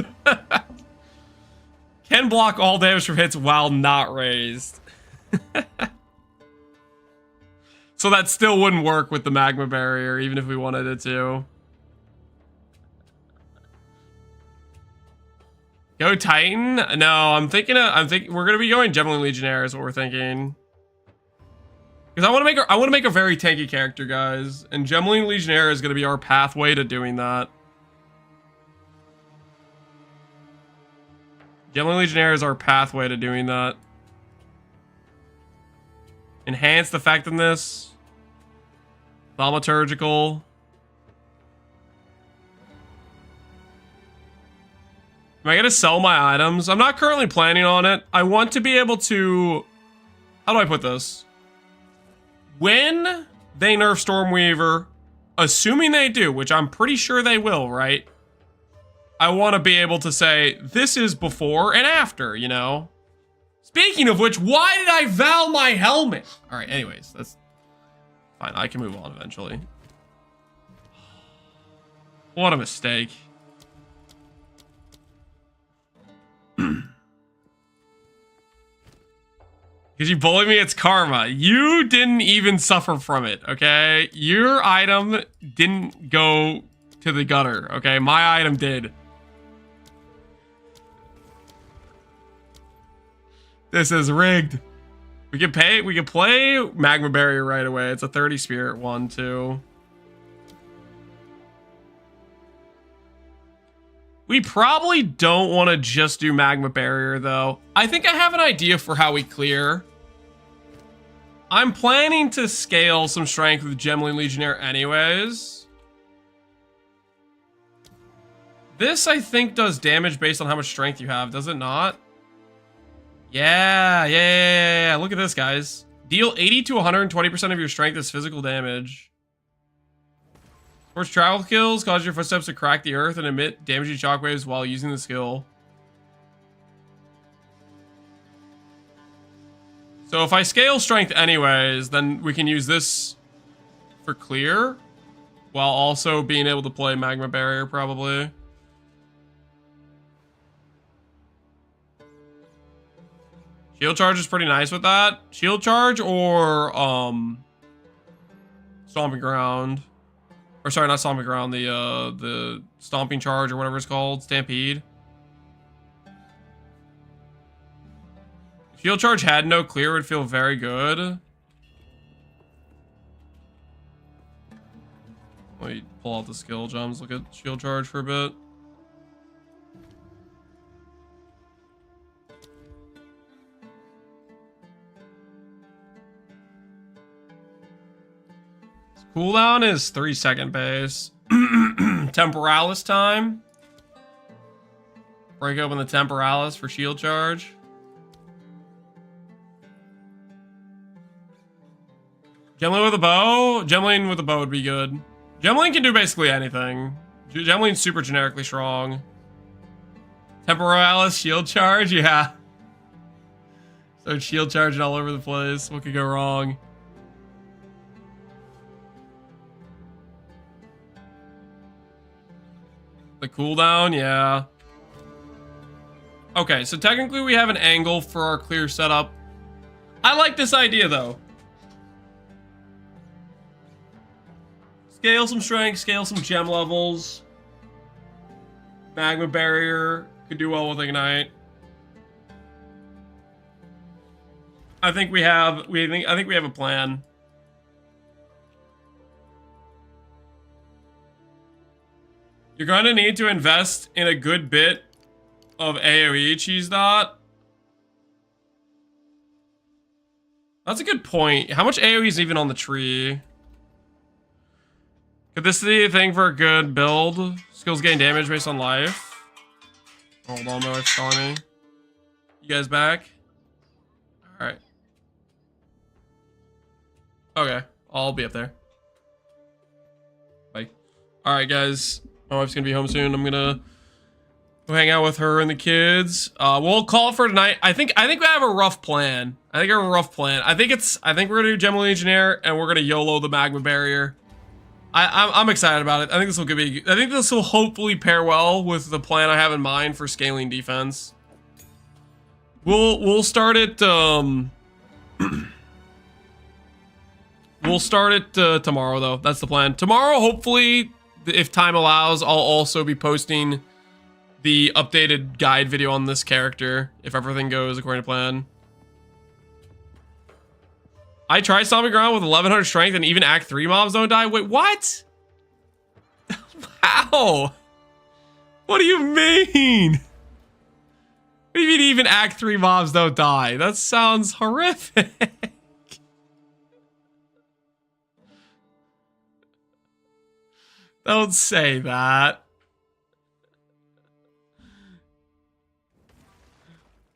Can block all damage from hits while not raised. So that still wouldn't work with the magma barrier, even if we wanted it to. Go Titan? No, I'm thinking we're gonna be going Gemini Legionnaire is what we're thinking. Because I want to make a very tanky character, guys, and Gemini Legionnaire is gonna be our pathway to doing that. Gemini Legionnaire is our pathway to doing that. Enhanced effectiveness. Thaumaturgical. Am I gonna sell my items? I'm not currently planning on it. I want to be able to... How do I put this? When they nerf Stormweaver, assuming they do, which I'm pretty sure they will, right? I want to be able to say, this is before and after, you know? Speaking of which, why did I Val my helmet? Alright, anyways, that's... Fine, I can move on eventually. What a mistake. Because you bullied me, it's karma. You didn't even suffer from it, okay? Your item didn't go to the gutter, okay? My item did. This is rigged. We can play Magma Barrier right away. It's a 30 spirit one, too. We probably don't want to just do Magma Barrier, though. I think I have an idea for how we clear. I'm planning to scale some strength with Gemling Legionnaire anyways. This, I think, does damage based on how much strength you have, does it not? Yeah. Look at this, guys. Deal 80 to 120% of your strength as physical damage. Force travel kills, cause your footsteps to crack the earth and emit damaging shockwaves while using the skill. So if I scale strength anyways, then we can use this for clear, while also being able to play Magma Barrier, probably. Shield Charge is pretty nice with that. Shield Charge or Stomping Ground. Or sorry, not Stomping Ground, the Stomping Charge or whatever it's called, Stampede. Shield Charge had no clear would feel very good. Let me pull out the skill gems, look at Shield Charge for a bit. Cooldown is 3-second base. Temporalis time. Break open the Temporalis for shield charge. Gemling with a bow? Gemling with a bow would be good. Gemling can do basically anything. Gemling's super generically strong. Temporalis shield charge? Yeah. So shield charging all over the place. What could go wrong? The cooldown, yeah. Okay, so technically we have an angle for our clear setup. I like this idea, though. Scale some strength, scale some gem levels. Magma Barrier could do well with Ignite. I think we have a plan. You're going to need to invest in a good bit of AoE, Cheese Dot. That's a good point. How much AoE is even on the tree? Could this be a thing for a good build? Skills gain damage based on life. Hold on, my wife's calling me. You guys back? Alright. Okay, I'll be up there. Bye. Alright, guys. My wife's gonna be home soon. I'm gonna go hang out with her and the kids. We'll call it for tonight. I think we have a rough plan. I think we're gonna do Gemling Legionnaire and we're gonna YOLO the Magma Barrier. I'm excited about it. I think this will hopefully pair well with the plan I have in mind for scaling defense. We'll start it we'll start it tomorrow though. That's the plan. Tomorrow, hopefully, if time allows, I'll also be posting the updated guide video on this character, if everything goes according to plan. I tried Stomping Ground with 1100 strength and even Act 3 mobs don't die? Wait, what? How? What do you mean? What do you mean even Act 3 mobs don't die? That sounds horrific. Don't say that.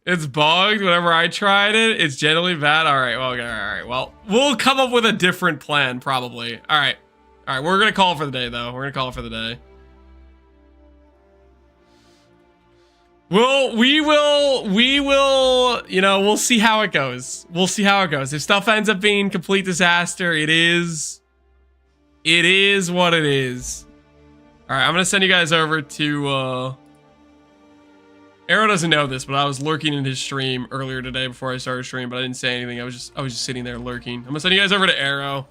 It's bugged whenever I tried it. It's generally bad. All right. Well, okay, all right. Well, we'll come up with a different plan probably. All right. All right. We're going to call it for the day though. We're going to call it for the day. We will, you know, we'll see how it goes. We'll see how it goes. If stuff ends up being complete disaster, it is what it is. All right, I'm gonna send you guys over to Arrow doesn't know this, but I was lurking in his stream earlier today before I started streaming, but I didn't say anything. I was just sitting there lurking. I'm gonna send you guys over to Arrow.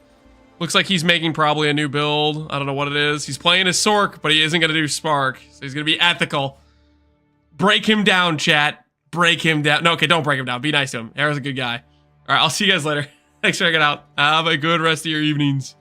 Looks like he's making probably a new build. I don't know what it is. He's playing his Sork, but he isn't gonna do Spark, so he's gonna be ethical. Break him down, chat. Break him down. No, okay, don't break him down. Be nice to him. Arrow's a good guy. All right, I'll see you guys later. Thanks for checking out. Have a good rest of your evenings.